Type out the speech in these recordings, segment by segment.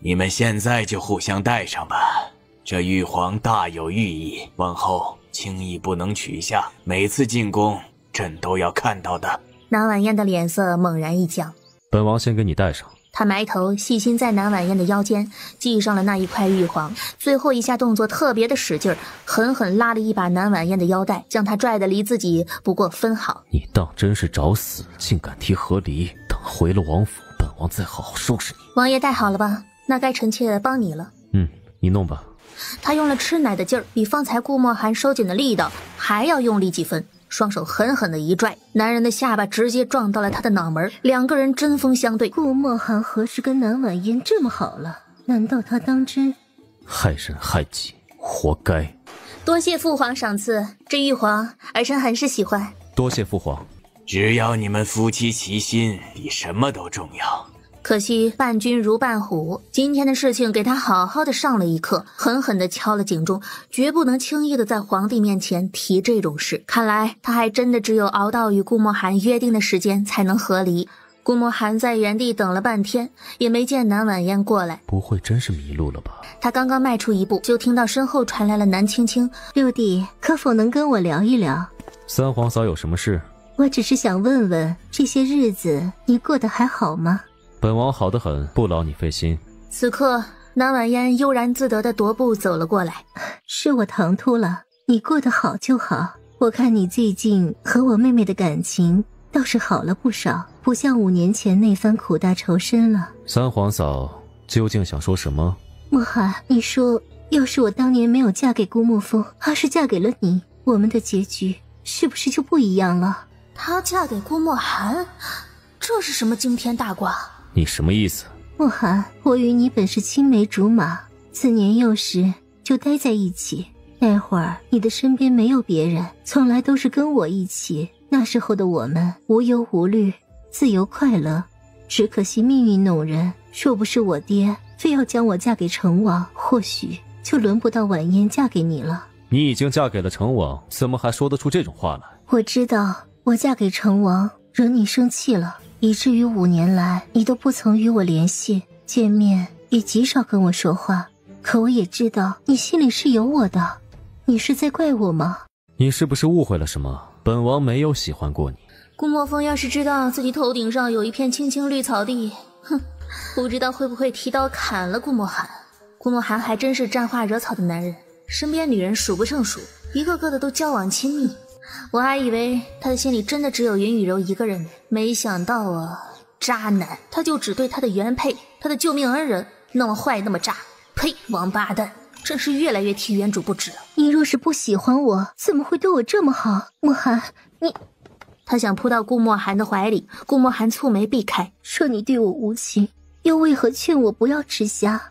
你们现在就互相戴上吧。这玉皇大有寓意，往后轻易不能取下，每次进宫朕都要看到的。南婉嫣的脸色猛然一僵，本王先给你戴上。他埋头细心在南婉嫣的腰间系上了那一块玉环，最后一下动作特别的使劲，狠狠拉了一把南婉嫣的腰带，将她拽得离自己不过分毫。你当真是找死，竟敢提和离！等回了王府，本王再好好收拾你。王爷戴好了吧？那该臣妾帮你了。你弄吧。他用了吃奶的劲儿，比方才顾墨寒收紧的力道还要用力几分，双手狠狠的一拽，男人的下巴直接撞到了他的脑门，两个人针锋相对。顾墨寒何时跟南婉嫣这么好了？难道他当真？害人害己，活该。多谢父皇赏赐，这玉皇儿臣很是喜欢。多谢父皇。只要你们夫妻齐心，比什么都重要。可惜伴君如伴虎，今天的事情给他好好的上了一课，狠狠的敲了警钟，绝不能轻易的在皇帝面前提这种事。看来他还真的只有熬到与顾墨寒约定的时间才能和离。顾墨寒在原地等了半天，也没见南婉嫣过来。不会真是迷路了吧？他刚刚迈出一步，就听到身后传来了南青青：六弟，可否能跟我聊一聊？三皇嫂有什么事？我只是想问问，这些日子你过得还好吗？本王好得很，不劳你费心。此刻南婉嫣悠然自得地踱步走了过来。是我唐突了，你过得好就好。我看你最近和我妹妹的感情倒是好了不少，不像5年前那番苦大仇深了。三皇嫂究竟想说什么？墨寒，你说要是我当年没有嫁给顾墨风，而是嫁给了你，我们的结局是不是就不一样了？她嫁给顾墨寒，这是什么惊天大卦？你什么意思？墨寒，我与你本是青梅竹马，自年幼时就待在一起。那会儿你的身边没有别人，从来都是跟我一起。那时候的我们无忧无虑，自由快乐。只可惜命运弄人，若不是我爹非要将我嫁给成王，或许就轮不到婉嫣嫁给你了。你已经嫁给了成王，怎么还说得出这种话来？我知道我嫁给成王惹你生气了，以至于5年来你都不曾与我联系，见面也极少跟我说话。可我也知道你心里是有我的，你是在怪我吗？你是不是误会了什么？本王没有喜欢过你。顾墨风要是知道自己头顶上有一片青青绿草地，不知道会不会提刀砍了顾墨寒。顾墨寒还真是沾花惹草的男人，身边女人数不胜数，一个个的都交往亲密。我还以为他的心里真的只有云雨柔一个人，没想到啊，渣男，他就只对他的原配，他的救命恩人那么坏那么渣。呸，王八蛋，真是越来越替原主不值了。你若是不喜欢我，怎么会对我这么好？墨寒，你……他想扑到顾墨寒的怀里，顾墨寒蹙眉避开。说你对我无情，又为何劝我不要吃虾？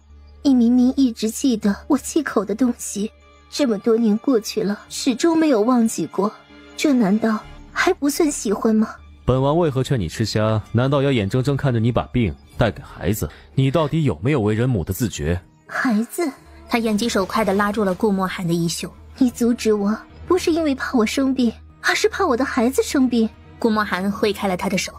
你明明一直记得我忌口的东西，这么多年过去了，始终没有忘记过，这难道还不算喜欢吗？本王为何劝你吃虾？难道要眼睁睁看着你把病带给孩子？你到底有没有为人母的自觉？孩子？他眼疾手快地拉住了顾墨寒的衣袖。你阻止我，不是因为怕我生病，而是怕我的孩子生病。顾墨寒挥开了他的手。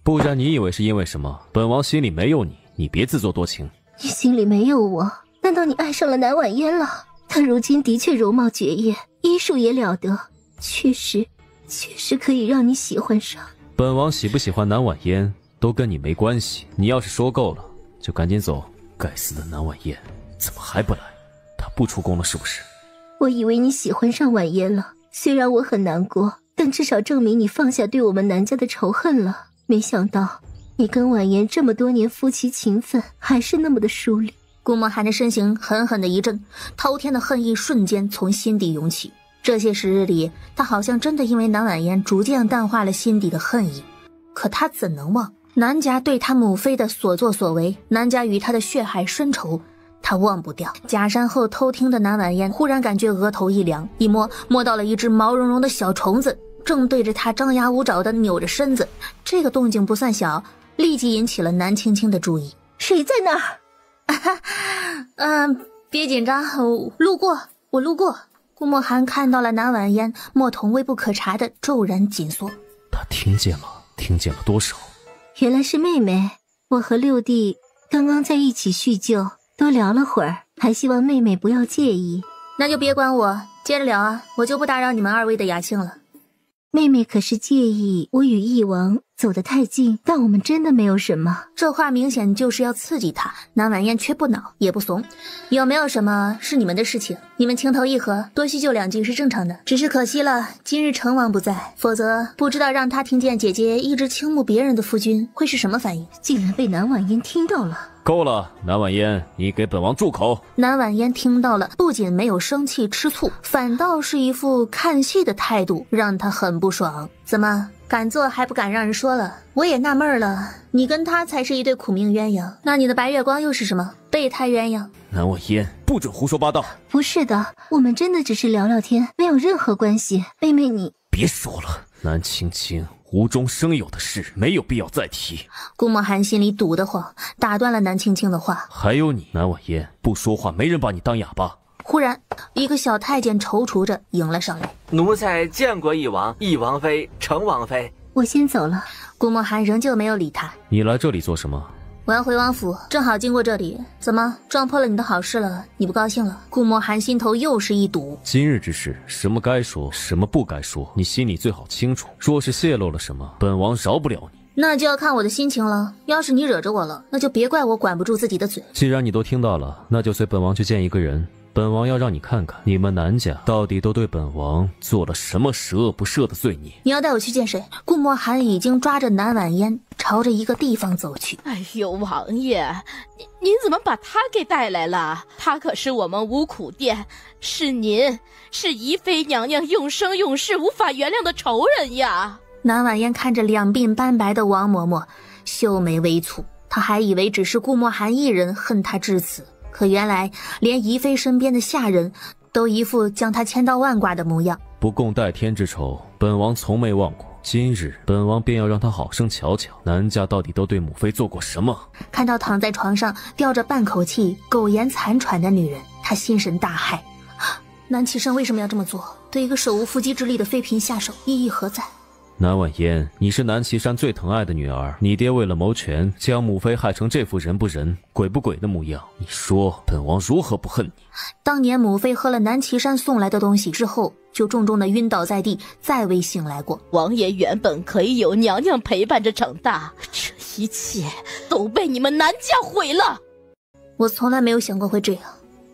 不然你以为是因为什么？本王心里没有你，你别自作多情。你心里没有我？难道你爱上了南婉嫣了？她如今的确容貌绝艳，医术也了得，确实可以让你喜欢上。本王喜不喜欢南婉嫣都跟你没关系，你要是说够了就赶紧走。该死的南婉嫣怎么还不来？她不出宫了是不是？我以为你喜欢上婉嫣了，虽然我很难过，但至少证明你放下对我们南家的仇恨了。没想到你跟婉嫣这么多年夫妻情分还是那么的疏离。顾墨寒的身形狠狠的一震，滔天的恨意瞬间从心底涌起。这些时日里，他好像真的因为南婉嫣逐渐淡化了心底的恨意。可他怎能忘南家对他母妃的所作所为，南家与他的血海深仇，他忘不掉。假山后偷听的南婉嫣忽然感觉额头一凉，一摸到了一只毛茸茸的小虫子，正对着他张牙舞爪的扭着身子。这个动静不算小，立即引起了南青青的注意。谁在那儿？别紧张，我路过。顾墨寒看到了南婉嫣，墨瞳微不可察的骤然紧缩。他听见了多少？原来是妹妹，我和六弟刚刚在一起叙旧，多聊了会儿，还希望妹妹不要介意。那就别管我，接着聊啊，我就不打扰你们二位的雅兴了。妹妹可是介意我与翼王走得太近，但我们真的没有什么。这话明显就是要刺激他，南婉嫣却不恼也不怂。有没有什么是你们的事情？你们情投意合，多叙旧两句是正常的。只是可惜了，今日成王不在，否则不知道让他听见姐姐一直倾慕别人的夫君会是什么反应。竟然被南婉嫣听到了。够了，南婉嫣，你给本王住口！南婉嫣听到了，不仅没有生气吃醋，反倒是一副看戏的态度，让他很不爽。怎么敢做还不敢让人说了？我也纳闷了，你跟他才是一对苦命鸳鸯，那你的白月光又是什么？备胎鸳鸯？南婉嫣，不准胡说八道！不是的，我们真的只是聊聊天，没有任何关系。妹妹你别说了，南青青无中生有的事没有必要再提。顾墨寒心里堵得慌，打断了南青青的话。还有你，南婉嫣，不说话没人把你当哑巴。忽然，一个小太监踌躇着迎了上来。奴才见过翼王、翼王妃、程王妃。我先走了。顾墨寒仍旧没有理他。你来这里做什么？我要回王府，正好经过这里。怎么撞破了你的好事了？你不高兴了？顾墨寒心头又是一堵。今日之事，什么该说，什么不该说，你心里最好清楚。若是泄露了什么，本王饶不了你。那就要看我的心情了。要是你惹着我了，那就别怪我管不住自己的嘴。既然你都听到了，那就随本王去见一个人。本王要让你看看，你们南家到底都对本王做了什么十恶不赦的罪孽。你要带我去见谁？顾墨寒已经抓着南婉嫣朝着一个地方走去。哎呦，王爷，您怎么把他给带来了？他可是我们五苦殿，是您，是宜妃娘娘永生永世无法原谅的仇人呀！南婉嫣看着两鬓斑白的王嬷嬷，秀眉微蹙。她还以为只是顾墨寒一人恨她至此，可原来连宜妃身边的下人都一副将她千刀万剐的模样。不共戴天之仇，本王从没忘过。今日本王便要让他好生瞧瞧，南家到底都对母妃做过什么。看到躺在床上吊着半口气苟延残喘的女人，他心神大骇。南启山为什么要这么做？对一个手无缚鸡之力的妃嫔下手，意义何在？南婉嫣，你是南岐山最疼爱的女儿，你爹为了谋权，将母妃害成这副人不人、鬼不鬼的模样，你说本王如何不恨你？当年母妃喝了南岐山送来的东西之后，就重重的晕倒在地，再未醒来过。王爷原本可以有娘娘陪伴着长大，这一切都被你们南家毁了。我从来没有想过会这样。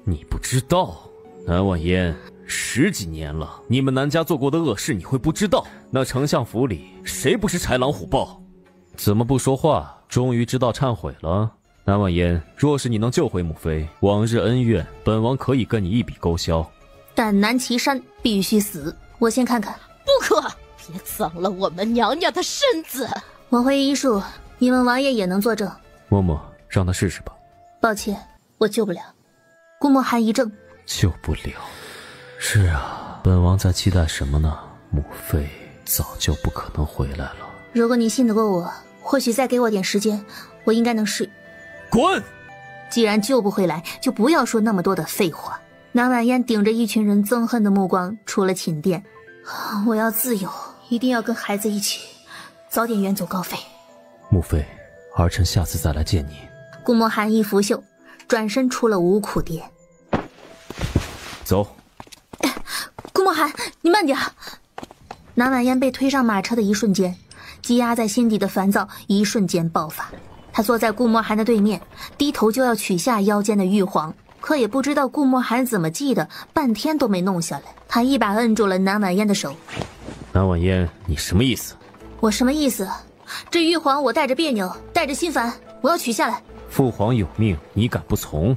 你不知道，南婉嫣，10几年了，你们南家做过的恶事你会不知道？那丞相府里谁不是豺狼虎豹？怎么不说话？终于知道忏悔了？南婉嫣，若是你能救回母妃，往日恩怨本王可以跟你一笔勾销，但南岐山必须死。我先看看。不可，别脏了我们娘娘的身子。我会医术，你们王爷也能作证。嬷嬷，让他试试吧。抱歉，我救不了。顾墨寒一怔，救不了。是啊，本王在期待什么呢？母妃早就不可能回来了。如果你信得过我，或许再给我点时间，我应该能试。滚！既然救不回来，就不要说那么多的废话。南婉嫣顶着一群人憎恨的目光出了寝殿。我要自由，一定要跟孩子一起，早点远走高飞。母妃，儿臣下次再来见你。顾墨寒一拂袖，转身出了五苦殿。走。顾墨寒，你慢点。南婉嫣被推上马车的一瞬间，积压在心底的烦躁一瞬间爆发。她坐在顾墨寒的对面，低头就要取下腰间的玉环，可也不知道顾墨寒怎么记的，半天都没弄下来。他一把摁住了南婉嫣的手。南婉嫣，你什么意思？我什么意思？这玉环我带着别扭，带着心烦，我要取下来。父皇有命，你敢不从？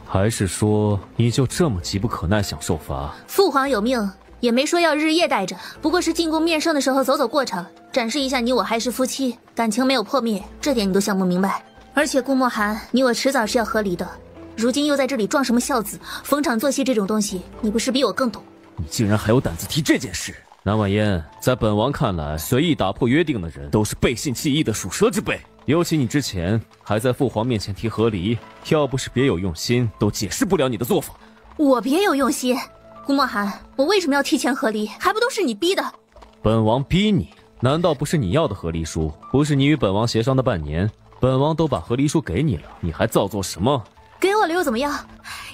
还是说你就这么急不可耐想受罚？父皇有命，也没说要日夜带着，不过是进宫面圣的时候走走过场，展示一下你我还是夫妻，感情没有破灭，这点你都想不明白。而且顾墨寒，你我迟早是要和离的，如今又在这里装什么孝子，逢场作戏这种东西，你不是比我更懂？你竟然还有胆子提这件事！南婉嫣，在本王看来，随意打破约定的人都是背信弃义的属蛇之辈。尤其你之前还在父皇面前提和离，要不是别有用心，都解释不了你的做法。我别有用心？顾墨寒，我为什么要提前和离？还不都是你逼的？本王逼你？难道不是你要的和离书？不是你与本王协商的半年？本王都把和离书给你了，你还造作什么？给我了又怎么样？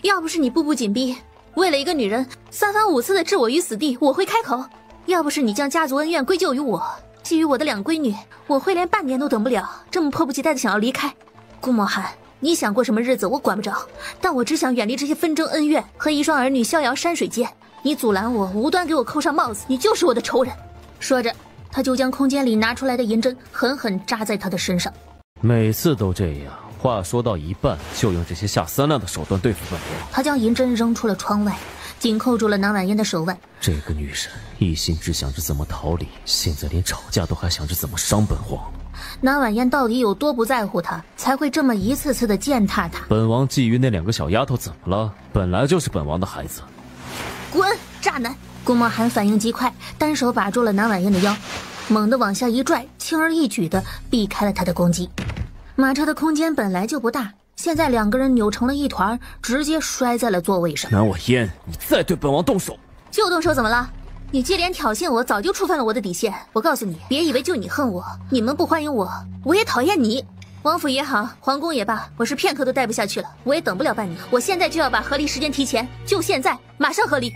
要不是你步步紧逼，为了一个女人三番五次的置我于死地，我会开口；要不是你将家族恩怨归咎于我，基于我的两个闺女，我会连半年都等不了，这么迫不及待的想要离开。顾墨寒，你想过什么日子我管不着，但我只想远离这些纷争恩怨，和一双儿女逍遥山水间。你阻拦我，无端给我扣上帽子，你就是我的仇人。说着，他就将空间里拿出来的银针狠狠扎在他的身上。每次都这样，话说到一半就用这些下三滥的手段对付本王。他将银针扔出了窗外，紧扣住了南婉嫣的手腕。这个女人一心只想着怎么逃离，现在连吵架都还想着怎么伤本王。南婉嫣到底有多不在乎他，才会这么一次次的践踏他？本王觊觎那2个小丫头怎么了？本来就是本王的孩子。滚，渣男！顾墨寒反应极快，单手把住了南婉嫣的腰，猛地往下一拽，轻而易举地避开了他的攻击。马车的空间本来就不大，现在2个人扭成了一团，直接摔在了座位上。南婉嫣，你再对本王动手！就动手怎么了？你接连挑衅我，早就触犯了我的底线。我告诉你，别以为就你恨我，你们不欢迎我，我也讨厌你。王府也好，皇宫也罢，我是片刻都待不下去了，我也等不了半年。我现在就要把和离时间提前，就现在，马上和离。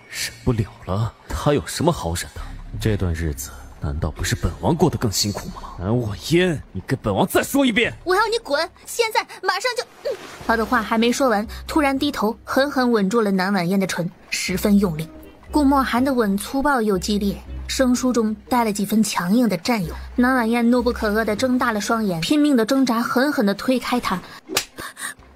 忍不了了，他有什么好忍的？这段日子难道不是本王过得更辛苦吗？南婉嫣，你跟本王再说一遍！我要你滚！现在马上就……他的话还没说完，突然低头狠狠吻住了南婉嫣的唇，十分用力。顾墨寒的吻粗暴又激烈，生疏中带了几分强硬的占有。南婉嫣怒不可遏地睁大了双眼，拼命的挣扎，狠狠地推开他。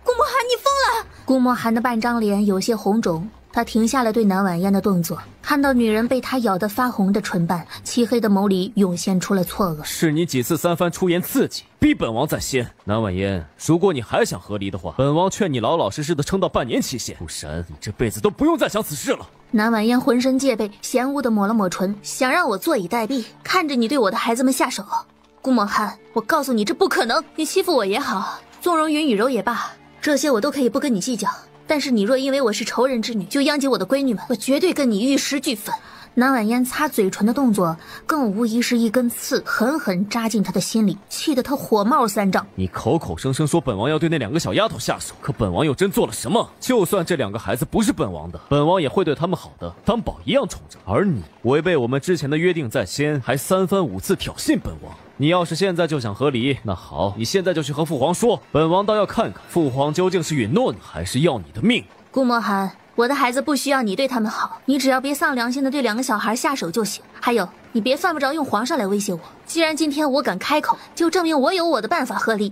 顾墨寒，你疯了！顾墨寒的半张脸有些红肿，他停下了对南婉嫣的动作，看到女人被他咬得发红的唇瓣，漆黑的眸里涌现出了错愕。是你几次三番出言刺激，逼本王在先。南婉嫣，如果你还想和离的话，本王劝你老老实实的撑到半年期限，不然你这辈子都不用再想此事了。南婉嫣浑身戒备，嫌恶地抹了抹唇，想让我坐以待毙，看着你对我的孩子们下手。顾墨寒，我告诉你，这不可能。你欺负我也好，纵容云雨柔也罢，这些我都可以不跟你计较。但是你若因为我是仇人之女就殃及我的闺女们，我绝对跟你玉石俱焚。南婉嫣擦嘴唇的动作更无疑是一根刺，狠狠扎进他的心里，气得他火冒三丈。你口口声声说本王要对那2个小丫头下手，可本王又真做了什么？就算这2个孩子不是本王的，本王也会对他们好的，当宝一样宠着。而你违背我们之前的约定在先，还3番5次挑衅本王。你要是现在就想和离，那好，你现在就去和父皇说，本王倒要看看父皇究竟是允诺你，还是要你的命。顾墨寒，我的孩子不需要你对他们好，你只要别丧良心的对2个小孩下手就行。还有，你别犯不着用皇上来威胁我。既然今天我敢开口，就证明我有我的办法和离。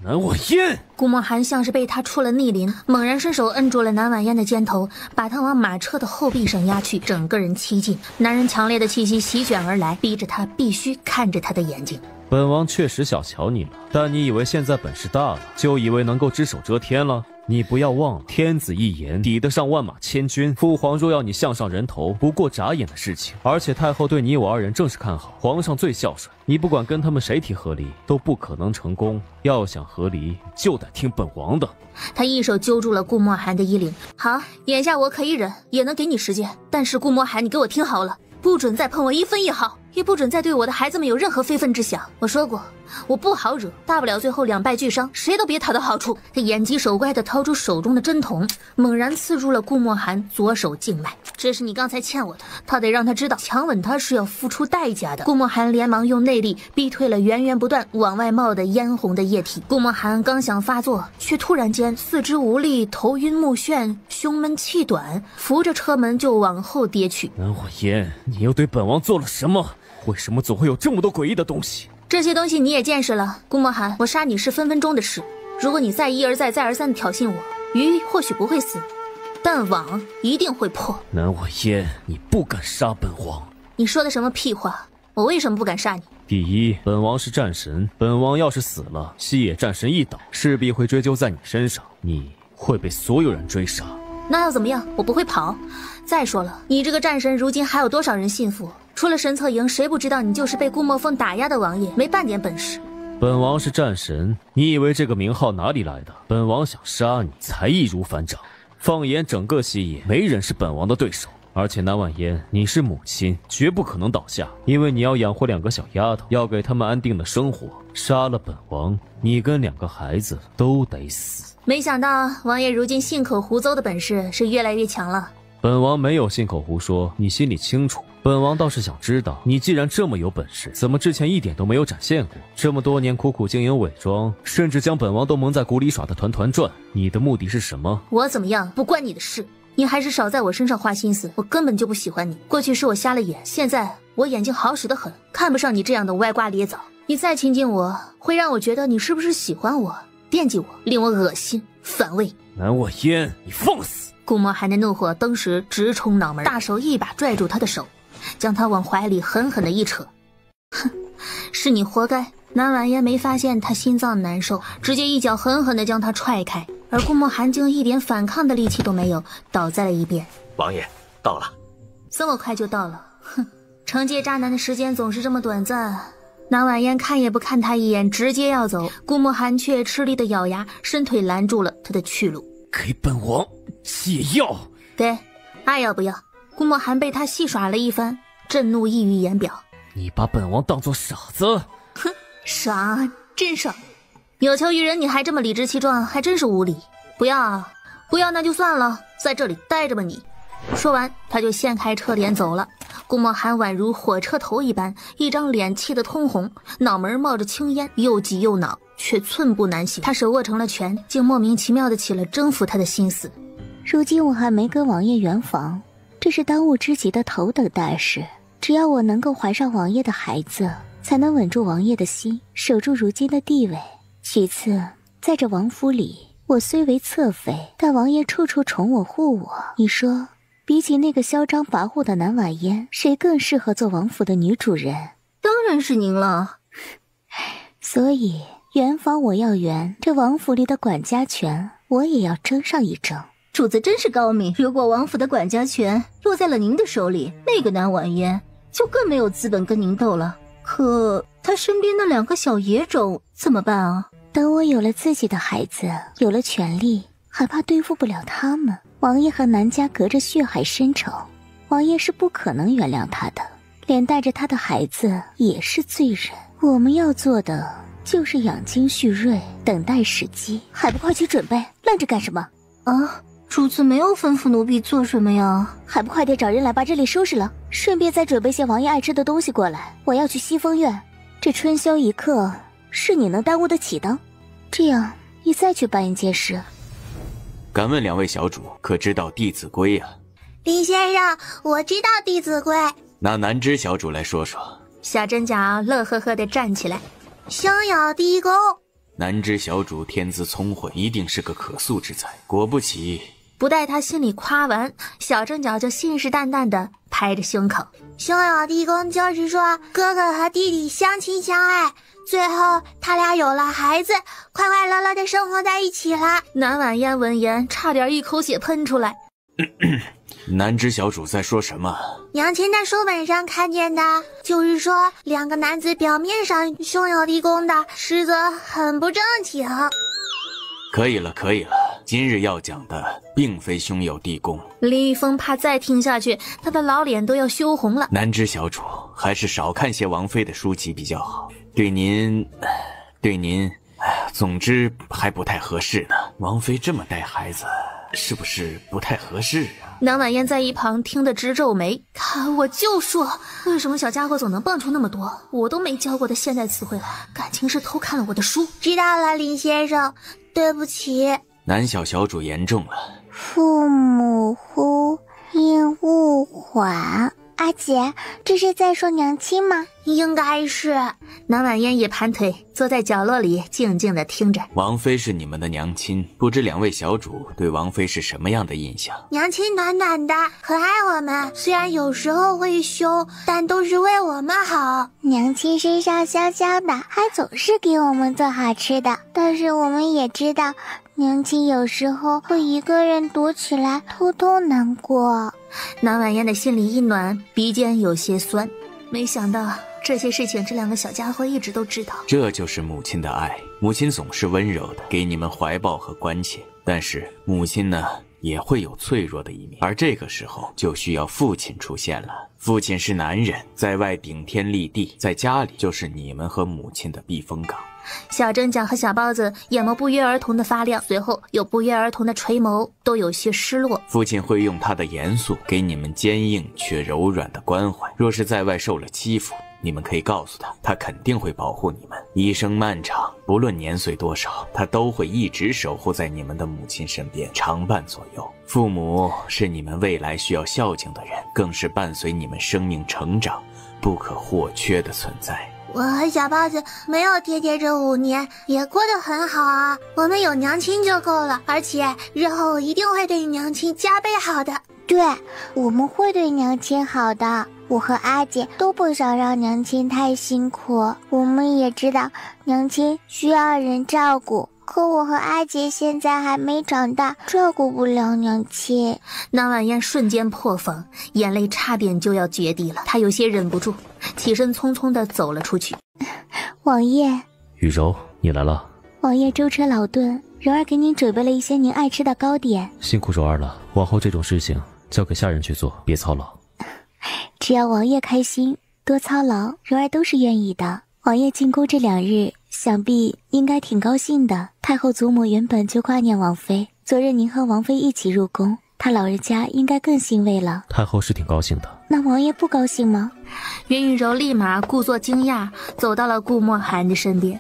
南婉嫣，顾墨寒像是被他触了逆鳞，猛然伸手摁住了南婉嫣的肩头，把她往马车的后壁上压去，整个人欺进。男人强烈的气息席卷而来，逼着他必须看着他的眼睛。本王确实小瞧你了，但你以为现在本事大了，就以为能够只手遮天了？你不要忘了，天子一言抵得上万马千军。父皇若要你项上人头，不过眨眼的事情。而且太后对你我2人正是看好，皇上最孝顺，你不管跟他们谁提和离，都不可能成功。要想和离，就得听本王的。他一手揪住了顾墨寒的衣领。好，眼下我可以忍，也能给你时间，但是顾墨寒，你给我听好了，不准再碰我1分1毫，也不准再对我的孩子们有任何非分之想。我说过，我不好惹，大不了最后2败俱伤，谁都别讨到好处。他眼疾手快地掏出手中的针筒，猛然刺入了顾墨寒左手静脉。这是你刚才欠我的，他得让他知道，强吻他是要付出代价的。顾墨寒连忙用内力逼退了源源不断往外冒的嫣红的液体。顾墨寒刚想发作，却突然间四肢无力，头晕目眩，胸闷气短，扶着车门就往后跌去。南婉嫣，你又对本王做了什么？为什么总会有这么多诡异的东西？这些东西你也见识了。顾墨寒，我杀你是分分钟的事。如果你再一而再再而三的挑衅我，鱼或许不会死，但网一定会破。南婉嫣，你不敢杀本王。你说的什么屁话？我为什么不敢杀你？第一，本王是战神，本王要是死了，西野战神一倒，势必会追究在你身上，你会被所有人追杀。那又怎么样？我不会跑。再说了，你这个战神如今还有多少人信服？除了神策营，谁不知道你就是被顾墨风打压的王爷，没半点本事。本王是战神，你以为这个名号哪里来的？本王想杀你，才易如反掌。放眼整个西野，没人是本王的对手。而且南婉嫣，你是母亲，绝不可能倒下，因为你要养活2个小丫头，要给他们安定的生活。杀了本王，你跟2个孩子都得死。没想到王爷如今信口胡诌的本事是越来越强了。本王没有信口胡说，你心里清楚。本王倒是想知道，你既然这么有本事，怎么之前一点都没有展现过？这么多年苦苦经营伪装，甚至将本王都蒙在鼓里耍得团团转，你的目的是什么？我怎么样不关你的事，你还是少在我身上花心思，我根本就不喜欢你。过去是我瞎了眼，现在我眼睛好使得很，看不上你这样的歪瓜裂枣。你再亲近我，会让我觉得你是不是喜欢我、惦记我，令我恶心反胃。南婉嫣，你放肆！顾墨寒的怒火登时直冲脑门，大手一把拽住他的手，将他往怀里狠狠的一扯。哼，是你活该。南婉嫣没发现他心脏难受，直接一脚狠狠的将他踹开，而顾墨寒竟一点反抗的力气都没有，倒在了一边。王爷到了，这么快就到了？哼，惩戒渣男的时间总是这么短暂。南婉嫣看也不看他一眼，直接要走。顾墨寒却吃力的咬牙，伸腿拦住了他的去路。给本王解药！给，爱要不要？顾墨寒被他戏耍了一番，震怒溢于言表。你把本王当作傻子？哼，傻，真傻！有求于人，你还这么理直气壮，还真是无理。不要啊，不要那就算了，在这里待着吧你。说完，他就掀开车帘走了。顾墨寒宛如火车头一般，一张脸气得通红，脑门冒着青烟，又急又恼，却寸步难行。他手握成了拳，竟莫名其妙的起了征服他的心思。如今我还没跟王爷圆房，这是当务之急的头等大事。只要我能够怀上王爷的孩子，才能稳住王爷的心，守住如今的地位。其次，在这王府里，我虽为侧妃，但王爷处处宠我护我。你说，比起那个嚣张跋扈的南婉嫣，谁更适合做王府的女主人？当然是您了。所以圆房我要圆，这王府里的管家权我也要争上一争。主子真是高明，如果王府的管家权落在了您的手里，那个南婉嫣就更没有资本跟您斗了。可他身边的2个小野种怎么办啊？等我有了自己的孩子，有了权力，还怕对付不了他们？王爷和南家隔着血海深仇，王爷是不可能原谅他的，连带着他的孩子也是罪人。我们要做的就是养精蓄锐，等待时机，还不快去准备？愣着干什么啊？主子没有吩咐奴婢做什么呀？还不快点找人来把这里收拾了，顺便再准备些王爷爱吃的东西过来。我要去西风院，这春宵一刻是你能耽误得起的？这样你再去办一件事。敢问2位小主，可知道《弟子规》啊？林先生，我知道《弟子规》。那南枝小主来说说。小针脚乐呵呵地站起来，兄友弟恭。南枝小主天资聪慧，一定是个可塑之才。果不其不待他心里夸完，小针脚就信誓旦旦地拍着胸口。兄友弟恭就是说哥哥和弟弟相亲相爱，最后他俩有了孩子，快快乐乐地生活在一起了。南婉嫣闻言差点一口血喷出来。南枝小主在说什么？娘亲在书本上看见的，就是说2个男子表面上兄友弟恭的，实则很不正经。可以了，可以了，今日要讲的并非兄友弟恭。林玉峰怕再听下去，他的老脸都要羞红了。南枝小主还是少看些王妃的书籍比较好，对您，总之还不太合适呢。王妃这么带孩子，是不是不太合适啊？南婉嫣在一旁听得直皱眉，看我就说，为什么小家伙总能蹦出那么多我都没教过的现代词汇来？感情是偷看了我的书。知道了，林先生，对不起。南小小主言重了。父母呼，应勿缓。阿姐，这是在说娘亲吗？应该是。南婉嫣也盘腿坐在角落里，静静地听着。王妃是你们的娘亲，不知2位小主对王妃是什么样的印象？娘亲暖暖的，很爱我们，虽然有时候会凶，但都是为我们好。娘亲身上香香的，还总是给我们做好吃的。但是我们也知道，娘亲有时候会一个人躲起来，偷偷难过。南婉嫣的心里一暖，鼻尖有些酸。没想到这些事情这2个小家伙一直都知道。这就是母亲的爱，母亲总是温柔的，给你们怀抱和关切。但是母亲呢，也会有脆弱的一面，而这个时候就需要父亲出现了。父亲是男人，在外顶天立地，在家里就是你们和母亲的避风港。小真讲和小包子眼眸不约而同的发亮，随后又不约而同的垂眸，都有些失落。父亲会用他的严肃给你们坚硬却柔软的关怀，若是在外受了欺负，你们可以告诉他，他肯定会保护你们。一生漫长，不论年岁多少，他都会一直守护在你们的母亲身边，常伴左右。父母是你们未来需要孝敬的人，更是伴随你们生命成长不可或缺的存在。我和小包子没有爹爹这5年也过得很好啊，我们有娘亲就够了，而且日后我一定会对娘亲加倍好的。对，我们会对娘亲好的，我和阿姐都不想让娘亲太辛苦，我们也知道娘亲需要人照顾，可我和阿姐现在还没长大，照顾不了娘亲。南婉嫣瞬间破防，眼泪差点就要决堤了，她有些忍不住，起身匆匆地走了出去。王爷，雨柔，你来了。王爷舟车劳顿，柔儿给您准备了一些您爱吃的糕点。辛苦柔儿了，往后这种事情交给下人去做，别操劳。只要王爷开心，多操劳，柔儿都是愿意的。王爷进宫这2日，想必应该挺高兴的。太后祖母原本就挂念王妃，昨日您和王妃一起入宫，她老人家应该更欣慰了。太后是挺高兴的，那王爷不高兴吗？云雨柔立马故作惊讶，走到了顾墨寒的身边。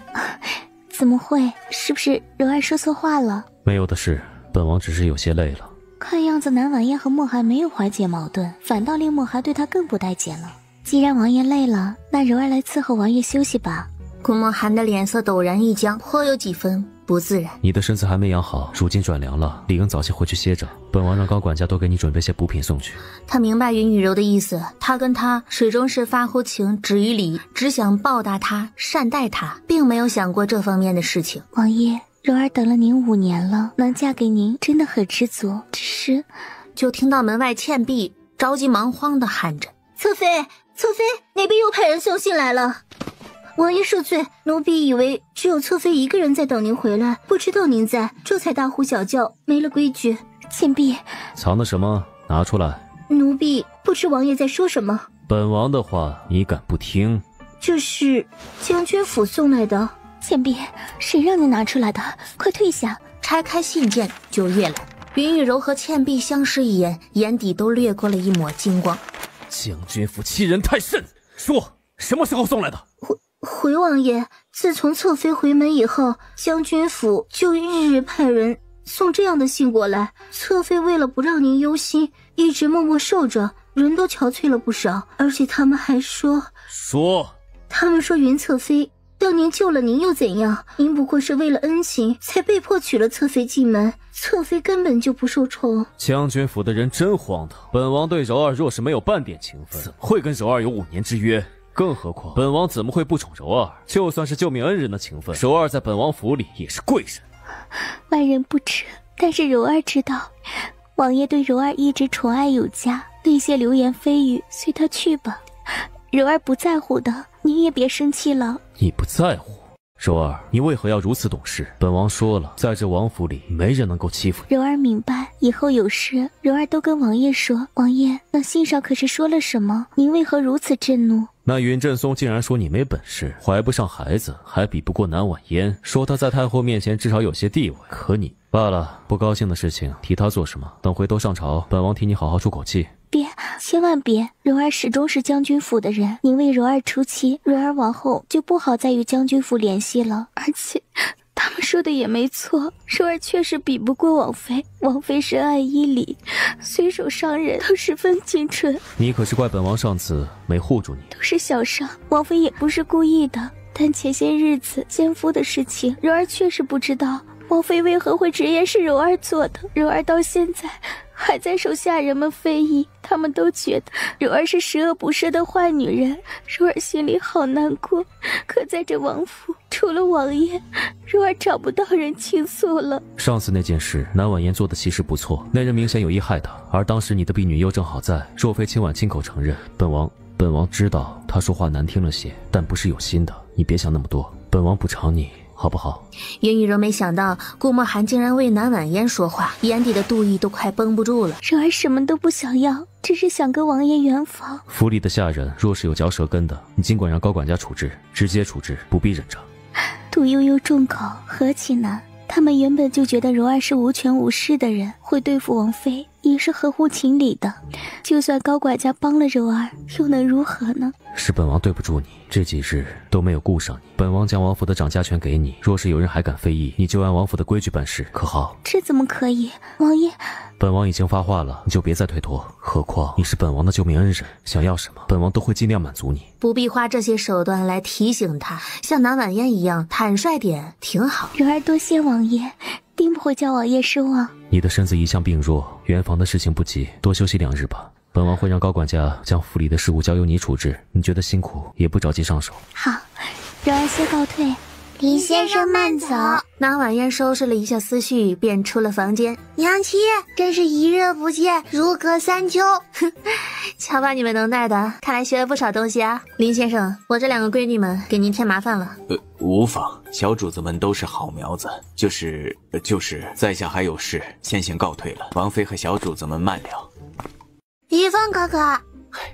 怎么会？是不是柔儿说错话了？没有的事，本王只是有些累了。看样子南婉嫣和墨寒没有缓解矛盾，反倒令墨寒对他更不待见了。既然王爷累了，那柔儿来伺候王爷休息吧。顾墨寒的脸色陡然一僵，颇有几分不自然。你的身子还没养好，如今转凉了，理应早些回去歇着。本王让高管家多给你准备些补品送去。他明白云雨柔的意思，他跟她始终是发乎情止于礼，只想报答她善待她，并没有想过这方面的事情。王爷，柔儿等了您5年了，能嫁给您真的很知足，只是……就听到门外倩碧着急忙慌地喊着：“侧妃，侧妃，那边又派人送信来了。王爷恕罪，奴婢以为只有侧妃一个人在等您回来，不知道您在，这才大呼小叫，没了规矩。倩碧，藏的什么？拿出来。奴婢不知王爷在说什么。本王的话你敢不听？这是将军府送来的。倩碧，谁让你拿出来的？快退下！拆开信件就阅览。云雨柔和倩碧相视一眼，眼底都掠过了一抹金光。将军府欺人太甚，说什么时候送来的？回王爷，自从侧妃回门以后，将军府就日日派人送这样的信过来。侧妃为了不让您忧心，一直默默受着，人都憔悴了不少。而且他们还说，他们说云侧妃当年救了您又怎样？您不过是为了恩情才被迫娶了侧妃进门，侧妃根本就不受宠。将军府的人真荒唐，本王对柔儿若是没有半点情分，怎么会跟柔儿有5年之约？更何况本王怎么会不宠柔儿？就算是救命恩人的情分，柔儿在本王府里也是贵人。外人不知，但是柔儿知道，王爷对柔儿一直宠爱有加，那些流言蜚语随他去吧，柔儿不在乎的，您也别生气了。你不在乎？柔儿，你为何要如此懂事？本王说了，在这王府里没人能够欺负你。柔儿明白，以后有事柔儿都跟王爷说。王爷，那信上可是说了什么？您为何如此震怒？那允正松竟然说你没本事，怀不上孩子，还比不过南婉嫣，说他在太后面前至少有些地位。可你罢了，不高兴的事情提他做什么？等回头上朝，本王替你好好出口气。别，千万别！柔儿始终是将军府的人，您为柔儿出气，柔儿往后就不好再与将军府联系了。而且他们说的也没错，柔儿确实比不过王妃，王妃深谙医理，随手伤人都十分精纯。你可是怪本王上次没护住你。都是小伤，王妃也不是故意的，但前些日子奸夫的事情，柔儿确实不知道王妃为何会直言是柔儿做的。柔儿到现在还在受下人们非议，他们都觉得柔儿是十恶不赦的坏女人，柔儿心里好难过。可在这王府，除了王爷，柔儿找不到人倾诉了。上次那件事，南婉嫣做的其实不错，那人明显有意害她，而当时你的婢女又正好在，若非今晚亲口承认，本王知道她说话难听了些，但不是有心的，你别想那么多。本王补偿你，好不好？云雨柔没想到顾墨寒竟然为南婉嫣说话，眼底的妒意都快绷不住了。柔儿什么都不想要，只是想跟王爷圆房。府里的下人若是有嚼舌根的，你尽管让高管家处置，直接处置，不必忍着。杜悠悠众口，何其难！他们原本就觉得柔儿是无权无势的人，会对付王妃也是合乎情理的。就算高管家帮了柔儿，又能如何呢？是本王对不住你，这几日都没有顾上你。本王将王府的掌家权给你，若是有人还敢非议，你就按王府的规矩办事，可好？这怎么可以？王爷，本王已经发话了，你就别再推脱。何况你是本王的救命恩人，想要什么，本王都会尽量满足你。不必花这些手段来提醒他，像南婉嫣一样坦率点挺好。柔儿多谢王爷，定不会叫王爷失望。你的身子一向病弱，圆房的事情不急，多休息2日吧。本王会让高管家将府里的事务交由你处置，你觉得辛苦也不着急上手。好，柔儿先告退。林先生慢走。南婉嫣收拾了一下思绪，便出了房间。娘亲，真是一日不见，如隔三秋。瞧把你们能耐的，看来学了不少东西啊。林先生，我这2个闺女们给您添麻烦了。无妨，小主子们都是好苗子，就是在下还有事，先行告退了。王妃和小主子们慢了。于峰哥哥，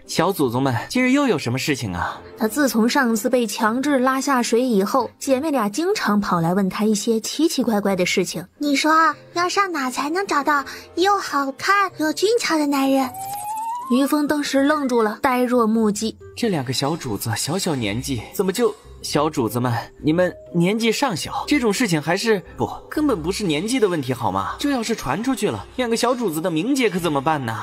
小祖宗们今日又有什么事情啊？他自从上次被强制拉下水以后，姐妹俩经常跑来问他一些奇奇怪怪的事情。你说要上哪才能找到又好看又俊俏的男人？于峰当时愣住了，呆若木鸡。这2个小主子小年纪，怎么就……小主子们，你们年纪尚小，这种事情还是不，根本不是年纪的问题好吗？这要是传出去了，2个小主子的名节可怎么办呢？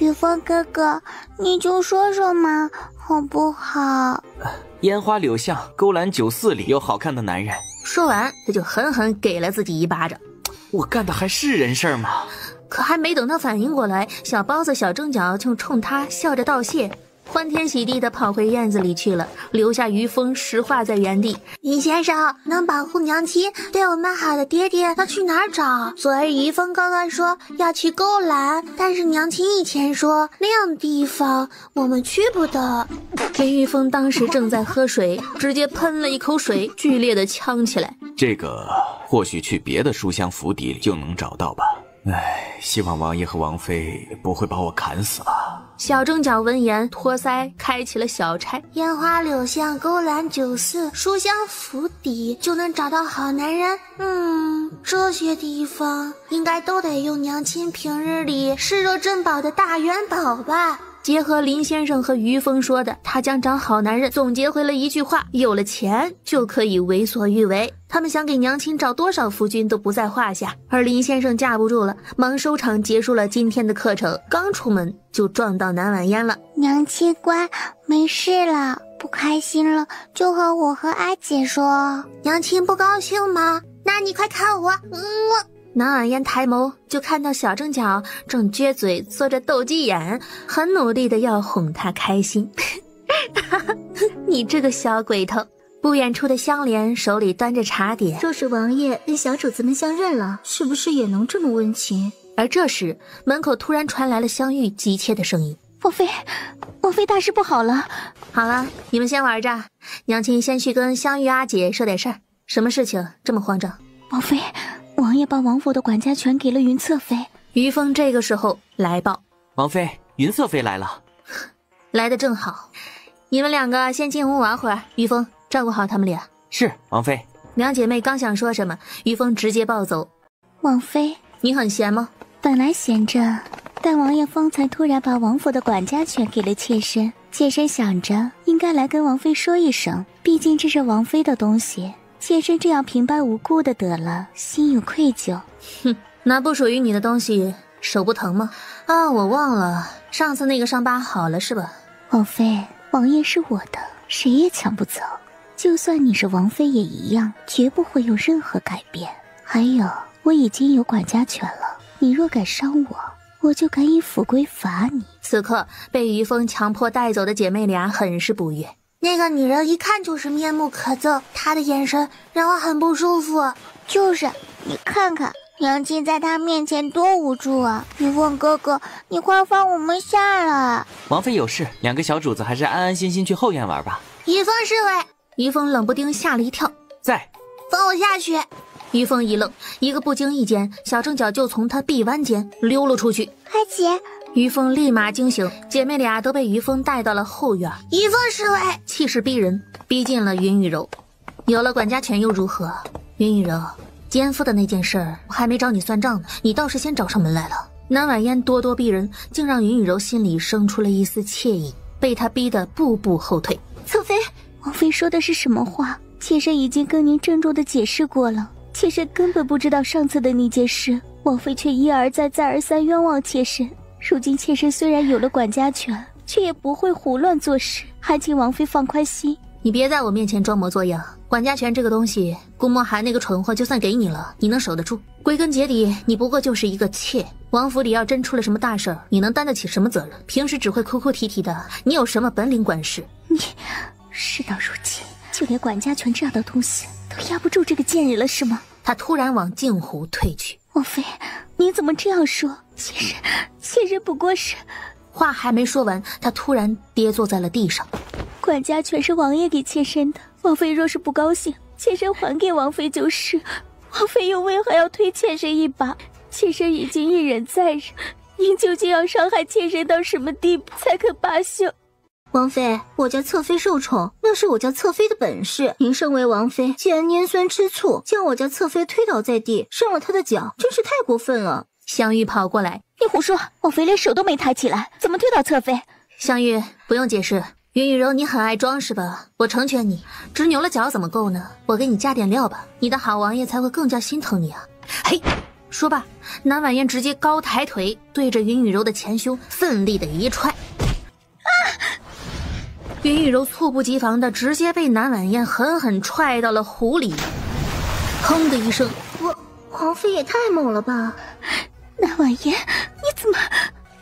于峰哥哥，你就说说嘛，好不好？烟花柳巷勾栏94里有好看的男人。说完，他就狠狠给了自己一巴掌。我干的还是人事吗？可还没等他反应过来，小包子小正角就冲他笑着道谢，欢天喜地的跑回院子里去了，留下于峰石化在原地。林先生，能保护娘亲对我们好的爹爹要去哪儿找？昨儿于峰哥哥说要去勾栏，但是娘亲以前说那样的地方我们去不得。林玉峰当时正在喝水，直接喷了一口水，剧烈的呛起来。这个或许去别的书香府邸里就能找到吧。希望王爷和王妃不会把我砍死了。小正角闻言托腮开启了小差。烟花柳巷勾栏94书香府邸就能找到好男人？这些地方应该都得用娘亲平日里视若珍宝的大元宝吧。结合林先生和于峰说的他将找好男人总结回了一句话，有了钱就可以为所欲为。他们想给娘亲找多少夫君都不在话下，而林先生架不住了，忙收场结束了今天的课程，刚出门就撞到南婉嫣了。娘亲乖，没事了，不开心了就和我和阿姐说。娘亲不高兴吗？那你快看我，南婉嫣抬眸就看到小正角正撅嘴做着斗鸡眼，很努力的要哄他开心。你这个小鬼头。不远处的香莲手里端着茶点，若是王爷跟小主子们相认了，是不是也能这么温情？而这时门口突然传来了香玉急切的声音：王妃大事不好了。好了，你们先玩着，娘亲先去跟香玉阿姐说点事儿。什么事情这么慌张？王爷把王府的管家权给了云侧妃。于峰这个时候来报：王妃，云侧妃来了。来得正好，你们2个先进屋玩会儿，于峰照顾好他们俩。是，王妃。2姐妹刚想说什么，于峰直接暴走。王妃，你很闲吗？本来闲着，但王爷方才突然把王府的管家权给了妾身，妾身想着应该来跟王妃说一声，毕竟这是王妃的东西，妾身这样平白无故的得了，心有愧疚。那不属于你的东西，手不疼吗？我忘了，上次那个伤疤好了是吧？王妃，王爷是我的，谁也抢不走。就算你是王妃也一样，绝不会有任何改变。还有，我已经有管家权了，你若敢伤我，我就敢以府规罚你。此刻被于峰强迫带走的姐妹俩很是不悦。那个女人一看就是面目可憎，她的眼神让我很不舒服。就是，你看看娘亲在她面前多无助啊！于峰哥哥，你快放我们下来。王妃有事，2个小主子还是安安心心去后院玩吧。于峰侍卫。于峰冷不丁吓了一跳，在。放我下去！于凤一愣，一个不经意间，小正脚就从她臂弯间溜了出去。快起！于凤立马惊醒，姐妹俩都被于凤带到了后院。于凤侍卫气势逼人，逼近了云雨柔。有了管家权又如何？云雨柔，奸夫的那件事儿，我还没找你算账呢，你倒是先找上门来了。南婉嫣咄咄逼人，竟让云雨柔心里生出了一丝惬意，被她逼得步步后退。侧妃，王妃说的是什么话？妾身已经跟您郑重的解释过了，妾身根本不知道上次的那件事，王妃却一而再再而三冤枉妾身。如今妾身虽然有了管家权，却也不会胡乱做事，还请王妃放宽心。你别在我面前装模作样，管家权这个东西，顾墨寒那个蠢货就算给你了，你能守得住？归根结底，你不过就是一个妾。王府里要真出了什么大事儿，你能担得起什么责任？平时只会哭哭啼啼的，你有什么本领管事？你事到如今，就连管家权这样的东西都压不住这个贱人了，是吗？他突然往镜湖退去。王妃，您怎么这样说？妾身不过是……话还没说完，他突然跌坐在了地上。管家权是王爷给妾身的，王妃若是不高兴，妾身还给王妃就是。王妃又为何要推妾身一把？妾身已经一忍再忍，您究竟要伤害妾身到什么地步才肯罢休？王妃，我家侧妃受宠，那是我家侧妃的本事。您身为王妃，竟然拈酸吃醋，将我家侧妃推倒在地，伤了她的脚，真是太过分了。香玉跑过来，你胡说！王妃连手都没抬起来，怎么推倒侧妃？香玉，不用解释。云雨柔，你很爱装是吧？我成全你，只扭了脚怎么够呢？我给你加点料吧，你的好王爷才会更加心疼你啊！嘿，说罢，南婉嫣直接高抬腿，对着云雨柔的前胸奋力的一踹。云雨柔猝不及防的直接被南婉嫣狠狠踹到了湖里，砰的一声，王妃也太猛了吧！南婉嫣，你怎么？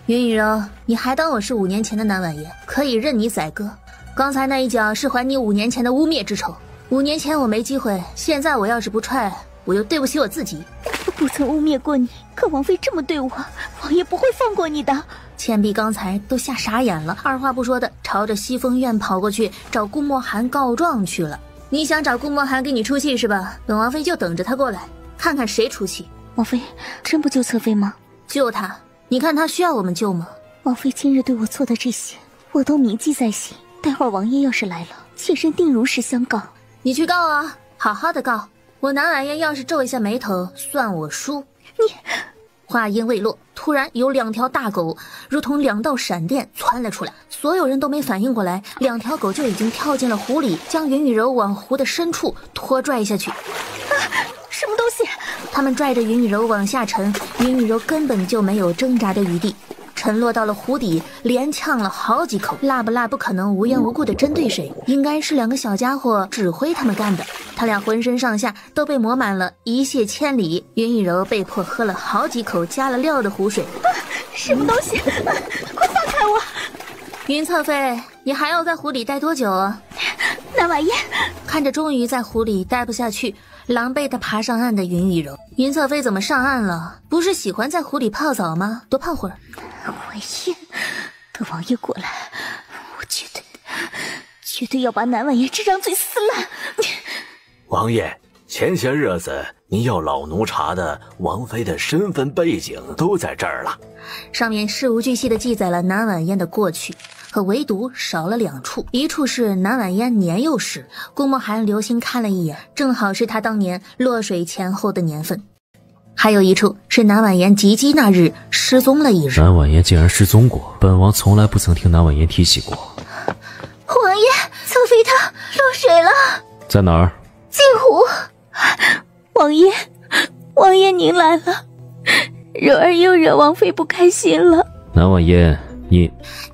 云雨柔，你还当我是5年前的南婉嫣，可以任你宰割。刚才那一脚是还你5年前的污蔑之仇。5年前我没机会，现在我要是不踹，我又对不起我自己。我不曾污蔑过你，可王妃这么对我，王爷不会放过你的。倩碧刚才都吓傻眼了，二话不说的朝着西风院跑过去找顾墨寒告状去了。你想找顾墨寒给你出气是吧？本王妃就等着他过来，看看谁出气。王妃真不救侧妃吗？救他？你看他需要我们救吗？王妃今日对我做的这些，我都铭记在心。待会儿王爷要是来了，妾身定如实相告。你去告啊，好好的告。我南婉嫣要是皱一下眉头，算我输。你……话音未落，突然有2条大狗如同2道闪电窜了出来，所有人都没反应过来，2条狗就已经跳进了湖里，将云雨柔往湖的深处拖拽下去。什么东西？他们拽着云雨柔往下沉，云雨柔根本就没有挣扎的余地，沉落到了湖底，连呛了好几口。辣不辣不可能无缘无故的针对谁，应该是2个小家伙指挥他们干的。他俩浑身上下都被抹满了一泻千里，云雨柔被迫喝了好几口加了料的湖水。什么东西？快放开我！云侧妃，你还要在湖里待多久啊？南婉嫣看着终于在湖里待不下去，狼狈地爬上岸的云雨柔。云侧妃怎么上岸了？不是喜欢在湖里泡澡吗？多泡会儿。婉嫣，等王爷过来，我绝对要把南婉嫣这张嘴撕烂。王爷，前些日子您要老奴查的王妃的身份背景都在这儿了。上面事无巨细地记载了南婉嫣的过去，可唯独少了2处，一处是南婉嫣年幼时，顾墨寒留心看了一眼，正好是她当年落水前后的年份。还有一处是南婉嫣及笄那日失踪了一日。南婉嫣竟然失踪过，本王从来不曾听南婉嫣提起过。王爷，侧妃她落水了，在哪儿？镜湖。王爷您来了，柔儿又惹王妃不开心了。南婉嫣，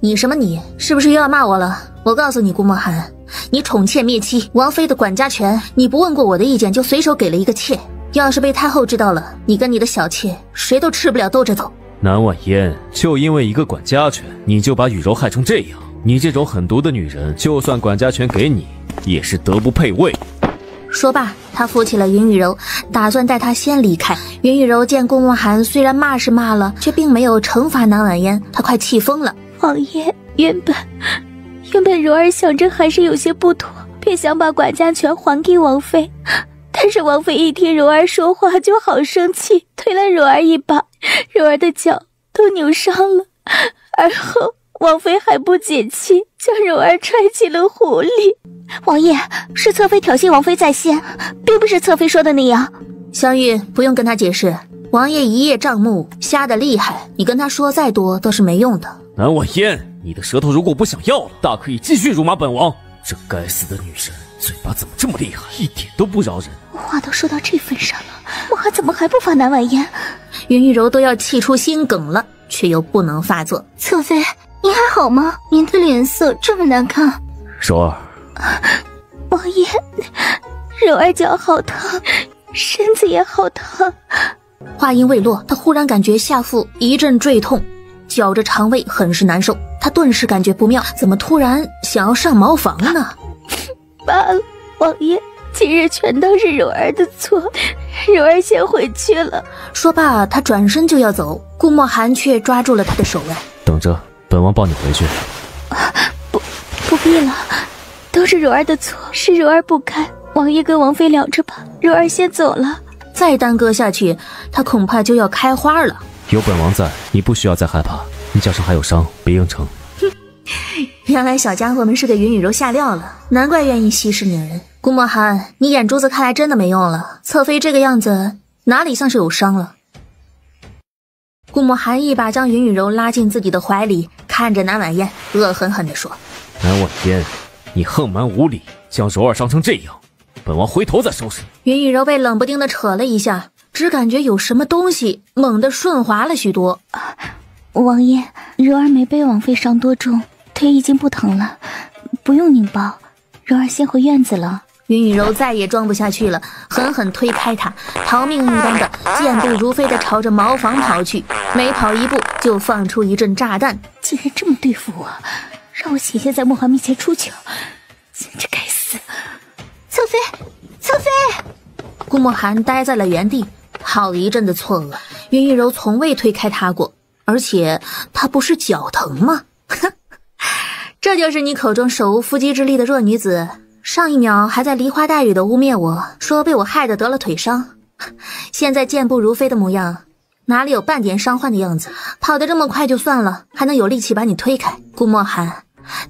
你什么你？是不是又要骂我了？我告诉你顾墨寒，你宠妾灭妻，王妃的管家权，你不问过我的意见就随手给了一个妾，要是被太后知道了，你跟你的小妾谁都吃不了兜着走。南婉嫣，就因为一个管家权，你就把雨柔害成这样？你这种狠毒的女人，就算管家权给你，也是德不配位。说罢，他扶起了云雨柔，打算带她先离开。云雨柔见顾墨寒虽然骂是骂了，却并没有惩罚南婉嫣，她快气疯了。王爷，原本柔儿想着还是有些不妥，便想把管家权还给王妃，但是王妃一听柔儿说话就好生气，推了柔儿一把，柔儿的脚都扭伤了。而后王妃还不解气，将柔儿踹进了湖里。王爷，是侧妃挑衅王妃在先，并不是侧妃说的那样。香玉，不用跟他解释，王爷一叶障目，瞎得厉害，你跟他说再多都是没用的。南婉嫣，你的舌头如果不想要了，大可以继续辱骂本王。这该死的女人，嘴巴怎么这么厉害，一点都不饶人。话都说到这份上了，妈怎么还不罚南婉嫣？云玉柔都要气出心梗了，却又不能发作。侧妃，您还好吗？您的脸色这么难看。柔儿，王爷，柔儿脚好疼，身子也好疼。话音未落，他忽然感觉下腹一阵坠痛，绞着肠胃很是难受。他顿时感觉不妙，怎么突然想要上茅房呢？罢了，王爷，今日全都是柔儿的错，柔儿先回去了。说罢，他转身就要走，顾墨寒却抓住了他的手腕。等着，本王抱你回去。不必了，都是柔儿的错，是柔儿不该。王爷跟王妃聊着吧，柔儿先走了。再耽搁下去，他恐怕就要开花了。有本王在，你不需要再害怕。你脚上还有伤，别硬撑。原来小家伙们是给云雨柔下料了，难怪愿意息事宁人。顾墨寒，你眼珠子看来真的没用了，侧妃这个样子哪里像是有伤了？顾墨寒一把将云雨柔拉进自己的怀里，看着南婉嫣，恶狠狠地说：南婉嫣，你横蛮无理，将柔儿伤成这样，本王回头再收拾你。云雨柔被冷不丁的扯了一下，只感觉有什么东西猛地顺滑了许多。王爷，柔儿没被王妃伤多重，腿已经不疼了，不用拧包，柔儿先回院子了。云雨柔再也装不下去了，狠狠推开他，逃命一般的健步如飞的朝着茅房跑去，每跑一步就放出一阵炸弹。竟然这么对付我，让我险些在墨寒面前出糗，简直该死！侧妃，侧妃！顾墨寒呆在了原地，好一阵的错愕。云雨柔从未推开他过，而且他不是脚疼吗？这就是你口中手无缚鸡之力的弱女子。上一秒还在梨花带雨的污蔑我，说被我害得得了腿伤，现在健步如飞的模样，哪里有半点伤患的样子？跑得这么快就算了，还能有力气把你推开。顾墨寒，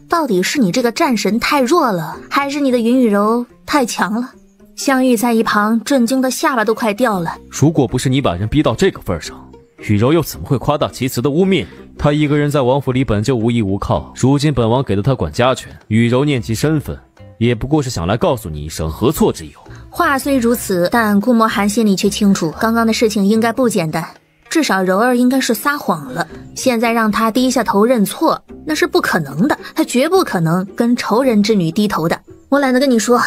到底是你这个战神太弱了，还是你的云雨柔太强了？香玉在一旁震惊的下巴都快掉了。如果不是你把人逼到这个份上，雨柔又怎么会夸大其词的污蔑你？她一个人在王府里本就无依无靠，如今本王给了她管家权，雨柔念及身份，也不过是想来告诉你一声何错之有。话虽如此，但顾墨寒心里却清楚，刚刚的事情应该不简单，至少柔儿应该是撒谎了。现在让她低下头认错，那是不可能的，她绝不可能跟仇人之女低头的。我懒得跟你说，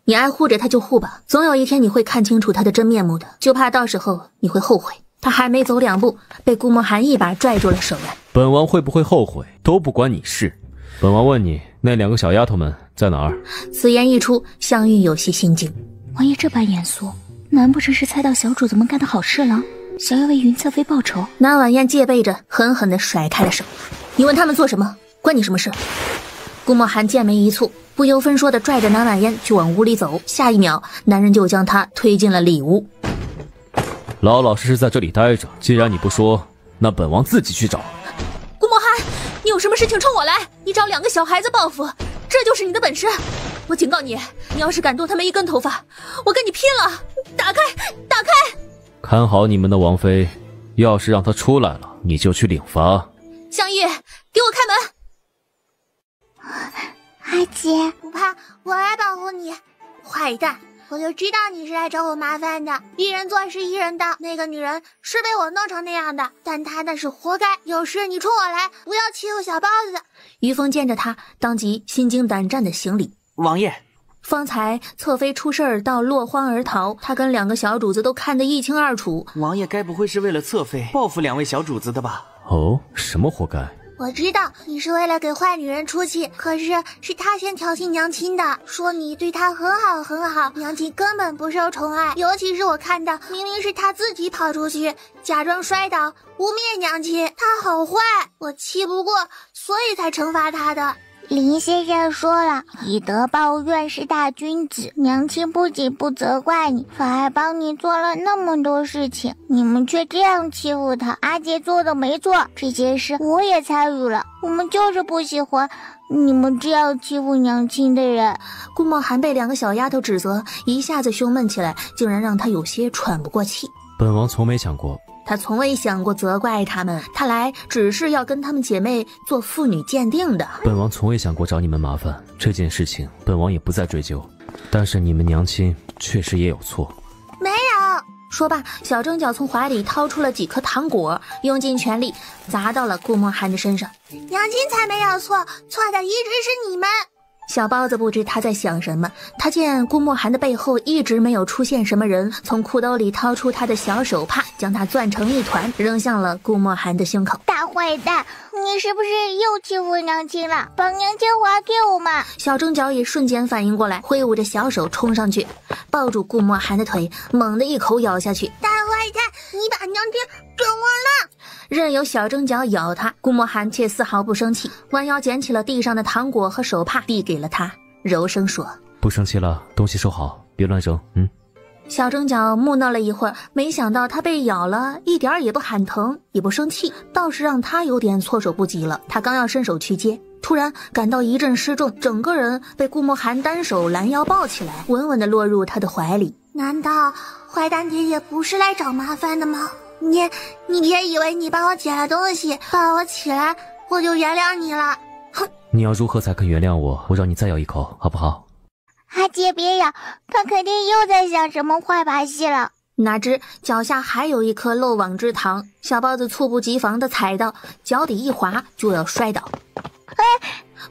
你爱护着她就护吧，总有一天你会看清楚她的真面目的，就怕到时候你会后悔。他还没走两步，被顾墨寒一把拽住了手腕。本王会不会后悔都不关你事。本王问你，那两个小丫头们在哪儿？此言一出，香玉有些心惊。王爷这般严肃，难不成是猜到小主子们干的好事了，想要为云侧妃报仇？南婉嫣戒备着，狠狠地甩开了手。你问他们做什么，关你什么事？顾墨寒剑眉一蹙，不由分说地拽着南婉嫣就往屋里走，下一秒男人就将她推进了里屋。老老实实在这里待着，既然你不说，那本王自己去找。顾墨寒，你有什么事情冲我来，你找两个小孩子报复，这就是你的本事。我警告你，你要是敢动他们一根头发，我跟你拼了！打开，打开！看好你们的王妃，要是让她出来了，你就去领罚。香玉，给我开门！阿姐，不怕，我来保护你。坏蛋！我就知道你是来找我麻烦的，一人做事一人当。那个女人是被我弄成那样的，但她那是活该。有事你冲我来，不要欺负小包子。于峰见着他，当即心惊胆战的行礼。王爷，方才侧妃出事儿到落荒而逃，他跟两个小主子都看得一清二楚。王爷该不会是为了侧妃报复两位小主子的吧？哦，什么活该？我知道你是为了给坏女人出气，可是是她先挑衅娘亲的，说你对她很好很好，娘亲根本不受宠爱。尤其是我看到，明明是她自己跑出去，假装摔倒，污蔑娘亲，她好坏，我气不过，所以才惩罚她的。林先生说了，以德报怨是大君子。娘亲不仅不责怪你，反而帮你做了那么多事情，你们却这样欺负她。阿杰做的没错，这件事我也参与了，我们就是不喜欢你们这样欺负娘亲的人。顾墨寒被2个小丫头指责，一下子胸闷起来，竟然让他有些喘不过气。本王从没想过。他从未想过责怪他们，他来只是要跟她们姐妹做妇女鉴定的。本王从未想过找你们麻烦，这件事情本王也不再追究。但是你们娘亲确实也有错。没有。说罢，小蒸饺从怀里掏出了几颗糖果，用尽全力砸到了顾墨寒的身上。娘亲才没有错，错的一直是你们。小包子不知他在想什么，他见顾墨寒的背后一直没有出现什么人，从裤兜里掏出他的小手帕，将它攥成一团，扔向了顾墨寒的胸口。大坏蛋，你是不是又欺负娘亲了？把娘亲还给我们！小蒸饺也瞬间反应过来，挥舞着小手冲上去，抱住顾墨寒的腿，猛地一口咬下去。大坏蛋，你把娘亲怎么了？任由小蒸饺咬他，顾墨寒却丝毫不生气，弯腰捡起了地上的糖果和手帕，递给了他，柔声说：不生气了，东西收好，别乱扔。小蒸饺木讷了一会儿，没想到他被咬了，一点儿也不喊疼，也不生气，倒是让他有点措手不及了。他刚要伸手去接，突然感到一阵失重，整个人被顾墨寒单手拦腰抱起来，稳稳地落入他的怀里。难道坏蛋爹也不是来找麻烦的吗？你别以为你帮我捡了东西，抱我起来，我就原谅你了。哼！你要如何才肯原谅我？我让你再咬一口，好不好？阿姐别咬，他肯定又在想什么坏把戏了。哪知脚下还有一颗漏网之糖，小包子猝不及防地踩到，脚底一滑就要摔倒。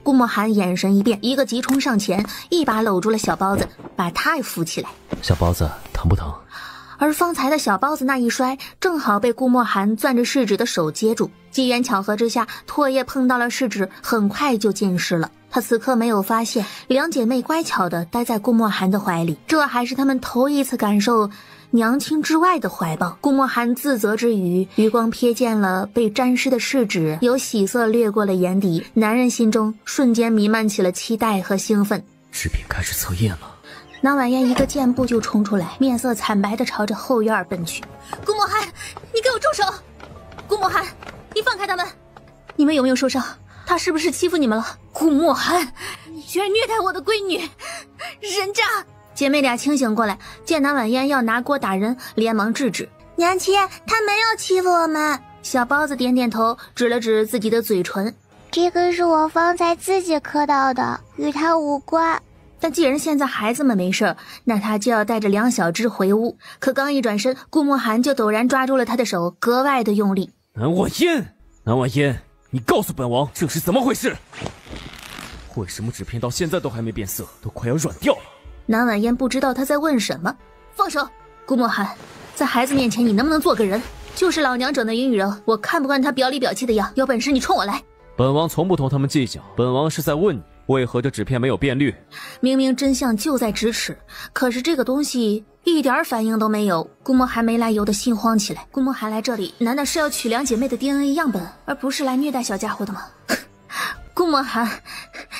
顾墨寒眼神一变，一个急冲上前，一把搂住了小包子，把他也扶起来。小包子，疼不疼？而方才的小包子那一摔，正好被顾墨寒攥着试纸的手接住。机缘巧合之下，唾液碰到了试纸，很快就浸湿了。他此刻没有发现2姐妹乖巧地待在顾墨寒的怀里，这还是他们头一次感受娘亲之外的怀抱。顾墨寒自责之余，余光瞥见了被沾湿的试纸，有喜色掠过了眼底，男人心中瞬间弥漫起了期待和兴奋。制品开始测验了。那晚宴一个箭步就冲出来，面色惨白地朝着后院奔去。顾墨寒，你给我住手！顾墨寒，你放开他们！你们有没有受伤？他是不是欺负你们了？顾墨寒，你居然虐待我的闺女，人渣！姐妹俩清醒过来，见南晚宴要拿锅打人，连忙制止。娘亲，他没有欺负我们。小包子点点头，指了指自己的嘴唇。这个是我方才自己磕到的，与他无关。但既然现在孩子们没事，那他就要带着2小只回屋。可刚一转身，顾墨寒就陡然抓住了他的手，格外的用力。南晚烟，你告诉本王这是怎么回事？为什么纸片到现在都还没变色，都快要软掉了？南晚烟不知道他在问什么。放手！顾墨寒，在孩子面前你能不能做个人？就是老娘整的云雨柔，我看不惯他表里表气的样，有本事你冲我来！本王从不同他们计较，本王是在问你，为何这纸片没有变绿？明明真相就在咫尺，可是这个东西一点反应都没有。顾墨寒没来由的心慌起来。顾墨寒来这里，难道是要取2姐妹的 DNA 样本，而不是来虐待小家伙的吗？顾墨寒，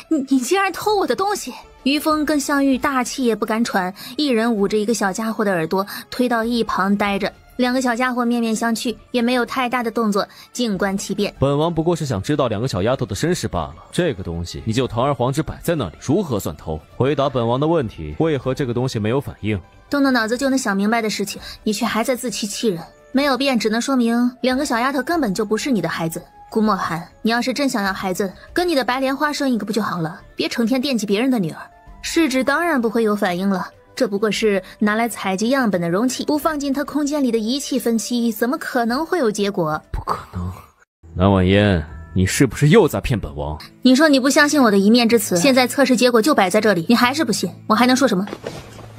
你竟然偷我的东西！于峰跟香玉大气也不敢喘，一人捂着一个小家伙的耳朵，推到一旁待着。2个小家伙面面相觑，也没有太大的动作，静观其变。本王不过是想知道2个小丫头的身世罢了。这个东西你就堂而皇之摆在那里，如何算偷？回答本王的问题，为何这个东西没有反应？动动脑子就能想明白的事情，你却还在自欺欺人。没有变，只能说明2个小丫头根本就不是你的孩子。顾墨寒，你要是真想要孩子，跟你的白莲花生一个不就好了？别成天惦记别人的女儿。试纸当然不会有反应了，这不过是拿来采集样本的容器，不放进它空间里的仪器分析，怎么可能会有结果？不可能。南晚烟，你是不是又在骗本王？你说你不相信我的一面之词，现在测试结果就摆在这里，你还是不信，我还能说什么？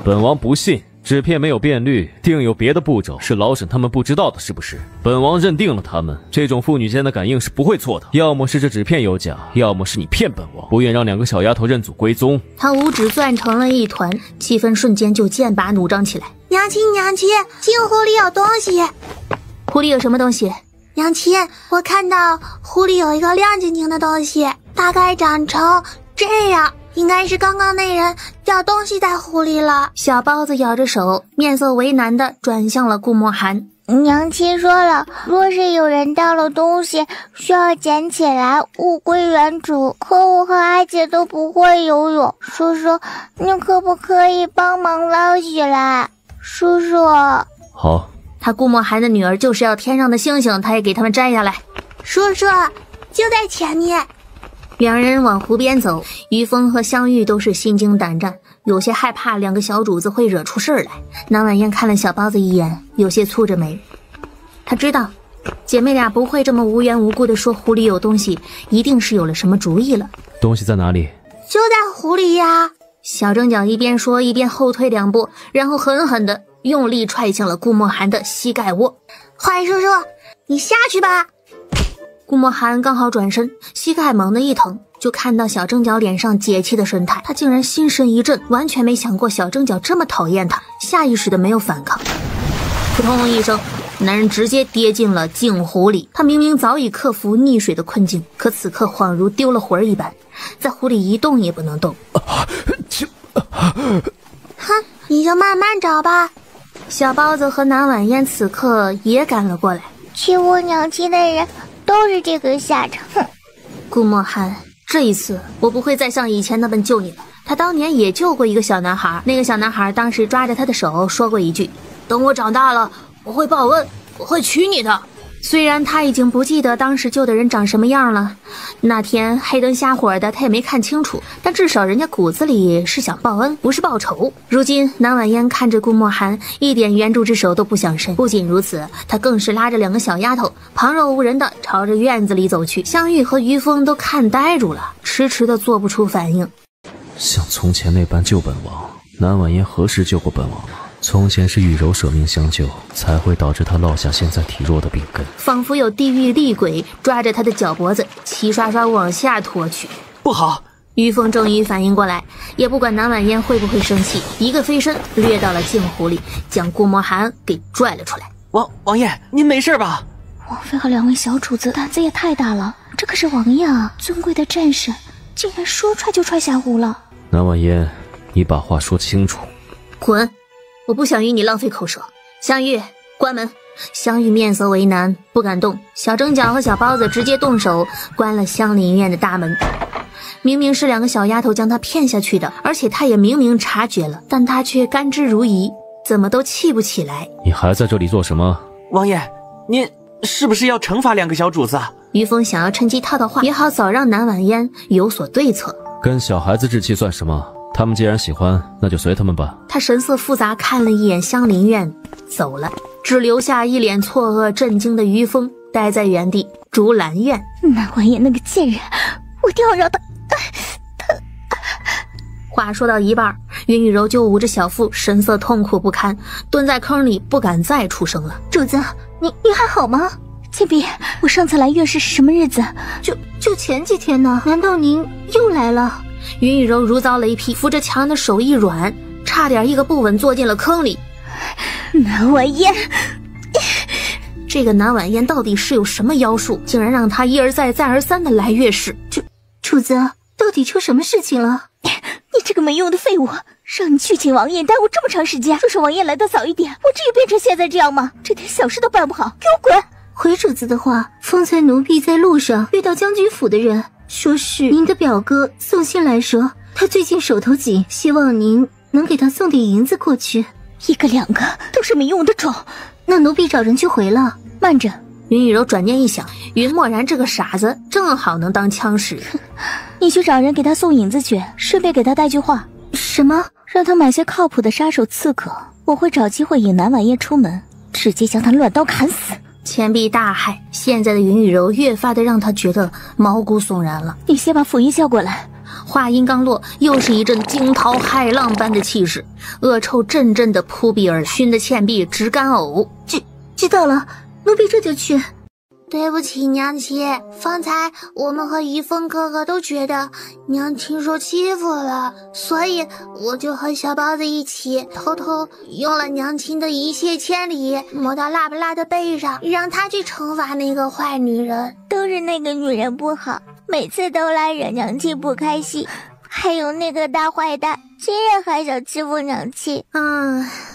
本王不信。纸片没有变绿，定有别的步骤，是老沈他们不知道的，是不是？本王认定了他们，这种父女间的感应是不会错的。要么是这纸片有假，要么是你骗本王，不愿让2个小丫头认祖归宗。他五指攥成了一团，气氛瞬间就剑拔弩张起来。娘亲，镜湖里有东西。湖里有什么东西？娘亲，我看到湖里有一个亮晶晶的东西，它大概长成这样，应该是刚刚那人掉东西在湖里了。小包子摇着手，面色为难地转向了顾墨寒。娘亲说了，若是有人掉了东西，需要捡起来，物归原主。可我和阿姐都不会游泳，叔叔，你可不可以帮忙捞起来？叔叔。好。他顾墨寒的女儿就是要天上的星星，他也给他们摘下来。叔叔，就在前面。两人往湖边走，于峰和香玉都是心惊胆战，有些害怕两个小主子会惹出事来。南婉嫣看了小包子一眼，有些蹙着眉。她知道姐妹俩不会这么无缘无故地说湖里有东西，一定是有了什么主意了。东西在哪里？就在湖里呀。小正角一边说一边后退2步，然后狠狠地用力踹向了顾墨寒的膝盖窝。坏叔叔，你下去吧。顾墨寒刚好转身，膝盖猛地一疼，就看到小正角脸上解气的神态，他竟然心神一震，完全没想过小正角这么讨厌他，下意识的没有反抗。扑通一声，男人直接跌进了镜湖里。他明明早已克服溺水的困境，可此刻恍如丢了魂一般，在湖里一动也不能动。哼，你就慢慢找吧。小包子和南婉嫣此刻也赶了过来。欺我娘亲的人都是这个下场。哼，顾墨寒，这一次我不会再像以前那般救你了。他当年也救过一个小男孩，那个小男孩当时抓着他的手说过一句：等我长大了，我会报恩，我会娶你的。虽然他已经不记得当时救的人长什么样了，那天黑灯瞎火的他也没看清楚，但至少人家骨子里是想报恩，不是报仇。如今南婉嫣看着顾墨寒，一点援助之手都不想伸。不仅如此，他更是拉着两个小丫头旁若无人的朝着院子里走去。香玉和于峰都看呆住了，迟迟的做不出反应。像从前那般救本王，南婉嫣何时救过本王了？从前是玉柔舍命相救，才会导致他落下现在体弱的病根。仿佛有地狱厉鬼抓着他的脚脖子，齐刷刷往下拖去。不好！于峰终于反应过来，也不管南婉嫣会不会生气，一个飞身掠到了镜湖里，将顾墨寒给拽了出来。王爷，您没事吧？王妃和两位小主子胆子也太大了，这可是王爷啊，尊贵的战士，竟然说踹就踹下湖了。南婉嫣，你把话说清楚。滚！我不想与你浪费口舌。香玉，关门。香玉面色为难，不敢动。小正角和小包子直接动手关了香林院的大门。明明是两个小丫头将他骗下去的，而且他也明明察觉了，但他却甘之如饴，怎么都气不起来。你还在这里做什么？王爷，您是不是要惩罚两个小主子啊？于峰想要趁机套话，也好早让南婉嫣有所对策。跟小孩子置气算什么？他们既然喜欢，那就随他们吧。他神色复杂看了一眼香林院，走了，只留下一脸错愕震惊的于峰待在原地。竹兰院，南婉嫣那个贱人，我一定要让他话说到一半，云雨柔就捂着小腹，神色痛苦不堪，蹲在坑里不敢再出声了。主子，你还好吗？倩碧，我上次来院试是什么日子？就前几天呢。难道您又来了？云雨柔如遭雷劈，扶着墙的手一软，差点一个不稳坐进了坑里。南婉嫣，这个南婉嫣到底是有什么妖术，竟然让她一而再再而三的来月事？主子，到底出什么事情了？你这个没用的废物，让你去请王爷耽误这么长时间，若是王爷来得早一点，我至于变成现在这样吗？这点小事都办不好，给我滚！回主子的话，方才奴婢在路上遇到将军府的人，说是您的表哥送信来说，他最近手头紧，希望您能给他送点银子过去。一个两个都是没用的种，那奴婢找人去回了。慢着，云雨柔转念一想，云墨然这个傻子正好能当枪使。你去找人给他送银子去，顺便给他带句话。什么？让他买些靠谱的杀手刺客，我会找机会引南婉嫣出门，直接将他乱刀砍死。钱币大骇，现在的云雨柔越发的让他觉得毛骨悚然了。你先把府医叫过来。话音刚落，又是一阵惊涛骇浪般的气势，恶臭阵阵的扑鼻而来，熏得倩碧直干呕。知道了，奴婢这就去。对不起，娘亲，方才我们和于峰哥哥都觉得娘亲受欺负了，所以我就和小包子一起偷偷用了娘亲的一泻千里，抹到辣不辣的背上，让她去惩罚那个坏女人。都是那个女人不好，每次都来惹娘亲不开心。还有那个大坏蛋，竟然还想欺负娘亲。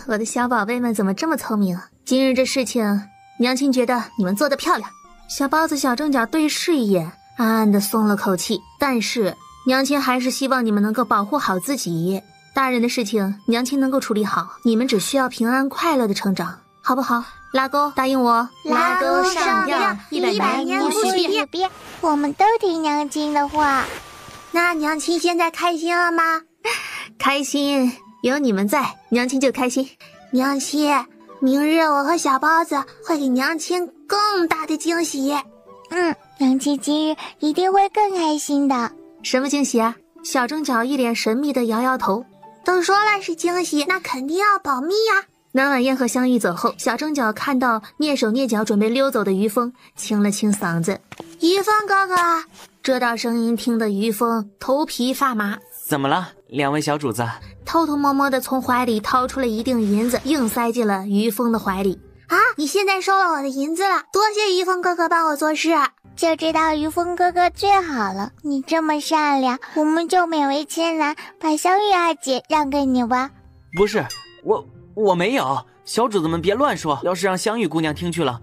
我的小宝贝们怎么这么聪明啊？今日这事情，娘亲觉得你们做得漂亮。小包子、小正角对视一眼，暗暗地松了口气。但是娘亲还是希望你们能够保护好自己。大人的事情，娘亲能够处理好，你们只需要平安快乐的成长，好不好？拉钩，答应我。拉钩上吊，100年不许变。我们都听娘亲的话。那娘亲现在开心了吗？开心，有你们在，娘亲就开心。娘亲，明日我和小包子会给娘亲更大的惊喜。娘亲今日一定会更开心的。什么惊喜啊？小正角一脸神秘的摇摇头。都说了是惊喜，那肯定要保密呀。南婉嫣和香玉走后，小正角看到蹑手蹑脚准备溜走的于峰，清了清嗓子：“于峰哥哥。”这道声音听得于峰头皮发麻。怎么了，两位小主子？偷偷摸摸的从怀里掏出了一锭银子，硬塞进了于峰的怀里。你现在收了我的银子了，多谢于峰哥哥帮我做事。就知道于峰哥哥最好了，你这么善良，我们就勉为其难把香玉阿姐让给你吧。不是，我没有，小主子们别乱说，要是让香玉姑娘听去了，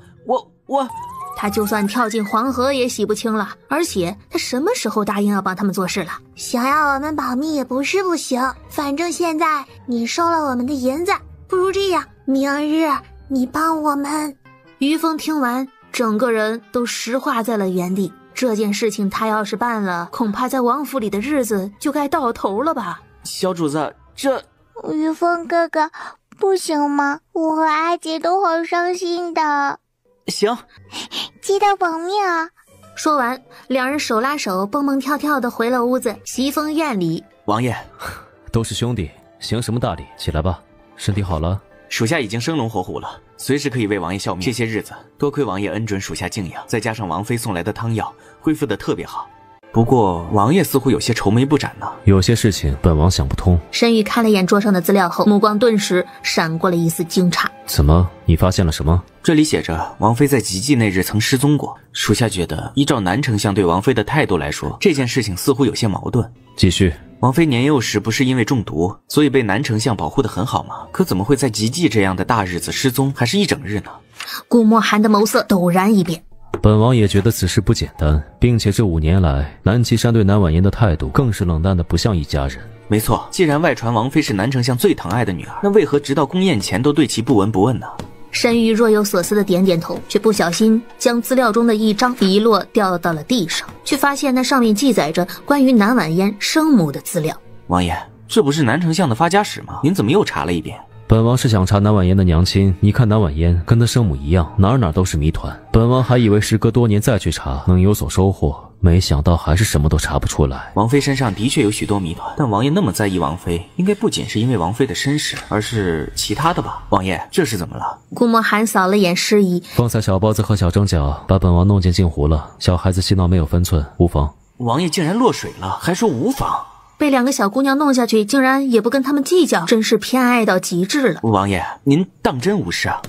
他就算跳进黄河也洗不清了，而且他什么时候答应要帮他们做事了？想要我们保密也不是不行，反正现在你收了我们的银子，不如这样，明日你帮我们。于峰听完，整个人都石化在了原地。这件事情他要是办了，恐怕在王府里的日子就该到头了吧？小主子，于峰哥哥，不行吗？我和阿姐都好伤心的。行，记得保密啊。说完，两人手拉手蹦蹦跳跳的回了屋子。袭封院里，王爷，都是兄弟，行什么大礼？起来吧，身体好了？属下已经生龙活虎了，随时可以为王爷效命。这些日子多亏王爷恩准属下静养，再加上王妃送来的汤药，恢复得特别好。不过王爷似乎有些愁眉不展呢。有些事情本王想不通。申玉看了眼桌上的资料后，目光顿时闪过了一丝惊诧。怎么？你发现了什么？这里写着王妃在及笄那日曾失踪过。属下觉得依照南丞相对王妃的态度来说，这件事情似乎有些矛盾。继续。王妃年幼时不是因为中毒，所以被南丞相保护得很好吗？可怎么会在及笄这样的大日子失踪，还是一整日呢？顾墨寒的眸色陡然一变。本王也觉得此事不简单，并且这5年来，南岐山对南婉言的态度更是冷淡的不像一家人。没错，既然外传王妃是南丞相最疼爱的女儿，那为何直到宫宴前都对其不闻不问呢？申玉若有所思的点点头，却不小心将资料中的一张遗落掉到了地上，却发现那上面记载着关于南婉嫣生母的资料。王爷，这不是南丞相的发家史吗？您怎么又查了一遍？本王是想查南婉嫣的娘亲，你看南婉嫣跟她生母一样，哪都是谜团。本王还以为时隔多年再去查能有所收获，没想到还是什么都查不出来。王妃身上的确有许多谜团，但王爷那么在意王妃，应该不仅是因为王妃的身世，而是其他的吧？王爷，这是怎么了？顾墨寒扫了眼示意，方才小包子和小正角把本王弄进镜湖了，小孩子嬉闹没有分寸，无妨。王爷竟然落水了，还说无妨。被2个小姑娘弄下去，竟然也不跟他们计较，真是偏爱到极致了。王爷，您当真无事啊？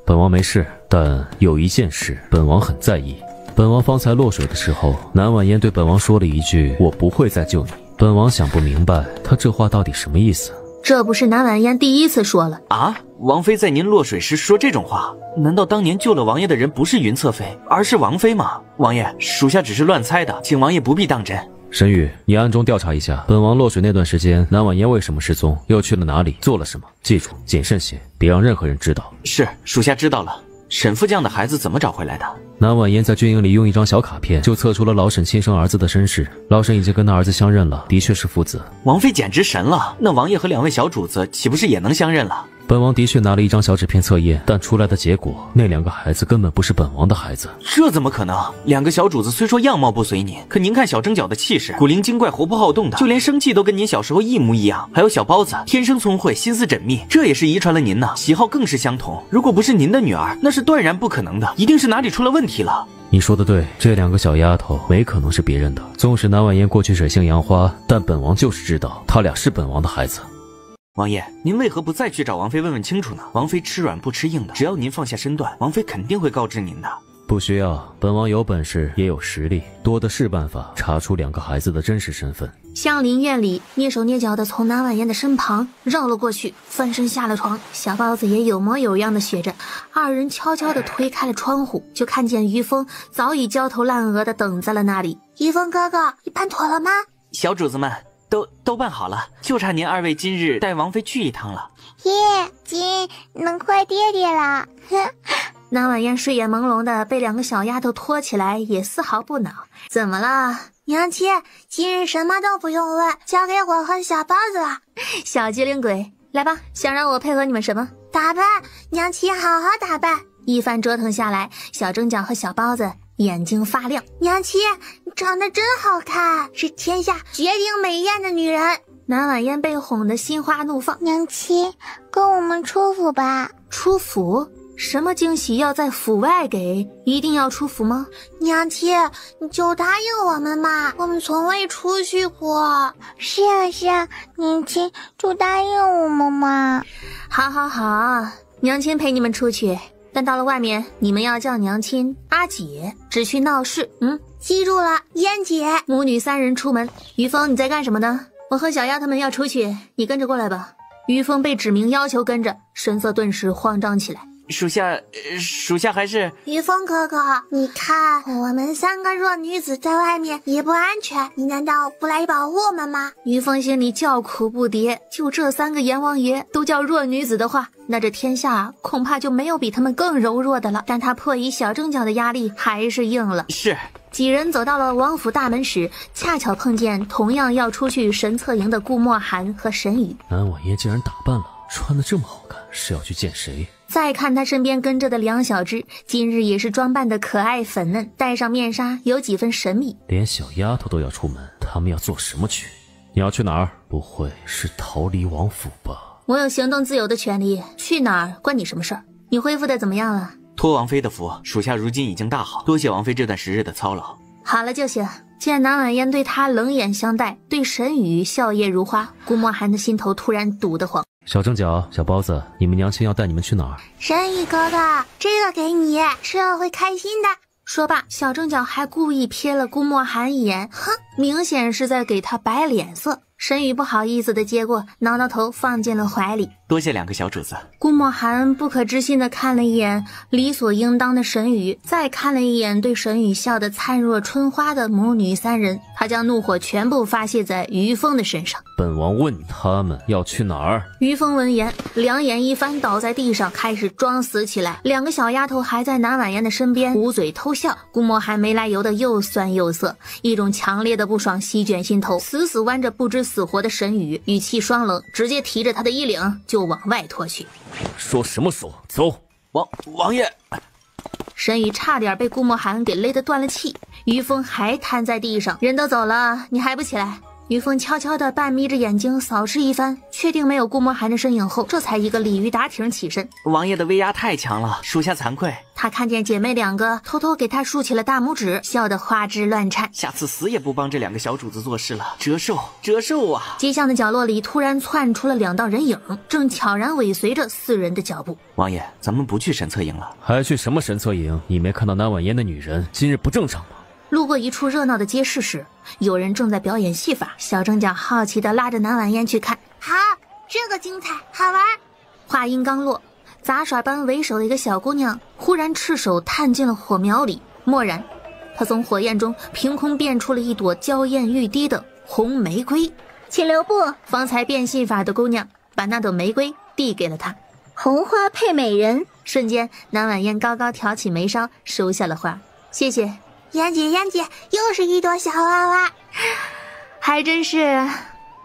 本王没事，但有一件事本王很在意。本王方才落水的时候，南婉嫣对本王说了一句：“我不会再救你。”本王想不明白，她这话到底什么意思？这不是南婉嫣第一次说了啊！王妃在您落水时说这种话，难道当年救了王爷的人不是云侧妃，而是王妃吗？王爷，属下只是乱猜的，请王爷不必当真。申玉，你暗中调查一下，本王落水那段时间，南婉嫣为什么失踪，又去了哪里，做了什么？记住，谨慎些，别让任何人知道。是，属下知道了。沈副将的孩子怎么找回来的？南婉嫣在军营里用一张小卡片，就测出了老沈亲生儿子的身世。老沈已经跟他儿子相认了，的确是父子。王妃简直神了，那王爷和2位小主子岂不是也能相认了？本王的确拿了一张小纸片测验，但出来的结果，那2个孩子根本不是本王的孩子。这怎么可能？2个小主子虽说样貌不随您，可您看小正角的气势，古灵精怪、活泼好动的，就连生气都跟您小时候一模一样。还有小包子，天生聪慧，心思缜密，这也是遗传了您呢，喜好更是相同。如果不是您的女儿，那是断然不可能的，一定是哪里出了问题了。你说的对，这2个小丫头没可能是别人的。纵使南婉嫣过去水性杨花，但本王就是知道，她俩是本王的孩子。王爷，您为何不再去找王妃问问清楚呢？王妃吃软不吃硬的，只要您放下身段，王妃肯定会告知您的。不需要，本王有本事也有实力，多的是办法查出2个孩子的真实身份。香林院里蹑手蹑脚地从南婉嫣的身旁绕了过去，翻身下了床。小包子也有模有样的学着，二人悄悄地推开了窗户，就看见于峰早已焦头烂额地等在了那里。于峰哥哥，你办妥了吗？小主子们都办好了，就差您2位今日带王妃去一趟了。耶，金能快爹爹了。南婉嫣睡眼朦胧的被2个小丫头拖起来，也丝毫不恼。怎么了？娘亲，今日什么都不用问，交给我和小包子了。小机灵鬼，来吧，想让我配合你们什么？打扮，娘亲好好打扮。一番折腾下来，小蒸饺和小包子眼睛发亮。娘亲，你长得真好看，是天下绝顶美艳的女人。南婉嫣被哄得心花怒放。娘亲，跟我们出府吧。出府？什么惊喜要在府外给？一定要出府吗？娘亲，你就答应我们嘛，我们从未出去过。是啊，娘亲就答应我们嘛。好，娘亲陪你们出去，但到了外面你们要叫娘亲阿姐，只需闹事。记住了，嫣姐。母女3人出门。于峰，你在干什么呢？我和小丫头们要出去，你跟着过来吧。于峰被指明要求跟着，神色顿时慌张起来。属下还是……于峰哥哥，你看我们3个弱女子在外面也不安全，你难道不来保护我们吗？于峰心里叫苦不迭，就这3个阎王爷都叫弱女子的话，那这天下恐怕就没有比他们更柔弱的了。但他迫于小蒸饺的压力，还是应了。是。几人走到了王府大门时，恰巧碰见同样要出去神策营的顾墨寒和沈宇。南婉嫣竟然打扮了，穿得这么好看，是要去见谁？再看他身边跟着的梁小芝，今日也是装扮的可爱粉嫩，戴上面纱，有几分神秘。连小丫头都要出门，他们要做什么去？你要去哪儿？不会是逃离王府吧？我有行动自由的权利，去哪儿关你什么事儿？你恢复的怎么样了？托王妃的福，属下如今已经大好，多谢王妃这段时日的操劳。好了就行。见南婉嫣对他冷眼相待，对沈宇笑靥如花，顾墨寒的心头突然堵得慌。小蒸饺、小包子，你们娘亲要带你们去哪儿？沈宇哥哥，这个给你，吃了会开心的。说罢，小蒸饺还故意瞥了顾墨寒一眼，明显是在给他摆脸色。沈宇不好意思的接过，挠头放进了怀里。多谢2个小主子。顾墨寒不可置信的看了一眼理所应当的沈宇，再看了一眼对沈宇笑得灿若春花的母女3人，他将怒火全部发泄在于峰的身上。本王问他们要去哪儿？于峰闻言，两眼一翻，倒在地上，开始装死起来。2个小丫头还在南婉嫣的身边捂嘴偷笑。顾墨寒没来由的又酸又涩，一种强烈的不爽席卷心头，死死弯着不知死活的沈宇，语气双冷，直接提着他的衣领就往外拖去。说什么说？走！王爷！沈宇差点被顾墨寒给勒得断了气。于峰还瘫在地上，人都走了，你还不起来？于峰悄悄地半眯着眼睛扫视一番，确定没有顾墨寒的身影后，这才一个鲤鱼打挺起身。王爷的威压太强了，属下惭愧。他看见姐妹2个偷偷给他竖起了大拇指，笑得花枝乱颤。下次死也不帮这2个小主子做事了，折寿啊！街巷的角落里突然窜出了2道人影，正悄然尾随着4人的脚步。王爷，咱们不去神策营了。还去什么神策营？你没看到南婉嫣的女人今日不正常吗？路过一处热闹的街市时，有人正在表演戏法。小蒸饺好奇地拉着南婉嫣去看。好，这个精彩，好玩。话音刚落，杂耍班为首的一个小姑娘忽然赤手探进了火苗里，蓦然，她从火焰中凭空变出了一朵娇艳欲滴的红玫瑰。请留步。方才变戏法的姑娘把那朵玫瑰递给了她。红花配美人。瞬间，南婉嫣高高挑起眉梢，收下了花。谢谢。嫣姐，又是一朵小娃娃，还真是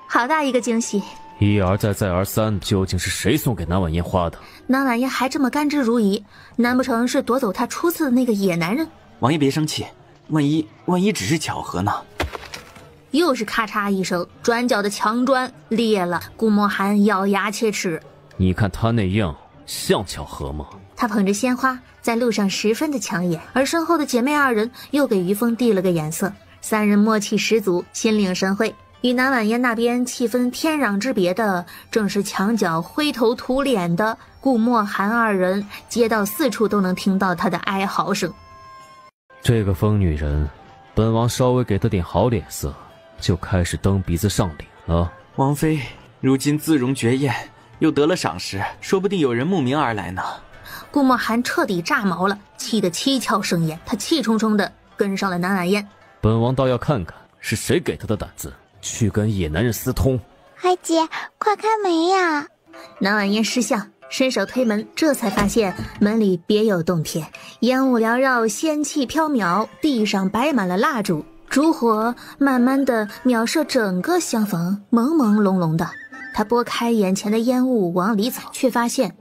好大一个惊喜。一而再再而三，究竟是谁送给南婉嫣花的？南婉嫣还这么甘之如饴，难不成是夺走她初次的那个野男人？王爷别生气，万一只是巧合呢？又是咔嚓一声，转角的墙砖裂了。顾墨寒咬牙切齿，你看他那样像巧合吗？他捧着鲜花在路上十分的抢眼，而身后的姐妹2人又给于峰递了个眼色。3人默契十足，心领神会。与南婉嫣那边气氛天壤之别的，正是墙角灰头土脸的顾墨寒2人，街道4处都能听到他的哀嚎声。这个疯女人，本王稍微给她点好脸色，就开始蹬鼻子上脸了。王妃如今姿容绝艳，又得了赏识，说不定有人慕名而来呢。顾墨寒彻底炸毛了，气得七窍生烟，他气冲冲地跟上了南婉嫣。本王倒要看看是谁给他的胆子，去跟野男人私通。阿姐，快开门呀！南婉嫣失相，伸手推门，这才发现门里别有洞天，烟雾缭绕，仙气飘渺，地上摆满了蜡烛，烛火慢慢地秒射整个厢房，朦朦胧胧的。他拨开眼前的烟雾往里走，却发现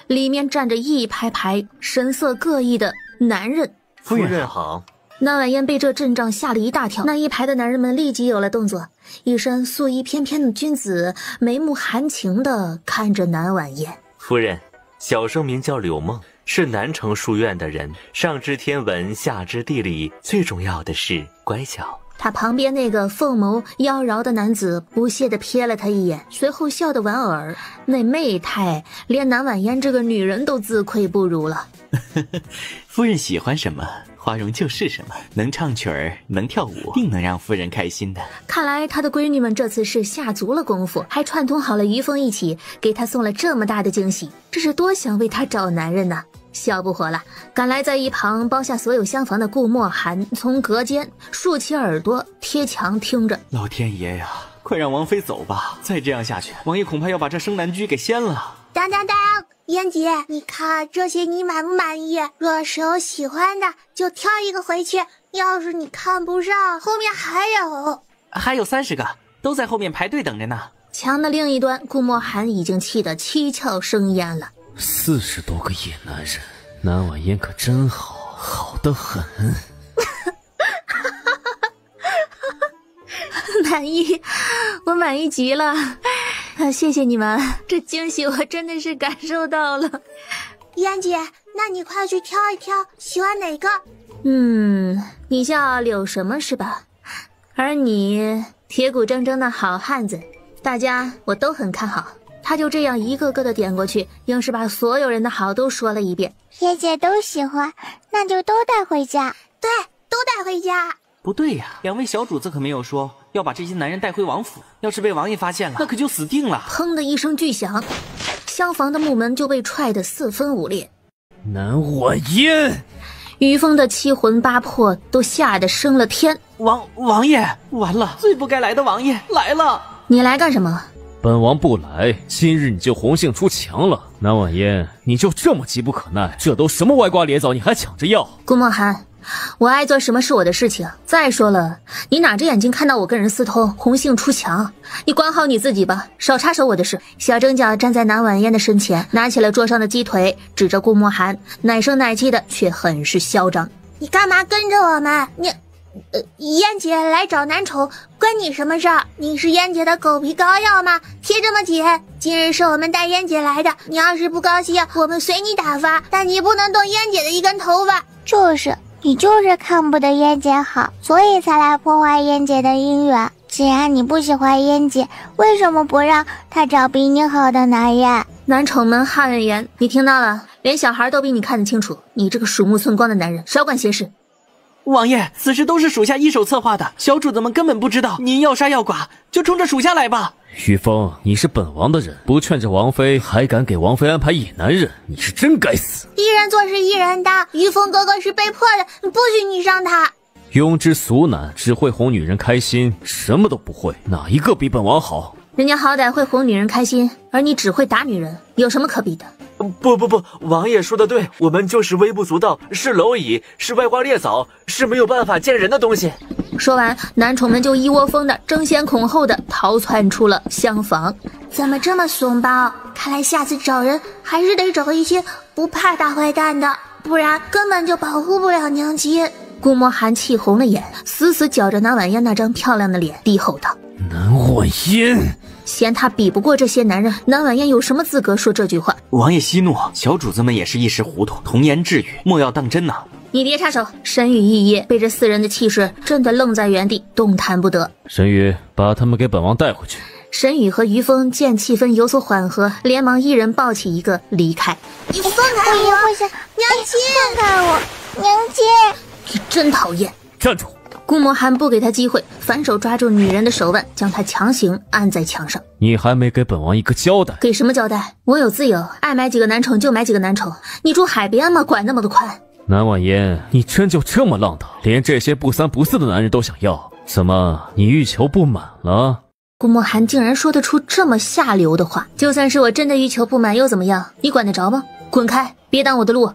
里面站着一排排神色各异的男人。夫人好。南婉嫣被这阵仗吓了一大跳，那一排的男人们立即有了动作，一身素衣翩翩的君子眉目含情地看着南婉嫣。夫人，小生名叫柳梦，是南城书院的人，上知天文，下知地理，最重要的是乖巧。他旁边那个凤眸妖娆的男子不屑地瞥了他一眼，随后笑得莞尔，那媚态连南婉嫣这个女人都自愧不如了。夫人喜欢什么，花容就是什么，能唱曲儿，能跳舞，定能让夫人开心的。看来他的闺女们这次是下足了功夫，还串通好了于峰一起给他送了这么大的惊喜，这是多想为他找男人呢。笑不活了，赶来在一旁包下所有厢房的顾墨寒从隔间竖起耳朵贴墙听着。老天爷呀，快让王妃走吧，再这样下去，王爷恐怕要把这生男居给掀了。当当当，嫣姐，你看这些你满不满意？若是有喜欢的就挑一个回去，要是你看不上，后面还有30个，都在后面排队等着呢。墙的另一端，顾墨寒已经气得七窍生烟了。40多个野男人，南婉嫣可真好，好得很。满意，我满意极了。谢谢你们，这惊喜我真的是感受到了。嫣姐，那你快去挑一挑，喜欢哪个？你叫柳什么是吧？而你铁骨铮铮的好汉子，大家我都很看好。他就这样一个个的点过去，硬是把所有人的好都说了一遍。嫣姐都喜欢，那就都带回家。对，都带回家。不对呀，两位小主子可没有说要把这些男人带回王府，要是被王爷发现了，那可就死定了。砰的一声巨响，厢房的木门就被踹得4分5裂。南婉嫣，于峰的七魂八魄都吓得升了天。王爷，完了，最不该来的王爷来了。你来干什么？本王不来，今日你就红杏出墙了。南婉嫣，你就这么急不可耐？这都什么歪瓜裂枣，你还抢着要？顾墨寒，我爱做什么是我的事情。再说了，你哪只眼睛看到我跟人私通，红杏出墙？你管好你自己吧，少插手我的事。小正角站在南婉嫣的身前，拿起了桌上的鸡腿，指着顾墨寒，奶声奶气的，却很是嚣张。你干嘛跟着我们？嫣姐来找男宠，关你什么事儿？你是嫣姐的狗皮膏药吗？贴这么紧。今日是我们带嫣姐来的，你要是不高兴，我们随你打发，但你不能动嫣姐的一根头发。就是你就是看不得嫣姐好，所以才来破坏嫣姐的姻缘。既然你不喜欢嫣姐，为什么不让她找比你好的男人？男宠们汗颜，你听到了？连小孩都比你看得清楚，你这个鼠目寸光的男人，少管闲事。王爷，此事都是属下一手策划的，小主子们根本不知道您要杀要剐，就冲着属下来吧。于峰，你是本王的人，不劝着王妃，还敢给王妃安排野男人，你是真该死。一人做事一人当，于峰哥哥是被迫的，不许你伤他。庸脂俗男，只会哄女人开心，什么都不会，哪一个比本王好？人家好歹会哄女人开心，而你只会打女人，有什么可比的？不，王爷说的对，我们就是微不足道，是蝼蚁，是歪瓜裂枣，是没有办法见人的东西。说完，男宠们就一窝蜂的争先恐后的逃窜出了厢房。怎么这么怂包？看来下次找人还是得找一些不怕大坏蛋的，不然根本就保护不了娘亲。顾墨寒气红了眼，死死绞着南婉嫣那张漂亮的脸，低吼道：南婉嫣，嫌他比不过这些男人，南婉嫣有什么资格说这句话？王爷息怒，小主子们也是一时糊涂，童言稚语，莫要当真呐。你别插手。沈宇一噎，被这4人的气势震得愣在原地，动弹不得。沈宇，把他们给本王带回去。沈宇和于峰见气氛有所缓和，连忙一人抱起一个离开。你放开我！不行，娘亲，放开我！娘亲，你真讨厌！站住！顾墨寒不给他机会，反手抓住女人的手腕，将她强行按在墙上。你还没给本王一个交代。给什么交代？我有自由，爱买几个男宠就买几个男宠。你住海边吗？管那么多宽？南婉嫣，你真就这么浪荡，连这些不三不四的男人都想要？怎么，你欲求不满了？顾墨寒竟然说得出这么下流的话。就算是我真的欲求不满又怎么样？你管得着吗？滚开，别挡我的路！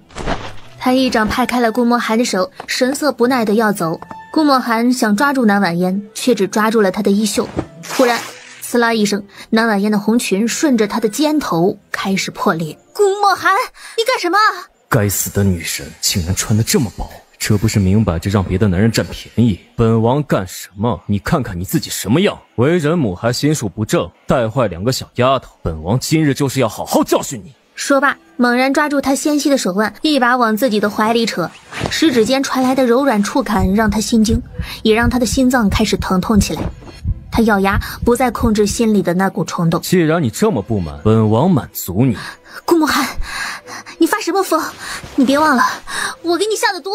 他一掌拍开了顾墨寒的手，神色不耐的要走。顾墨寒想抓住南婉嫣，却只抓住了她的衣袖。忽然刺啦一声，南婉嫣的红裙顺着她的肩头开始破裂。顾墨寒，你干什么？该死的女人竟然穿得这么薄，这不是明摆着让别的男人占便宜？本王干什么？你看看你自己什么样，为人母还心术不正，带坏2个小丫头，本王今日就是要好好教训你。说罢，猛然抓住她纤细的手腕，一把往自己的怀里扯。食指间传来的柔软触感让她心惊，也让她的心脏开始疼痛起来。她咬牙，不再控制心里的那股冲动。既然你这么不满，本王满足你。顾墨寒，你发什么疯？你别忘了，我给你下的毒。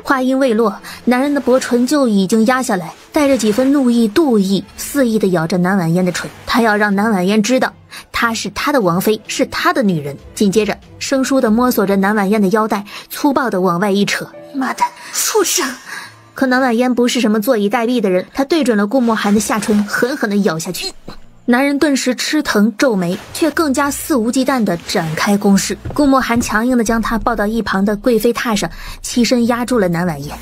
话音未落，男人的薄唇就已经压下来，带着几分怒意、妒意，肆意地咬着南婉嫣的唇。他要让南婉嫣知道，她是他的王妃，是他的女人。紧接着，生疏地摸索着南婉嫣的腰带，粗暴地往外一扯。妈的，畜生！可南婉嫣不是什么坐以待毙的人，她对准了顾墨寒的下唇，狠狠地咬下去。男人顿时吃疼皱眉，却更加肆无忌惮地展开攻势。顾墨寒强硬地将他抱到一旁的贵妃榻上，起身压住了南婉嫣。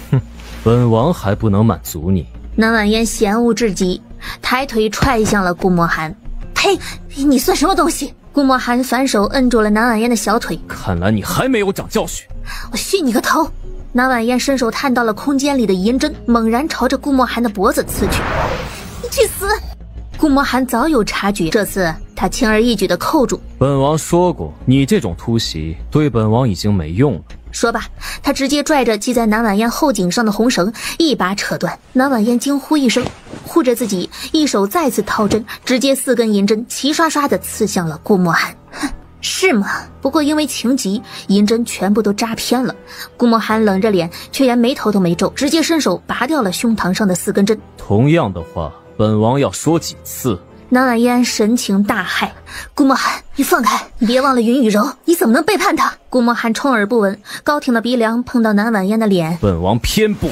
本王还不能满足你。南婉嫣嫌恶至极，抬腿踹向了顾墨寒。呸！你算什么东西？顾墨寒反手摁住了南婉嫣的小腿。看来你还没有长教训。我训你个头！南婉嫣伸手探到了空间里的银针，猛然朝着顾墨寒的脖子刺去。你去死！顾墨寒早有察觉，这次他轻而易举地扣住。本王说过，你这种突袭对本王已经没用了。说罢，他直接拽着系在南婉嫣后颈上的红绳，一把扯断。南婉嫣惊呼一声，护着自己，一手再次掏针，直接4根银针齐刷刷地刺向了顾墨寒。是吗？不过因为情急，银针全部都扎偏了。顾墨寒冷着脸，却连眉头都没皱，直接伸手拔掉了胸膛上的4根针。同样的话，本王要说几次？南婉嫣神情大骇。顾墨寒，你放开！你别忘了云雨柔，你怎么能背叛他？顾墨寒充耳不闻，高挺的鼻梁碰到南婉嫣的脸。本王偏不。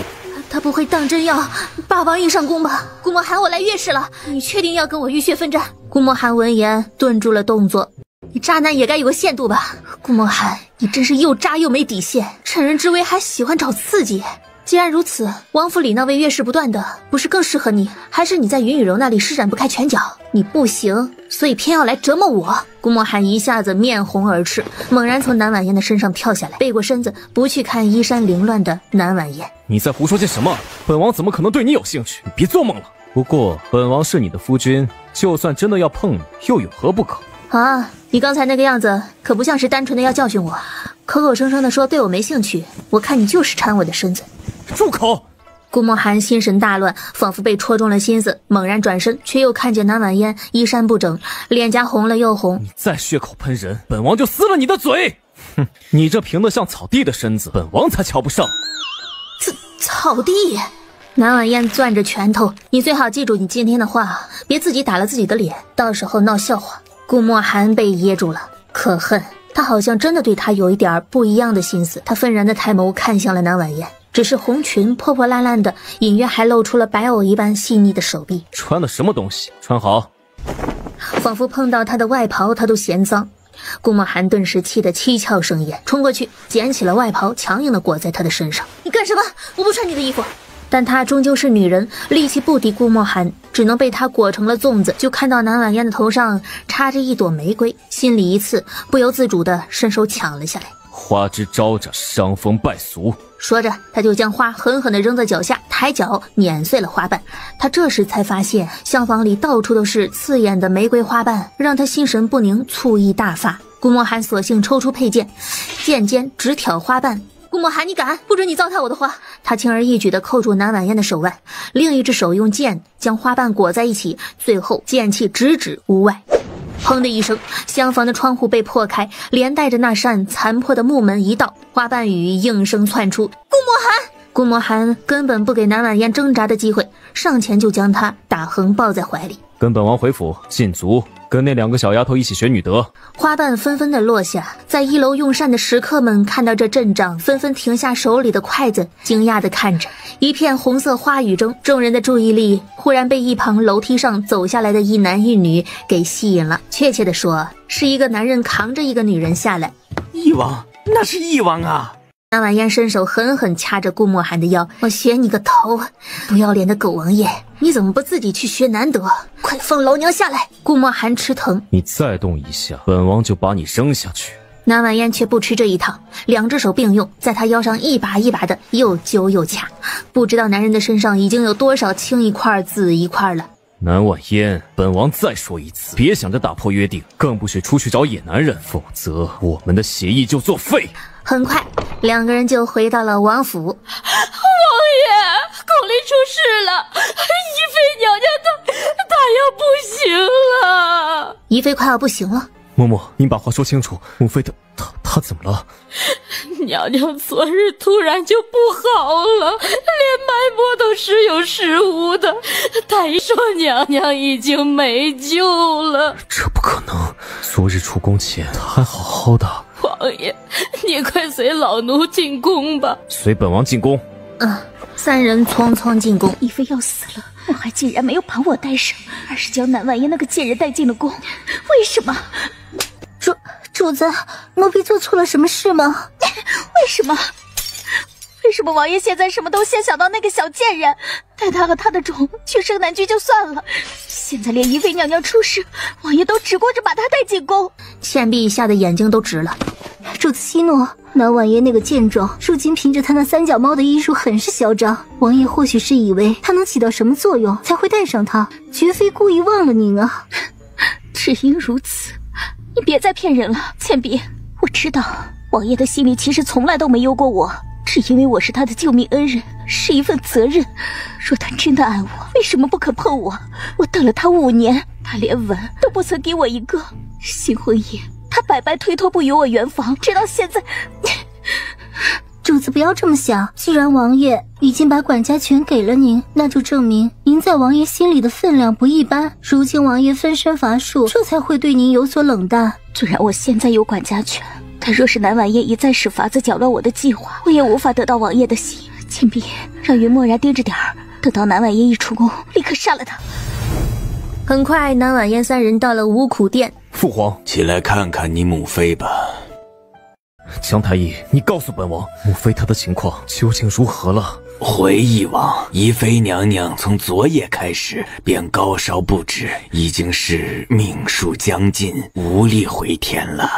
他不会当真要霸王硬上弓吧？顾墨寒，我来月事了，你确定要跟我浴血奋战？顾墨寒闻言顿住了动作。你渣男也该有个限度吧？顾墨寒，你真是又渣又没底线，趁人之危还喜欢找刺激。既然如此，王府里那位月事不断的，不是更适合你？还是你在云雨柔那里施展不开拳脚？你不行，所以偏要来折磨我。顾墨寒一下子面红耳赤，猛然从南婉嫣的身上跳下来，背过身子，不去看衣衫凌乱的南婉嫣。你在胡说些什么？本王怎么可能对你有兴趣？你别做梦了。不过本王是你的夫君，就算真的要碰你，又有何不可？啊，你刚才那个样子可不像是单纯的要教训我，口口声声的说对我没兴趣，我看你就是馋我的身子。住口！顾墨寒心神大乱，仿佛被戳中了心思，猛然转身，却又看见南婉嫣衣衫不整，脸颊红了又红。你再血口喷人，本王就撕了你的嘴！哼，你这平得像草地的身子，本王才瞧不上。草地？南婉嫣攥着拳头，你最好记住你今天的话，别自己打了自己的脸，到时候闹笑话。顾墨寒被噎住了，可恨，他好像真的对他有一点不一样的心思。他愤然的抬眸看向了南婉嫣，只是红裙破破烂烂的，隐约还露出了白藕一般细腻的手臂。穿的什么东西？穿好。仿佛碰到他的外袍他都嫌脏。顾墨寒顿时气得七窍生烟，冲过去捡起了外袍，强硬的裹在他的身上。你干什么？我不穿你的衣服。但她终究是女人，力气不敌顾墨寒，只能被他裹成了粽子。就看到南婉嫣的头上插着一朵玫瑰，心里一刺，不由自主的伸手抢了下来。花枝招展，伤风败俗。说着，他就将花狠狠地扔在脚下，抬脚碾碎了花瓣。他这时才发现，厢房里到处都是刺眼的玫瑰花瓣，让他心神不宁，醋意大发。顾墨寒索性抽出佩剑，剑尖直挑花瓣。顾墨寒，你敢！不准你糟蹋我的花！他轻而易举地扣住南婉嫣的手腕，另一只手用剑将花瓣裹在一起，最后剑气直指屋外。砰的一声，厢房的窗户被破开，连带着那扇残破的木门一道，花瓣雨应声窜出。顾墨寒！顾墨寒根本不给南婉嫣挣扎的机会，上前就将她打横抱在怀里。跟本王回府禁足，跟那2个小丫头一起学女德。花瓣纷纷的落下，在一楼用膳的食客们看到这阵仗，纷纷停下手里的筷子，惊讶的看着。一片红色花雨中，众人的注意力忽然被一旁楼梯上走下来的一男一女给吸引了。确切的说，是一个男人扛着一个女人下来。翼王，那是翼王啊！南婉嫣伸手狠狠掐着顾墨寒的腰，我学你个头！不要脸的狗王爷，你怎么不自己去学难得？快放老娘下来！顾墨寒吃疼，你再动一下，本王就把你扔下去。南婉嫣却不吃这一套，2只手并用，在他腰上一把一把的又揪又掐，不知道男人的身上已经有多少青一块紫一块了。南婉嫣，本王再说一次，别想着打破约定，更不许出去找野男人，否则我们的协议就作废。很快2个人就回到了王府。王爷，宫里出事了，宜妃娘娘她要不行了。宜妃快要不行了。嬷嬷，您把话说清楚，母妃她怎么了？娘娘昨日突然就不好了，连脉搏都时有时无的。太医说娘娘已经没救了。这不可能，昨日出宫前她还好好的。王爷，你快随老奴进宫吧。随本王进宫。3人匆匆进宫。宜妃要死了，我还竟然没有把我带上，而是将南婉嫣那个贱人带进了宫。为什么？主子，奴婢做错了什么事吗？为什么？为什么王爷现在什么都先想到那个小贱人，带她和她的种去生男居就算了，现在连宜妃娘娘出事，王爷都只顾着把她带进宫。倩碧吓得眼睛都直了。主子息怒，南婉嫣那个贱种，如今凭着她那3脚猫的医术很是嚣张，王爷或许是以为她能起到什么作用，才会带上她，绝非故意忘了您啊。只因如此，你别再骗人了，倩碧。我知道王爷的心里其实从来都没有过我，只因为我是他的救命恩人，是一份责任。若他真的爱我，为什么不肯碰我？我等了他5年，他连吻都不曾给我一个。新婚夜，他白白推脱不与我圆房，直到现在。主子不要这么想，既然王爷已经把管家权给了您，那就证明您在王爷心里的分量不一般。如今王爷分身乏术，这才会对您有所冷淡。虽然我现在有管家权，但若是南婉嫣一再使法子搅乱我的计划，我也无法得到王爷的心。倩碧，让云墨然盯着点儿，等到南婉嫣一出宫，立刻杀了她。很快，南婉嫣3人到了五苦殿。父皇，起来看看你母妃吧。姜太医，你告诉本王，母妃她的情况究竟如何了？回翼王，宜妃娘娘从昨夜开始便高烧不止，已经是命数将尽，无力回天了。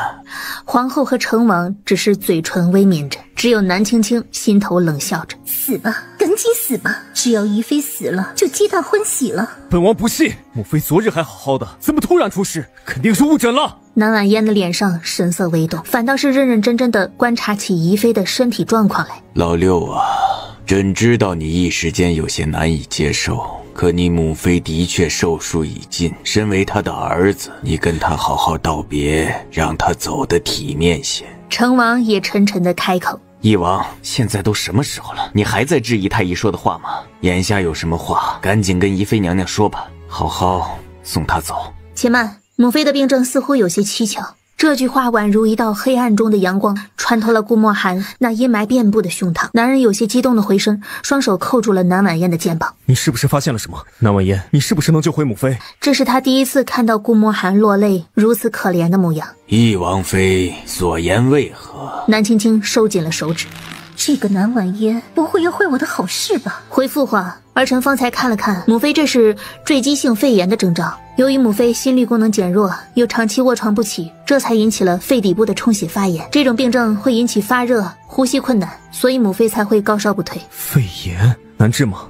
皇后和成王只是嘴唇微抿着，只有南青青心头冷笑着：死吧，赶紧死吧！只要宜妃死了，就皆大欢喜了。本王不信，母妃昨日还好好的，怎么突然出事？肯定是误诊了。南婉嫣的脸上神色微动，反倒是认认真真的观察起宜妃的身体状况来。老六啊，朕知道你一时间有些难以接受，可你母妃的确寿数已尽，身为她的儿子，你跟她好好道别，让她走得体面些。成王也沉沉的开口：翼王，现在都什么时候了，你还在质疑太医说的话吗？眼下有什么话赶紧跟宜妃娘娘说吧，好好送她走。且慢，母妃的病症似乎有些蹊跷。这句话宛如一道黑暗中的阳光，穿透了顾墨寒那阴霾遍布的胸膛。男人有些激动的回身，双手扣住了南婉嫣的肩膀。你是不是发现了什么？南婉嫣，你是不是能救回母妃？这是他第一次看到顾墨寒落泪，如此可怜的模样。翼王妃所言为何？南青青收紧了手指。这个南婉嫣不会要坏我的好事吧？回父皇，儿臣方才看了看，母妃这是坠机性肺炎的征兆。由于母妃心律功能减弱，又长期卧床不起，这才引起了肺底部的充血发炎。这种病症会引起发热、呼吸困难，所以母妃才会高烧不退。肺炎难治吗？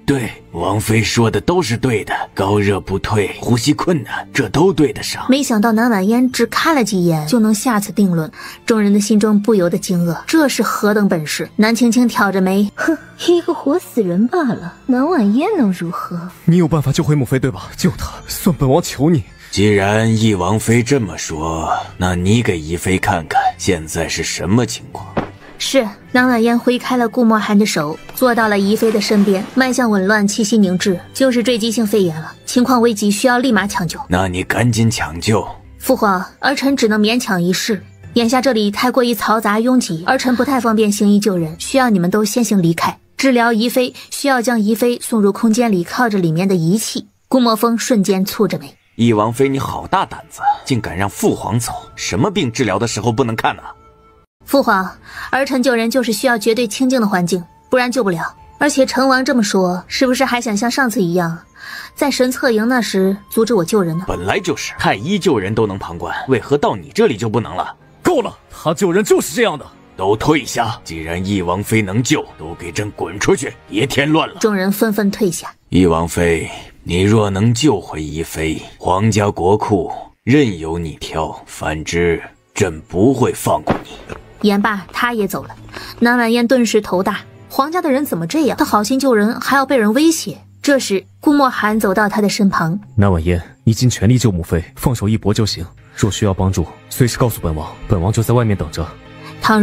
对，王妃说的都是对的，高热不退，呼吸困难，这都对得上。没想到南婉嫣只看了几眼就能下此定论，众人的心中不由得惊愕，这是何等本事？南青青挑着眉，哼，一个活死人罢了，南婉嫣能如何？你有办法救回母妃对吧？救她，算本王求你。既然翼王妃这么说，那你给宜妃看看现在是什么情况。是。南婉嫣挥开了顾墨寒的手，坐到了宜妃的身边，脉象紊乱，气息凝滞，就是坠机性肺炎了，情况危急，需要立马抢救。那你赶紧抢救。父皇，儿臣只能勉强一试。眼下这里太过于嘈杂拥挤，儿臣不太方便行医救人，需要你们都先行离开。治疗宜妃需要将宜妃送入空间里，靠着里面的仪器。顾墨风瞬间蹙着眉。翼王妃，你好大胆子，竟敢让父皇走！什么病治疗的时候不能看啊？父皇，儿臣救人就是需要绝对清静的环境，不然救不了。而且成王这么说，是不是还想像上次一样，在神策营那时阻止我救人呢？本来就是，太医救人都能旁观，为何到你这里就不能了？够了，他救人就是这样的。都退下！既然翼王妃能救，都给朕滚出去，别添乱了。众人纷纷退下。翼王妃，你若能救回宜妃，皇家国库任由你挑，反之，朕不会放过你。言罢，他也走了。南婉嫣顿时头大，皇家的人怎么这样？他好心救人，还要被人威胁。这时，顾墨寒走到他的身旁。南婉嫣，你尽全力救母妃，放手一搏就行。若需要帮助，随时告诉本王，本王就在外面等着。倘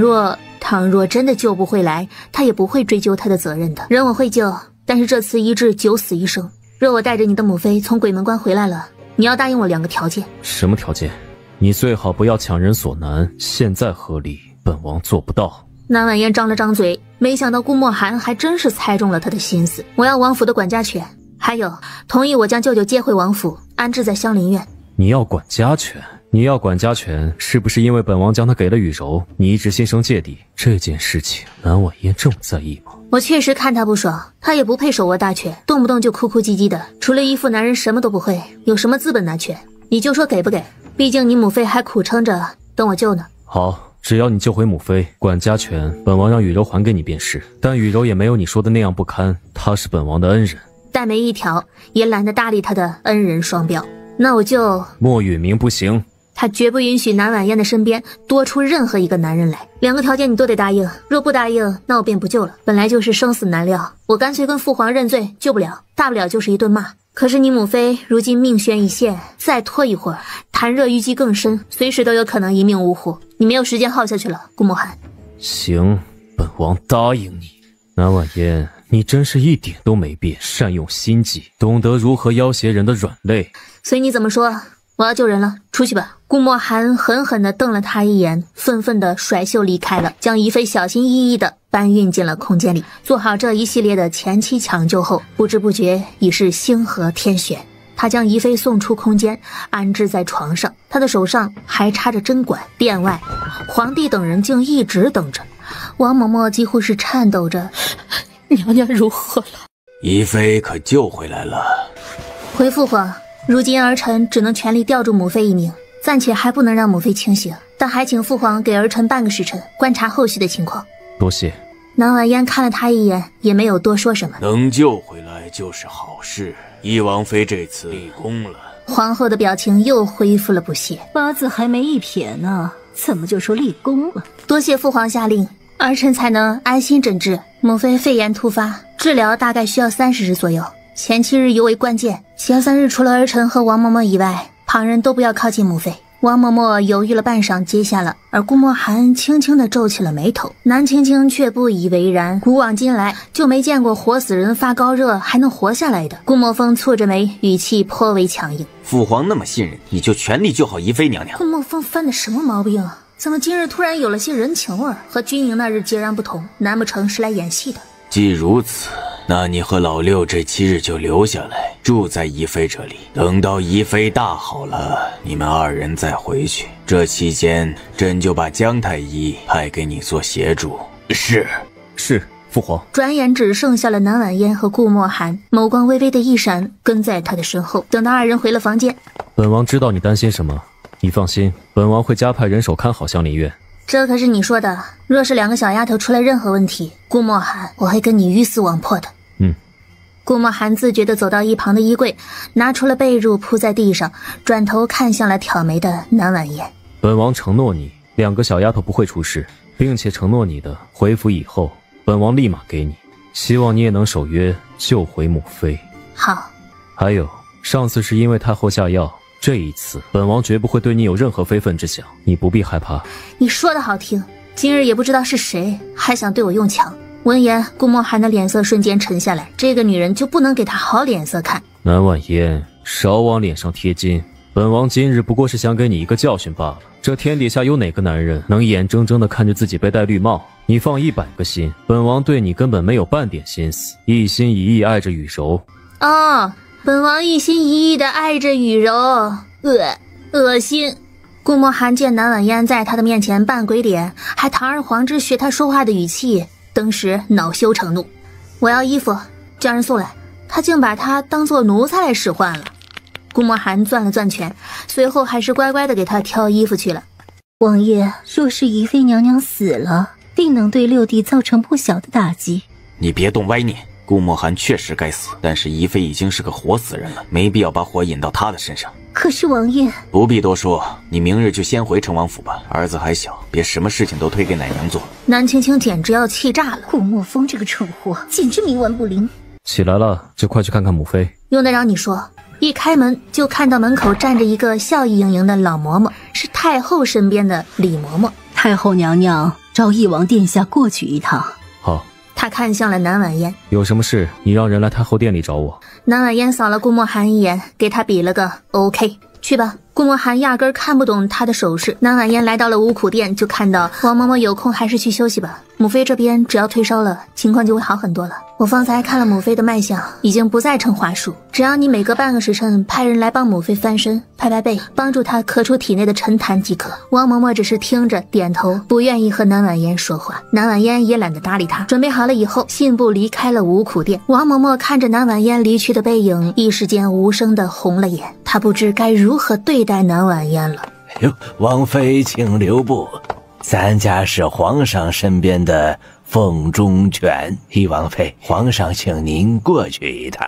若真的救不回来，他也不会追究他的责任的。人我会救，但是这次医治九死一生。若我带着你的母妃从鬼门关回来了，你要答应我2个条件。什么条件？你最好不要强人所难，现在合理，本王做不到。南婉嫣张了张嘴，没想到顾墨寒还真是猜中了他的心思。我要王府的管家权，还有同意我将舅舅接回王府，安置在香林院。你要管家权？你要管家权，是不是因为本王将他给了雨柔，你一直心生芥蒂？这件事情，南婉嫣这么在意吗？我确实看他不爽，他也不配手握大权，动不动就哭哭唧唧的，除了依附男人什么都不会，有什么资本拿权？你就说给不给？毕竟你母妃还苦撑着等我救呢。好，只要你救回母妃，管家权本王让雨柔还给你便是。但雨柔也没有你说的那样不堪，她是本王的恩人。黛眉一挑，也懒得搭理他的恩人双标。那我就莫允明不行。他绝不允许南婉嫣的身边多出任何一个男人来。2个条件你都得答应，若不答应，那我便不救了。本来就是生死难料，我干脆跟父皇认罪，救不了，大不了就是一顿骂。可是你母妃如今命悬一线，再拖一会儿，痰热淤积更深，随时都有可能一命呜呼。你没有时间耗下去了，顾墨寒。行，本王答应你。南婉嫣，你真是一点都没变，善用心计，懂得如何要挟人的软肋。随你怎么说，我要救人了，出去吧。顾墨寒狠狠地瞪了他一眼，愤愤地甩袖离开了，将宜妃小心翼翼地搬运进了空间里。做好这一系列的前期抢救后，不知不觉已是星河天选。他将宜妃送出空间，安置在床上，他的手上还插着针管。殿外，皇帝等人竟一直等着。王嬷嬷几乎是颤抖着：“娘娘如何了？”宜妃可救回来了。回父皇，如今儿臣只能全力吊住母妃一命，暂且还不能让母妃清醒，但还请父皇给儿臣半个时辰，观察后续的情况。多谢。南婉嫣看了他一眼，也没有多说什么。能救回来就是好事，宜王妃这次立功了。皇后的表情又恢复了不屑，八字还没一撇呢，怎么就说立功了？多谢父皇下令，儿臣才能安心诊治。母妃肺炎突发，治疗大概需要30日左右，前7日尤为关键。前3日除了儿臣和王嬷嬷以外，旁人都不要靠近母妃。王嬷嬷犹豫了半晌，接下了，而顾墨寒轻轻地皱起了眉头。南青青却不以为然，古往今来就没见过活死人发高热还能活下来的。顾墨风蹙着眉，语气颇为强硬：父皇那么信任你，就全力救好宜妃娘娘。顾墨风犯的什么毛病啊？怎么今日突然有了些人情味儿？和军营那日截然不同，难不成是来演戏的？既如此，那你和老六这7日就留下来，住在宜妃这里，等到宜妃大好了，你们2人再回去。这期间，朕就把姜太医派给你做协助。是，父皇。转眼只剩下了南婉嫣和顾墨寒，眸光微微的一闪，跟在他的身后。等到2人回了房间，本王知道你担心什么，你放心，本王会加派人手看好香林院。这可是你说的，若是2个小丫头出了任何问题，顾墨寒，我会跟你鱼死网破的。顾墨寒自觉地走到一旁的衣柜，拿出了被褥铺在地上，转头看向了挑眉的南婉嫣。本王承诺你，2个小丫头不会出事，并且承诺你的回府以后，本王立马给你。希望你也能守约，救回母妃。好。还有，上次是因为太后下药，这一次本王绝不会对你有任何非分之想，你不必害怕。你说的好听，今日也不知道是谁还想对我用强。闻言，顾墨寒的脸色瞬间沉下来，这个女人就不能给他好脸色看。南婉嫣，少往脸上贴金。本王今日不过是想给你一个教训罢了。这天底下有哪个男人能眼睁睁地看着自己被戴绿帽？你放100个心，本王对你根本没有半点心思，一心一意爱着雨柔。哦，本王一心一意地爱着雨柔，恶心。顾墨寒见南婉嫣在他的面前扮鬼脸，还堂而皇之学他说话的语气，登时恼羞成怒。我要衣服，叫人送来。他竟把他当作奴才来使唤了。顾墨寒攥了攥拳，随后还是乖乖地给他挑衣服去了。王爷，若是宜妃娘娘死了，定能对六弟造成不小的打击。你别动歪念，顾墨寒确实该死，但是宜妃已经是个活死人了，没必要把火引到她的身上。可是王爷，不必多说，你明日就先回成王府吧。儿子还小，别什么事情都推给奶娘做。南青青简直要气炸了，顾墨风这个蠢货简直冥顽不灵。起来了，就快去看看母妃。用得着你说。一开门就看到门口站着一个笑意盈盈的老嬷嬷，是太后身边的李嬷嬷。太后娘娘召翼王殿下过去一趟。好。他看向了南婉嫣，有什么事你让人来太后殿里找我。南婉嫣扫了顾墨寒一眼，给他比了个 OK。去吧。顾墨寒压根儿看不懂他的手势。南婉嫣来到了五苦殿，就看到王嬷嬷有空还是去休息吧。母妃这边只要退烧了，情况就会好很多了。我方才看了母妃的脉象，已经不再成话术。只要你每隔半个时辰派人来帮母妃翻身、拍拍背，帮助她咳出体内的沉痰即可。王嬷嬷只是听着点头，不愿意和南婉嫣说话。南婉嫣也懒得搭理她。准备好了以后，信步离开了五苦殿。王嬷嬷看着南婉嫣离去的背影，一时间无声的红了眼。她不知该如何对待南婉嫣了。哟，王妃请留步，咱家是皇上身边的凤中犬。依王妃，皇上请您过去一趟。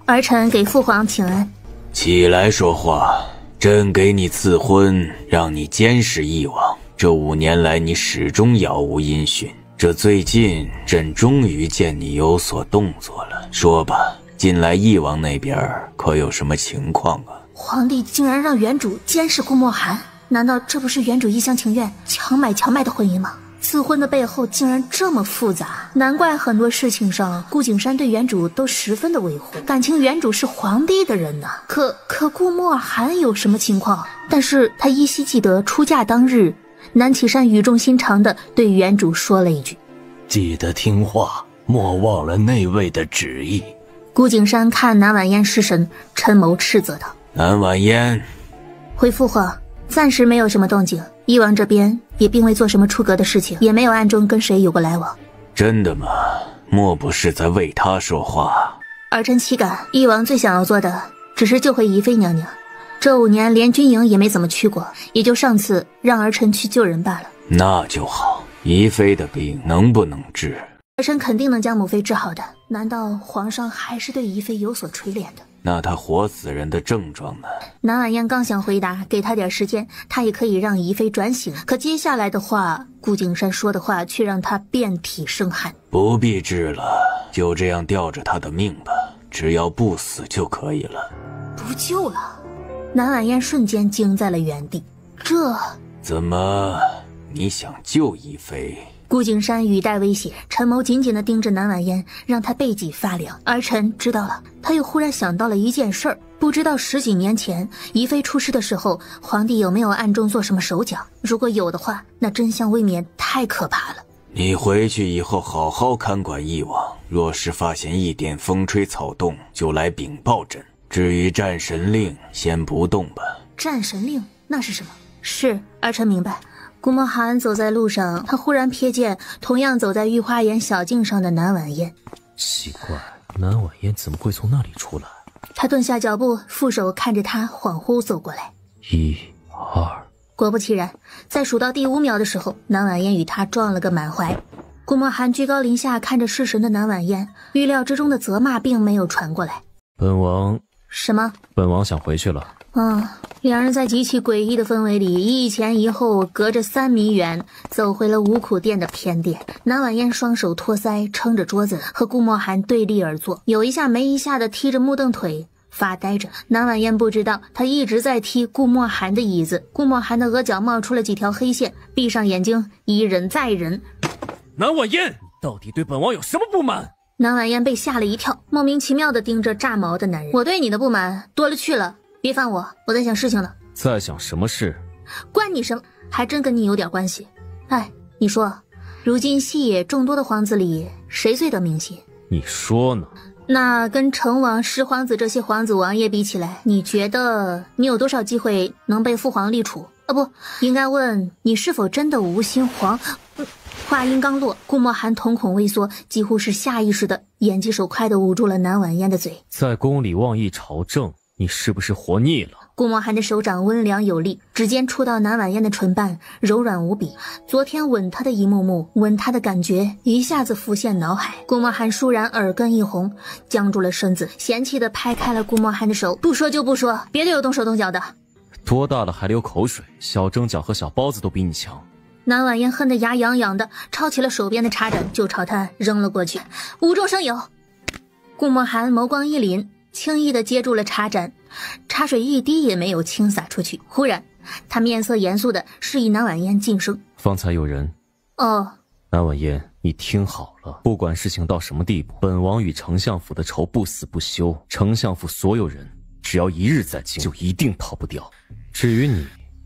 儿臣给父皇请安。起来说话，朕给你赐婚，让你监视翼王。这5年来你始终杳无音讯，这最近朕终于见你有所动作了。说吧，近来翼王那边可有什么情况啊？皇帝竟然让原主监视顾墨寒，难道这不是原主一厢情愿、强买的婚姻吗？赐婚的背后竟然这么复杂，难怪很多事情上顾景山对原主都十分的维护，感情原主是皇帝的人呢。可顾墨寒有什么情况？但是他依稀记得出嫁当日，南启山语重心长地对原主说了一句：记得听话，莫忘了内卫的旨意。顾景山看南婉嫣失神，嗔眸斥责道：南婉嫣，回父皇，暂时没有什么动静，翼王这边也并未做什么出格的事情，也没有暗中跟谁有过来往。真的吗？莫不是在为他说话？儿臣岂敢，翼王最想要做的只是救回宜妃娘娘。这5年连军营也没怎么去过，也就上次让儿臣去救人罢了。那就好。宜妃的病能不能治？儿臣肯定能将母妃治好的。难道皇上还是对宜妃有所垂怜的？那他活死人的症状呢？南婉嫣刚想回答，给他点时间，他也可以让宜妃转醒。可接下来的话，顾景山说的话却让他遍体生汗。不必治了，就这样吊着他的命吧，只要不死就可以了。不救了？南婉嫣瞬间惊在了原地。这怎么？你想救宜妃？顾景山语带威胁，陈眸紧紧地盯着南婉嫣，让她背脊发凉。儿臣知道了。他又忽然想到了一件事儿，不知道10几年前宜妃出事的时候，皇帝有没有暗中做什么手脚？如果有的话，那真相未免太可怕了。你回去以后好好看管翼王，若是发现一点风吹草动，就来禀报朕。至于战神令，先不动吧。战神令那是什么？是，儿臣明白。顾墨寒走在路上，他忽然瞥见同样走在御花园小径上的南婉嫣。奇怪，南婉嫣怎么会从那里出来？他顿下脚步，负手看着他恍惚走过来。1、2。果不其然，在数到第5秒的时候，南婉嫣与他撞了个满怀。顾墨寒居高临下看着失神的南婉嫣，预料之中的责骂并没有传过来。本王……什么？本王想回去了。两人在极其诡异的氛围里，一前一后，隔着3米远，走回了五苦殿的偏殿。南婉嫣双手托腮，撑着桌子，和顾墨寒对立而坐，有一下没一下的踢着木凳腿，发呆着。南婉嫣不知道他一直在踢顾墨寒的椅子。顾墨寒的额角冒出了几条黑线，闭上眼睛，一忍再忍。南婉嫣，到底对本王有什么不满？南婉嫣被吓了一跳，莫名其妙地盯着炸毛的男人。我对你的不满多了去了，别烦我，我在想事情呢。在想什么事？关你什么？还真跟你有点关系。哎，你说，如今西野众多的皇子里，谁最得民心？你说呢？那跟成王、十皇子这些皇子王爷比起来，你觉得你有多少机会能被父皇立储？不，应该问你是否真的无心皇。话音刚落，顾墨寒瞳孔微缩，几乎是下意识的眼疾手快的捂住了南婉嫣的嘴。在宫里妄议朝政，你是不是活腻了？顾墨寒的手掌温凉有力，指尖触到南婉嫣的唇瓣，柔软无比。昨天吻她的一幕幕，吻她的感觉一下子浮现脑海。顾墨寒倏然耳根一红，僵住了身子，嫌弃的拍开了顾墨寒的手。不说就不说，别对我动手动脚的。多大了还流口水，小蒸饺和小包子都比你强。南婉嫣恨得牙痒痒的，抄起了手边的茶盏就朝他扔了过去。无中生有。顾墨寒眸光一凛，轻易地接住了茶盏，茶水一滴也没有倾洒出去。忽然他面色严肃地示意南婉嫣噤声。方才有人。哦。南婉嫣，你听好了，不管事情到什么地步，本王与丞相府的仇不死不休，丞相府所有人只要一日在京，就一定逃不掉。至于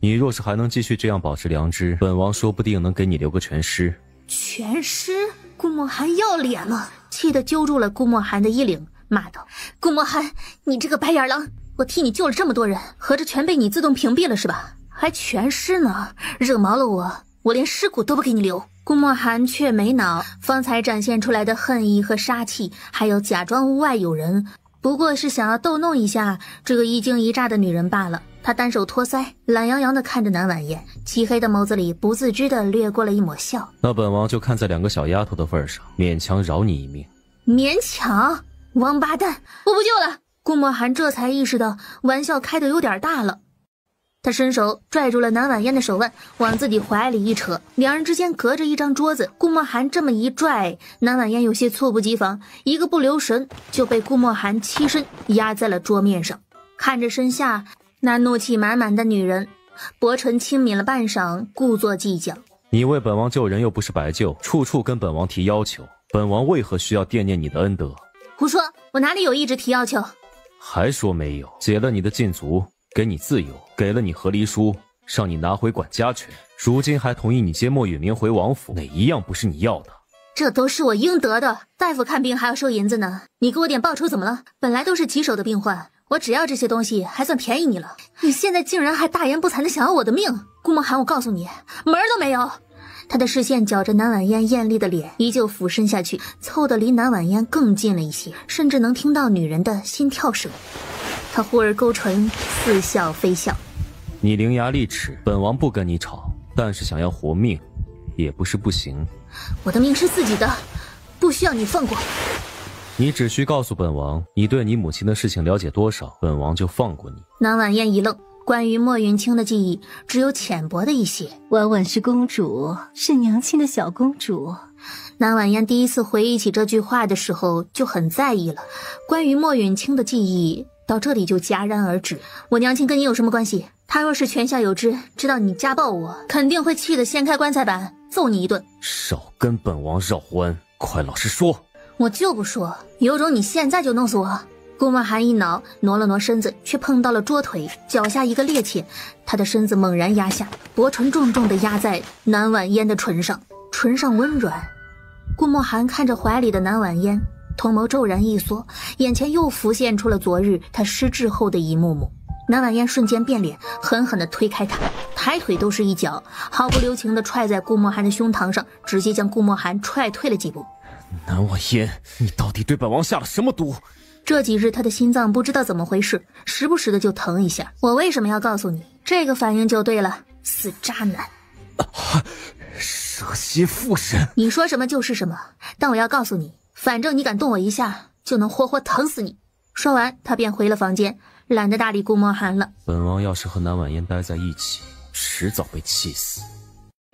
你若是还能继续这样保持良知，本王说不定能给你留个全尸。全尸？顾墨寒要脸了，气得揪住了顾墨寒的衣领，骂道：顾墨寒，你这个白眼狼，我替你救了这么多人，合着全被你自动屏蔽了是吧？还全尸呢，惹毛了我连尸骨都不给你留。顾墨寒却没恼，方才展现出来的恨意和杀气，还有假装屋外有人，不过是想要逗弄一下这个一惊一乍的女人罢了。他单手托腮，懒洋洋地看着南婉嫣，漆黑的眸子里不自知地掠过了一抹笑。那本王就看在两个小丫头的份上，勉强饶你一命。勉强？王八蛋，我不救了！顾墨寒这才意识到玩笑开得有点大了。他伸手拽住了南婉嫣的手腕，往自己怀里一扯，两人之间隔着一张桌子。顾墨寒这么一拽，南婉嫣有些猝不及防，一个不留神就被顾墨寒欺身压在了桌面上。看着身下那怒气满满的女人，薄唇轻抿了半晌，故作计较。你为本王救人又不是白救，处处跟本王提要求，本王为何需要惦念你的恩德？胡说，我哪里有一直提要求？还说没有？解了你的禁足，给你自由，给了你和离书，让你拿回管家权，如今还同意你接莫允明回王府，哪一样不是你要的？这都是我应得的，大夫看病还要收银子呢，你给我点报酬怎么了？本来都是棘手的病患，我只要这些东西还算便宜你了，你现在竟然还大言不惭的想要我的命！顾墨寒，我告诉你，门儿都没有！他的视线绞着南婉嫣艳丽的脸，依旧俯身下去，凑得离南婉嫣更近了一些，甚至能听到女人的心跳声。他忽而勾唇，似笑非笑。你伶牙俐齿，本王不跟你吵，但是想要活命也不是不行。我的命是自己的，不需要你放过。你只需告诉本王，你对你母亲的事情了解多少，本王就放过你。南婉嫣一愣，关于莫云清的记忆只有浅薄的一些。婉婉是公主，是娘亲的小公主。南婉嫣第一次回忆起这句话的时候就很在意了，关于莫允清的记忆到这里就戛然而止。我娘亲跟你有什么关系？她若是泉下有知，知道你家暴我，肯定会气得掀开棺材板揍你一顿。少跟本王绕弯，快老实说。我就不说，有种你现在就弄死我！顾墨寒一恼，挪了挪身子，却碰到了桌腿，脚下一个趔趄，他的身子猛然压下，薄唇重重地压在南婉嫣的唇上，唇上温软。顾墨寒看着怀里的南婉嫣，瞳眸骤然一缩，眼前又浮现出了昨日他失智后的一幕幕。南婉嫣瞬间变脸，狠狠地推开他，抬腿都是一脚，毫不留情地踹在顾墨寒的胸膛上，直接将顾墨寒踹退了几步。南婉嫣，你到底对本王下了什么毒？这几日他的心脏不知道怎么回事，时不时的就疼一下。我为什么要告诉你？这个反应就对了，死渣男！蛇蝎附身！你说什么就是什么，但我要告诉你，反正你敢动我一下，就能活活疼死你。说完，他便回了房间，懒得搭理顾墨寒了。本王要是和南婉嫣待在一起，迟早被气死。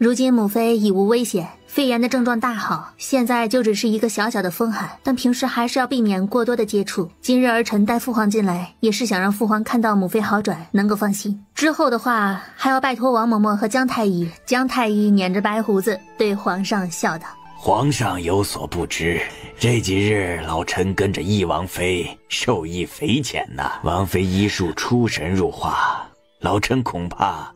如今母妃已无危险，肺炎的症状大好，现在就只是一个小小的风寒，但平时还是要避免过多的接触。今日儿臣带父皇进来，也是想让父皇看到母妃好转，能够放心。之后的话，还要拜托王嬷嬷和姜太医。姜太医捻着白胡子对皇上笑道：皇上有所不知，这几日老臣跟着懿王妃受益匪浅呐。王妃医术出神入化，老臣恐怕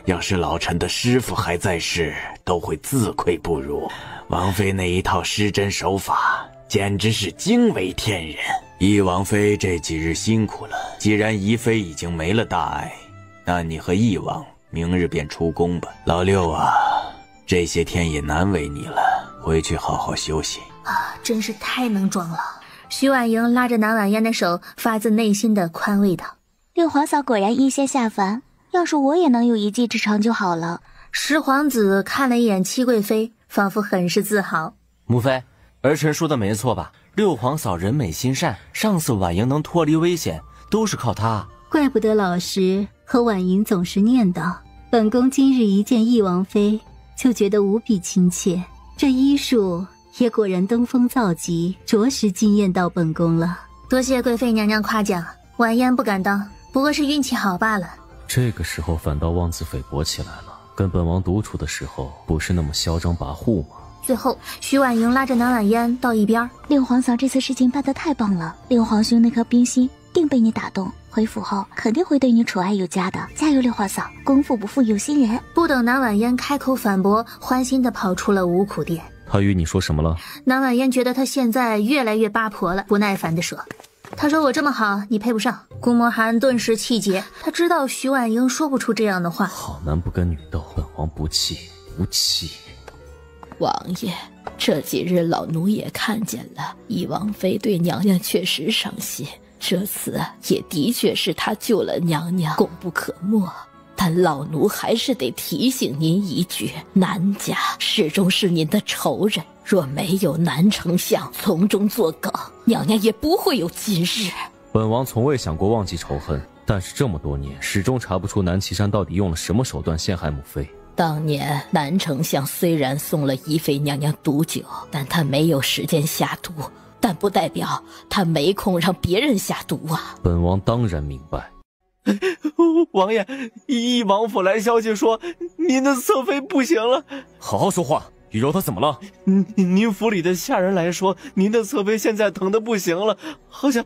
要是老臣的师傅还在世，都会自愧不如。王妃那一套施针手法简直是惊为天人。懿王妃这几日辛苦了，既然宜妃已经没了大碍，那你和懿王明日便出宫吧。老六啊，这些天也难为你了，回去好好休息啊！真是太能装了。徐婉莹拉着南婉嫣的手，发自内心的宽慰道：六皇嫂果然医仙下凡，要是我也能有一技之长就好了。十皇子看了一眼七贵妃，仿佛很是自豪。母妃，儿臣说的没错吧？六皇嫂人美心善，上次婉莹能脱离危险，都是靠她。怪不得老师和婉莹总是念叨，本宫今日一见懿王妃，就觉得无比亲切。这医术也果然登峰造极，着实惊艳到本宫了。多谢贵妃娘娘夸奖，婉嫣不敢当，不过是运气好罢了。这个时候反倒妄自菲薄起来了，跟本王独处的时候不是那么嚣张跋扈吗？最后徐婉莹拉着南婉嫣到一边。六皇嫂这次事情办得太棒了，六皇兄那颗冰心定被你打动，回府后肯定会对你宠爱有加的。加油，六皇嫂，功夫不负有心人。不等南婉嫣开口反驳，欢心地跑出了五苦殿。他与你说什么了？南婉嫣觉得他现在越来越八婆了，不耐烦地说：他说我这么好，你配不上。顾墨寒顿时气结，他知道徐婉莹说不出这样的话。好男不跟女斗，本王不气不气。王爷，这几日老奴也看见了，懿王妃对娘娘确实上心，这次也的确是她救了娘娘，功不可没。但老奴还是得提醒您一句，南家始终是您的仇人，若没有南丞相从中作梗，娘娘也不会有今日。本王从未想过忘记仇恨，但是这么多年始终查不出南岐山到底用了什么手段陷害母妃。当年南丞相虽然送了宜妃娘娘毒酒，但他没有时间下毒，但不代表他没空让别人下毒啊。本王当然明白。王爷，懿王府来消息说您的侧妃不行了。好好说话，雨柔她怎么了？您府里的下人来说，您的侧妃现在疼得不行了，好像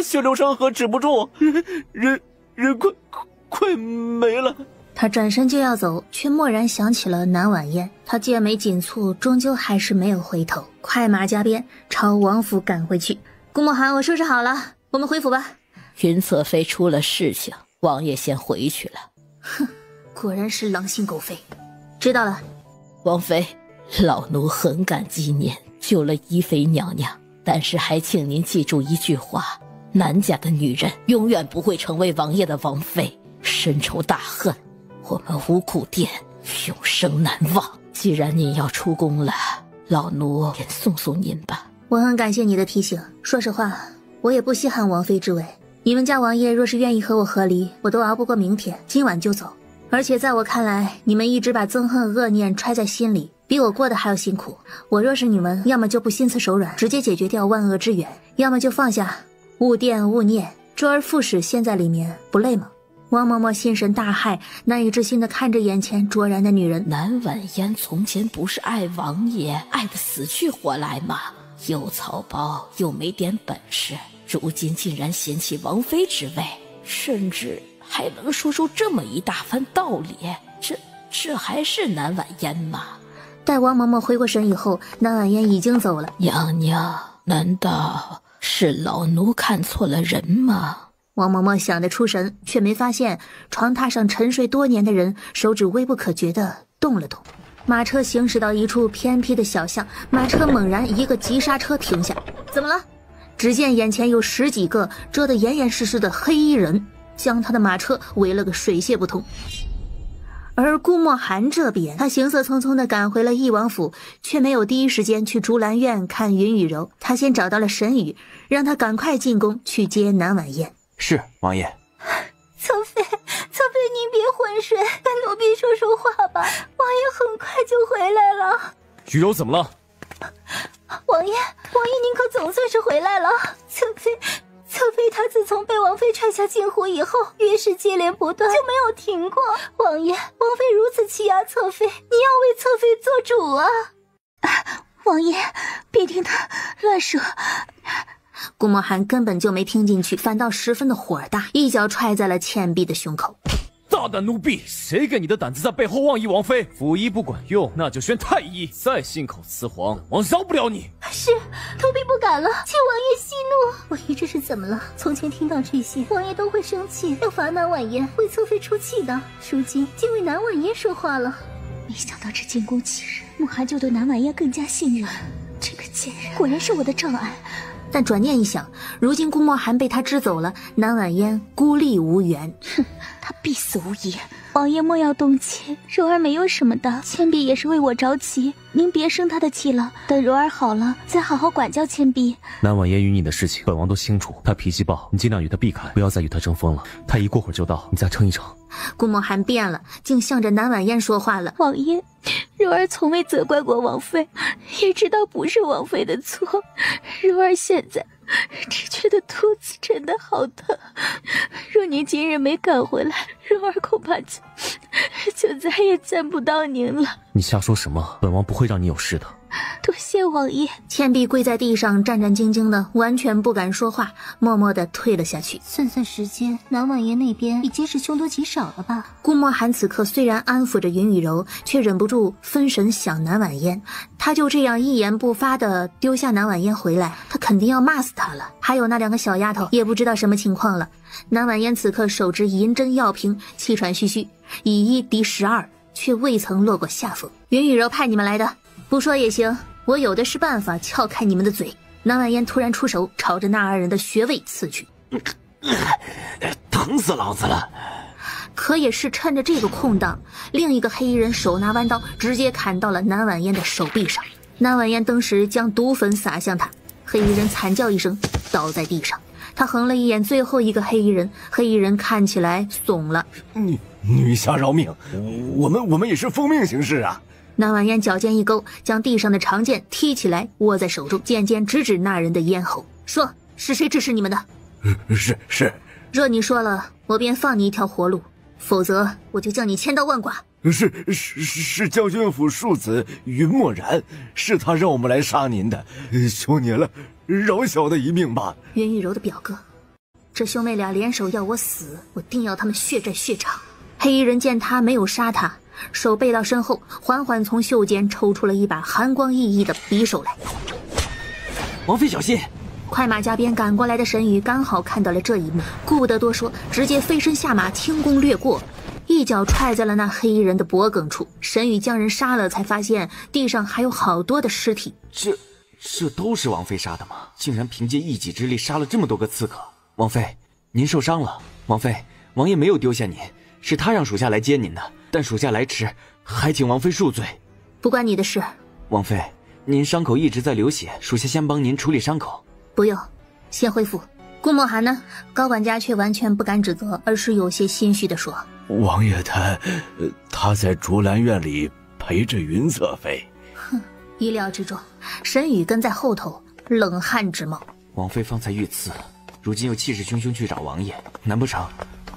血流成河，止不住，人快没了。他转身就要走，却蓦然想起了南婉嫣。他剑眉紧蹙，终究还是没有回头，快马加鞭朝王府赶回去。顾墨寒，我收拾好了，我们回府吧。云侧妃出了事情，王爷先回去了。哼，果然是狼心狗肺。知道了。王妃，老奴很感激您救了宜妃娘娘，但是还请您记住一句话，南家的女人永远不会成为王爷的王妃，深仇大恨，我们五苦殿永生难忘。既然您要出宫了，老奴也送送您吧。我很感谢你的提醒，说实话，我也不稀罕王妃之位。你们家王爷若是愿意和我和离，我都熬不过明天，今晚就走。而且在我看来，你们一直把憎恨恶念揣在心里，比我过得还要辛苦。我若是你们，要么就不心慈手软，直接解决掉万恶之源，要么就放下勿惦勿念，周而复始，陷在里面，不累吗？王嬷嬷心神大骇，难以置信地看着眼前卓然的女人。南婉嫣从前不是爱王爷爱得死去活来吗？又草包又没点本事，如今竟然嫌弃王妃之位，甚至还能说出这么一大番道理，这还是南婉嫣吗？待王嬷嬷回过神以后，南婉嫣已经走了。娘娘，难道是老奴看错了人吗？王嬷嬷想得出神，却没发现床榻上沉睡多年的人手指微不可觉地动了动。马车行驶到一处偏僻的小巷，马车猛然一个急刹车停下。怎么了？只见眼前有10几个遮得严严实实的黑衣人，将他的马车围了个水泄不通。而顾墨寒这边，他行色匆匆地赶回了义王府，却没有第一时间去竹兰院看云雨柔。他先找到了沈宇，让他赶快进宫去接南婉嫣。是王爷。侧妃，你别浑水，跟奴婢说说话吧。王爷很快就回来了。雨柔怎么了？王爷，您可总算是回来了。侧妃她自从被王妃踹下镜湖以后，越是接连不断，就没有停过。王爷，王妃如此欺压侧妃，你要为侧妃做主啊！王爷，别听他乱说。顾墨寒根本就没听进去，反倒十分的火大，一脚踹在了倩碧的胸口。大胆奴婢，谁给你的胆子在背后妄议王妃？辅医不管用，那就选太医。再信口雌黄，王饶不了你。是，奴婢不敢了，请王爷息怒。王爷这是怎么了？从前听到这些，王爷都会生气，要罚南婉言为侧妃出气的。如今竟为南婉言说话了。没想到这进宫几日，慕寒就对南婉言更加信任。这个贱人果然是我的障碍。但转念一想，如今顾墨寒被他支走了，南婉嫣孤立无援，哼，他必死无疑。王爷莫要动气，柔儿没有什么的，倩碧也是为我着急，您别生他的气了。等柔儿好了，再好好管教倩碧。南婉嫣与你的事情，本王都清楚。她脾气暴，你尽量与她避开，不要再与她争锋了。太医过会儿就到，你再撑一撑。顾墨寒变了，竟向着南婉嫣说话了。王爷，柔儿从未责怪过王妃，也知道不是王妃的错。柔儿现在只觉得肚子真的好疼，若您今日没赶回来，柔儿恐怕就再也见不到您了。你瞎说什么？本王不会让你有事的。多谢王爷。倩碧跪在地上，战战兢兢的，完全不敢说话，默默的退了下去。算算时间，南婉言那边已经是凶多吉少了吧？顾墨寒此刻虽然安抚着云雨柔，却忍不住分神想南婉嫣。他就这样一言不发的丢下南婉嫣回来，他肯定要骂死他了。还有那两个小丫头也不知道什么情况了。南婉嫣此刻手执银针药瓶，气喘吁吁，以1敌12，却未曾落过下风。云雨柔派你们来的，不说也行，我有的是办法撬开你们的嘴。南婉嫣突然出手，朝着那二人的穴位刺去。疼死老子了！可也是趁着这个空档，另一个黑衣人手拿弯刀，直接砍到了南婉嫣的手臂上。南婉嫣当时将毒粉洒向他，黑衣人惨叫一声，倒在地上。他横了一眼最后一个黑衣人，黑衣人看起来怂了。女侠饶命，我们也是奉命行事啊！南婉嫣脚尖一勾，将地上的长剑踢起来，握在手中，剑尖直指那人的咽喉，说：“是谁指使你们的？”是。若你说了，我便放你一条活路；否则，我就将你千刀万剐。是将军府庶子云墨然，是他让我们来杀您的，求您了，饶小的一命吧。云雨柔的表哥，这兄妹俩联手要我死，我定要他们血债血偿。黑衣人见他没有杀他，手背到身后，缓缓从袖间抽出了一把寒光熠熠的匕首来。王妃小心！快马加鞭赶过来的神宇刚好看到了这一幕，顾不得多说，直接飞身下马，轻功掠过，一脚踹在了那黑衣人的脖颈处。神宇将人杀了，才发现地上还有好多的尸体。这都是王妃杀的吗？竟然凭借一己之力杀了这么多个刺客！王妃，您受伤了。王妃，王爷没有丢下您，是他让属下来接您的，但属下来迟，还请王妃恕罪。不关你的事。王妃，您伤口一直在流血，属下先帮您处理伤口。不用，先恢复。顾墨寒呢？高管家却完全不敢指责，而是有些心虚地说：“王爷他在竹兰院里陪着云侧妃。”哼，意料之中。神宇跟在后头，冷汗直冒。王妃方才遇刺，如今又气势汹汹去找王爷，难不成？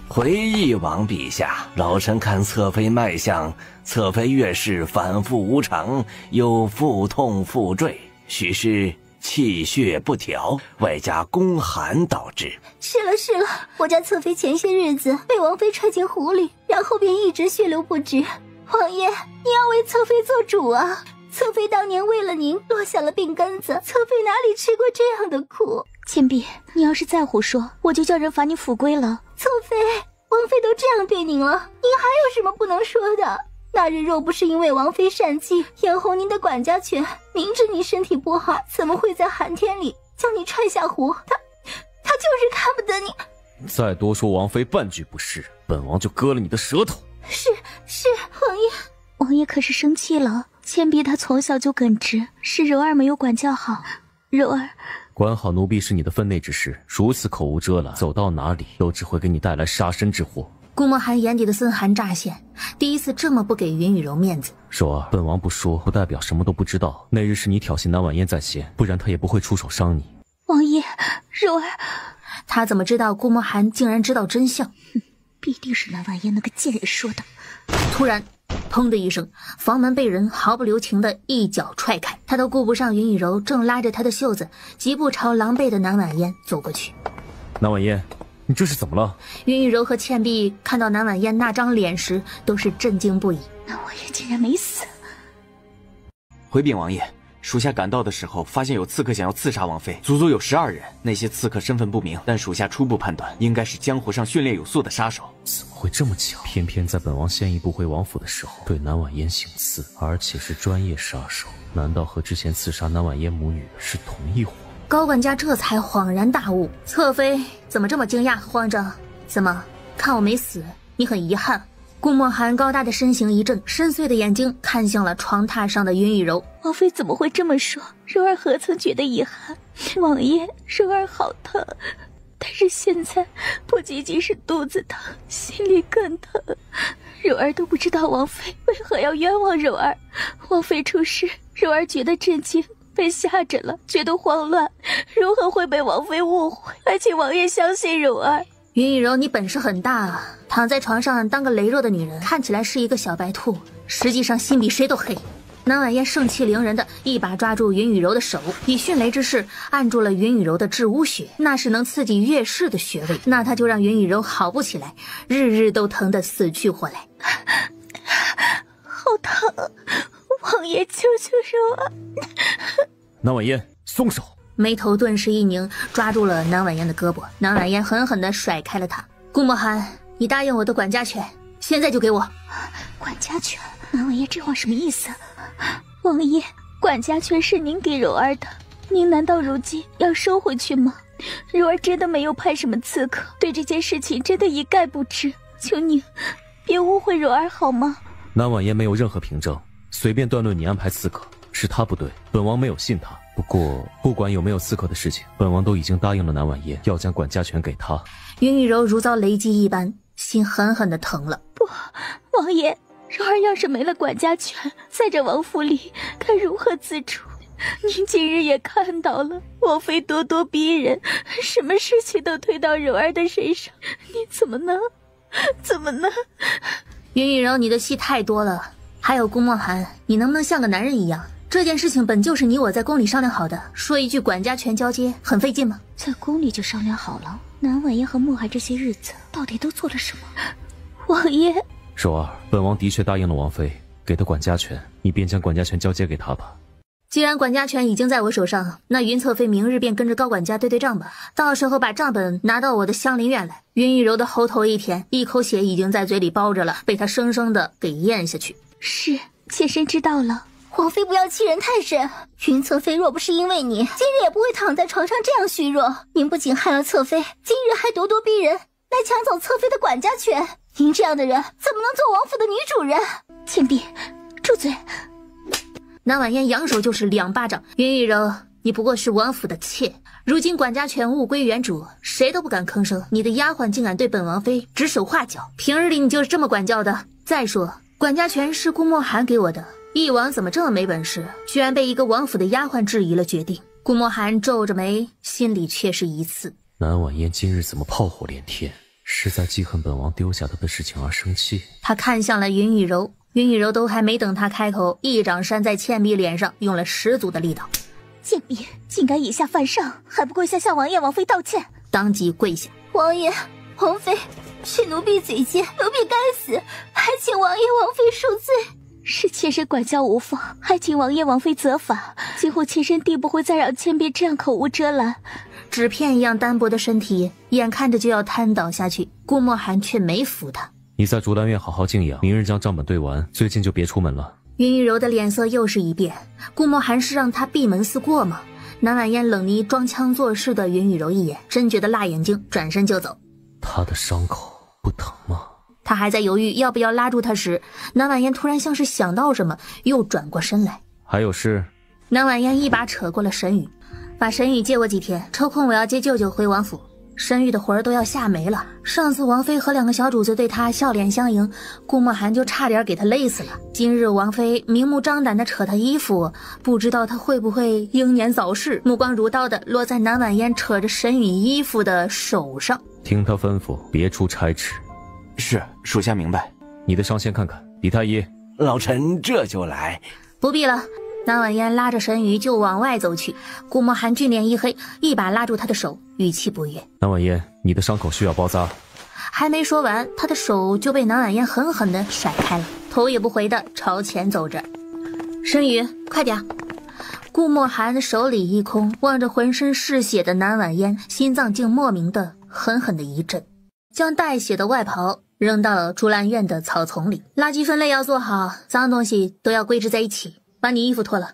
回忆王陛下，老臣看侧妃脉象，侧妃月事反复无常，又腹痛腹坠，许是气血不调，外加宫寒导致。是了，我家侧妃前些日子被王妃踹进湖里，然后便一直血流不止。王爷，你要为侧妃做主啊！侧妃当年为了您落下了病根子，侧妃哪里吃过这样的苦？倩碧，你要是再胡说，我就叫人罚你抚归了。侧妃，王妃都这样对您了，您还有什么不能说的？那日若不是因为王妃善计，咽喉您的管家权，明知你身体不好，怎么会在寒天里将你踹下湖？他就是看不得你。再多说王妃半句不是，本王就割了你的舌头。是，王爷。王爷可是生气了？倩碧她从小就耿直，是柔儿没有管教好。柔儿，管好奴婢是你的分内之事，如此口无遮拦，走到哪里都只会给你带来杀身之祸。顾墨寒眼底的森寒乍现，第一次这么不给云雨柔面子。柔儿，本王不说，不代表什么都不知道。那日是你挑衅南婉嫣在先，不然他也不会出手伤你。王爷，柔儿，他怎么知道顾墨寒竟然知道真相？必定是南婉嫣那个贱人说的。突然，砰的一声，房门被人毫不留情的一脚踹开，他都顾不上云雨柔正拉着他的袖子，疾步朝狼狈的南婉嫣走过去。南婉嫣，你这是怎么了？云雨柔和倩碧看到南婉嫣那张脸时，都是震惊不已。南婉嫣竟然没死！回禀王爷，属下赶到的时候，发现有刺客想要刺杀王妃，足足有12人。那些刺客身份不明，但属下初步判断，应该是江湖上训练有素的杀手。怎么会这么巧？偏偏在本王先一步回王府的时候，对南婉嫣行刺，而且是专业杀手。难道和之前刺杀南婉嫣母女的是同一伙？高管家这才恍然大悟，侧妃怎么这么惊讶慌张？怎么看我没死，你很遗憾？顾墨寒高大的身形一震，深邃的眼睛看向了床榻上的云雨柔。王妃怎么会这么说？柔儿何曾觉得遗憾？王爷，柔儿好疼，但是现在不仅仅是肚子疼，心里更疼。柔儿都不知道王妃为何要冤枉柔儿。王妃出事，柔儿觉得震惊，被吓着了，觉得慌乱，如何会被王妃误会？还请王爷相信柔儿。云雨柔，你本事很大啊！躺在床上当个羸弱的女人，看起来是一个小白兔，实际上心比谁都黑。南婉嫣盛气凌人的一把抓住云雨柔的手，以迅雷之势按住了云雨柔的至污穴，那是能刺激月氏的穴位，那他就让云雨柔好不起来，日日都疼得死去活来。好疼，王爷救救柔儿！南婉嫣，松手！眉头顿时一拧，抓住了南婉嫣的胳膊。南婉嫣狠狠地甩开了他。顾墨寒，你答应我的管家权，现在就给我。管家权？南婉嫣这话什么意思？王爷，管家权是您给柔儿的，您难道如今要收回去吗？柔儿真的没有派什么刺客，对这件事情真的一概不知，求您别误会柔儿好吗？南婉嫣没有任何凭证，随便断论你安排刺客，是他不对，本王没有信他。不过不管有没有刺客的事情，本王都已经答应了南婉嫣，要将管家权给他。云雨柔如遭雷击一般，心狠狠地疼了。不，王爷，柔儿要是没了管家权，在这王府里该如何自处？您今日也看到了，王妃咄咄逼人，什么事情都推到柔儿的身上，你怎么能？云雨柔，你的戏太多了。还有顾墨寒，你能不能像个男人一样？这件事情本就是你我在宫里商量好的，说一句管家权交接很费劲吗？在宫里就商量好了？南婉嫣和墨寒这些日子到底都做了什么？王爷，柔儿，本王的确答应了王妃，给他管家权，你便将管家权交接给他吧。既然管家权已经在我手上，那云侧妃明日便跟着高管家对账吧，到时候把账本拿到我的香林院来。云雨柔的喉头一甜，一口血已经在嘴里包着了，被他生生的给咽下去。是，妾身知道了。王妃不要欺人太甚，云侧妃若不是因为你，今日也不会躺在床上这样虚弱。您不仅害了侧妃，今日还咄咄逼人，来抢走侧妃的管家权。您这样的人怎么能做王府的女主人？倩碧，住嘴！南婉嫣扬手就是2巴掌。云雨柔，你不过是王府的妾，如今管家权物归原主，谁都不敢吭声。你的丫鬟竟敢对本王妃指手画脚，平日里你就是这么管教的。再说，管家权是顾墨寒给我的。翼王怎么这么没本事，居然被一个王府的丫鬟质疑了决定？顾墨寒皱着眉，心里却是一刺。南婉嫣今日怎么炮火连天？是在记恨本王丢下她的事情而生气？他看向了云雨柔，云雨柔都还没等他开口，一掌扇在倩碧脸上，用了10足的力道。倩碧竟敢以下犯上，还不跪下向王爷王妃道歉！当即跪下。王爷王妃，是奴婢嘴贱，奴婢该死，还请王爷王妃恕罪。是妾身管教无方，还请王爷王妃责罚。今后妾身定不会再让倩碧这样口无遮拦。纸片一样单薄的身体，眼看着就要瘫倒下去，顾墨寒却没扶他。你在竹兰院好好静养，明日将账本对完，最近就别出门了。云雨柔的脸色又是一变，顾墨寒是让他闭门思过吗？南婉嫣冷睨装腔作势的云雨柔一眼，真觉得辣眼睛，转身就走。他的伤口不疼吗？他还在犹豫要不要拉住他时，南婉嫣突然像是想到什么，又转过身来。还有事？南婉嫣一把扯过了沈宇，把沈宇借我几天，抽空我要接舅舅回王府。沈宇的魂儿都要吓没了。上次王妃和2个小主子对他笑脸相迎，顾墨寒就差点给他累死了。今日王妃明目张胆的扯他衣服，不知道他会不会英年早逝，目光如刀的落在南婉嫣扯着沈宇衣服的手上。听他吩咐，别出差池。是，属下明白。你的伤先看看。李太医，老臣这就来。不必了。南婉嫣拉着沈宇就往外走去，顾墨寒俊脸一黑，一把拉住他的手，语气不悦：南婉嫣，你的伤口需要包扎。还没说完，他的手就被南婉嫣狠狠地甩开了，头也不回地朝前走着。沈宇，快点！顾墨寒的手里一空，望着浑身是血的南婉嫣，心脏竟莫名的狠狠的一震，将带血的外袍扔到了竹兰院的草丛里。垃圾分类要做好，脏东西都要归置在一起。把你衣服脱了。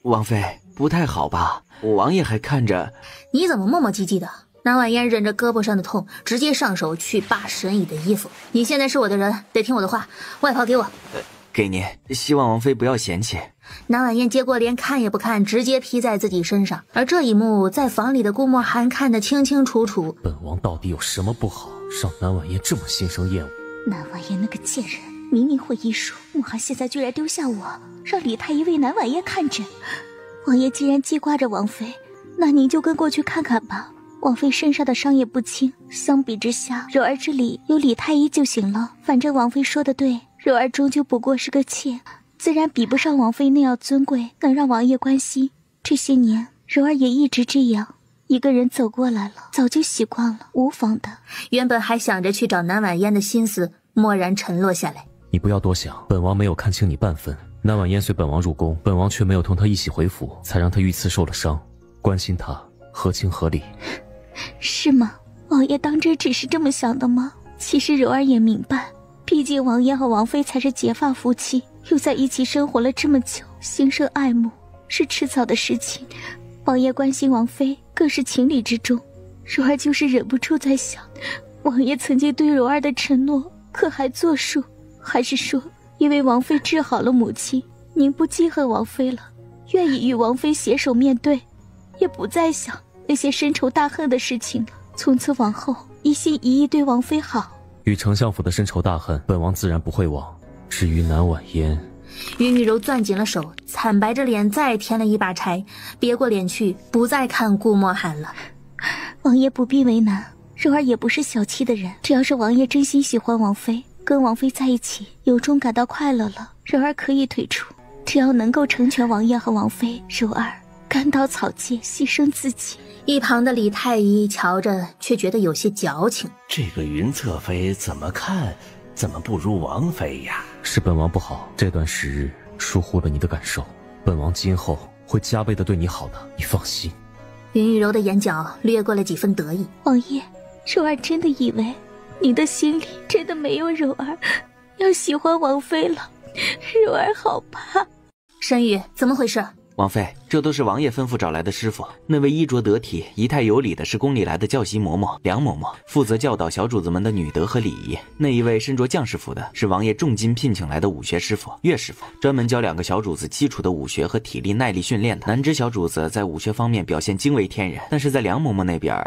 王妃，不太好吧？王爷还看着。你怎么磨磨唧唧的？南婉嫣忍着胳膊上的痛，直接上手去扒沈宇的衣服。你现在是我的人，得听我的话，外袍给我。给您，希望王妃不要嫌弃。南婉嫣接过连看也不看，直接披在自己身上。而这一幕在房里的顾墨寒看得清清楚楚。本王到底有什么不好，让南婉嫣这么心生厌恶？南婉嫣那个贱人，明明会医术，墨寒现在居然丢下我，让李太医为南婉嫣看诊。王爷既然记挂着王妃，那您就跟过去看看吧。王妃身上的伤也不轻，相比之下，柔儿这里有李太医就行了。反正王妃说的对，柔儿终究不过是个妾，自然比不上王妃那样尊贵，能让王爷关心。这些年，柔儿也一直这样，一个人走过来了，早就习惯了，无妨的。原本还想着去找南婉嫣的心思蓦然沉落下来。你不要多想，本王没有看清你半分。南婉嫣随本王入宫，本王却没有同她一起回府，才让她遇刺受了伤，关心她合情合理。是吗？王爷当真只是这么想的吗？其实柔儿也明白，毕竟王爷和王妃才是结发夫妻，又在一起生活了这么久，心生爱慕是迟早的事情。王爷关心王妃更是情理之中。柔儿就是忍不住在想，王爷曾经对柔儿的承诺可还作数？还是说因为王妃治好了母亲，您不记恨王妃了，愿意与王妃携手面对，也不再想那些深仇大恨的事情了，从此往后一心一意对王妃好。与丞相府的深仇大恨，本王自然不会忘。至于南婉嫣，云雨柔攥紧了手，惨白着脸再添了一把柴，别过脸去，不再看顾墨寒了。王爷不必为难，柔儿也不是小气的人，只要是王爷真心喜欢王妃，跟王妃在一起，由衷感到快乐了，柔儿可以退出。只要能够成全王爷和王妃，柔儿甘到草芥，牺牲自己。一旁的李太医瞧着，却觉得有些矫情。这个云侧妃怎么看怎么不如王妃呀？是本王不好，这段时日疏忽了你的感受，本王今后会加倍的对你好的，你放心。云雨柔的眼角掠过了几分得意。王爷，柔儿真的以为你的心里真的没有柔儿，要喜欢王妃了，柔儿好怕。沈宇，怎么回事？王妃，这都是王爷吩咐找来的师傅。那位衣着得体、仪态有礼的是宫里来的教习嬷嬷梁嬷嬷，负责教导小主子们的女德和礼仪。那一位身着将士服的是王爷重金聘请来的武学师傅岳师傅，专门教2个小主子基础的武学和体力耐力训练的。南枝小主子在武学方面表现惊为天人，但是在梁嬷嬷那边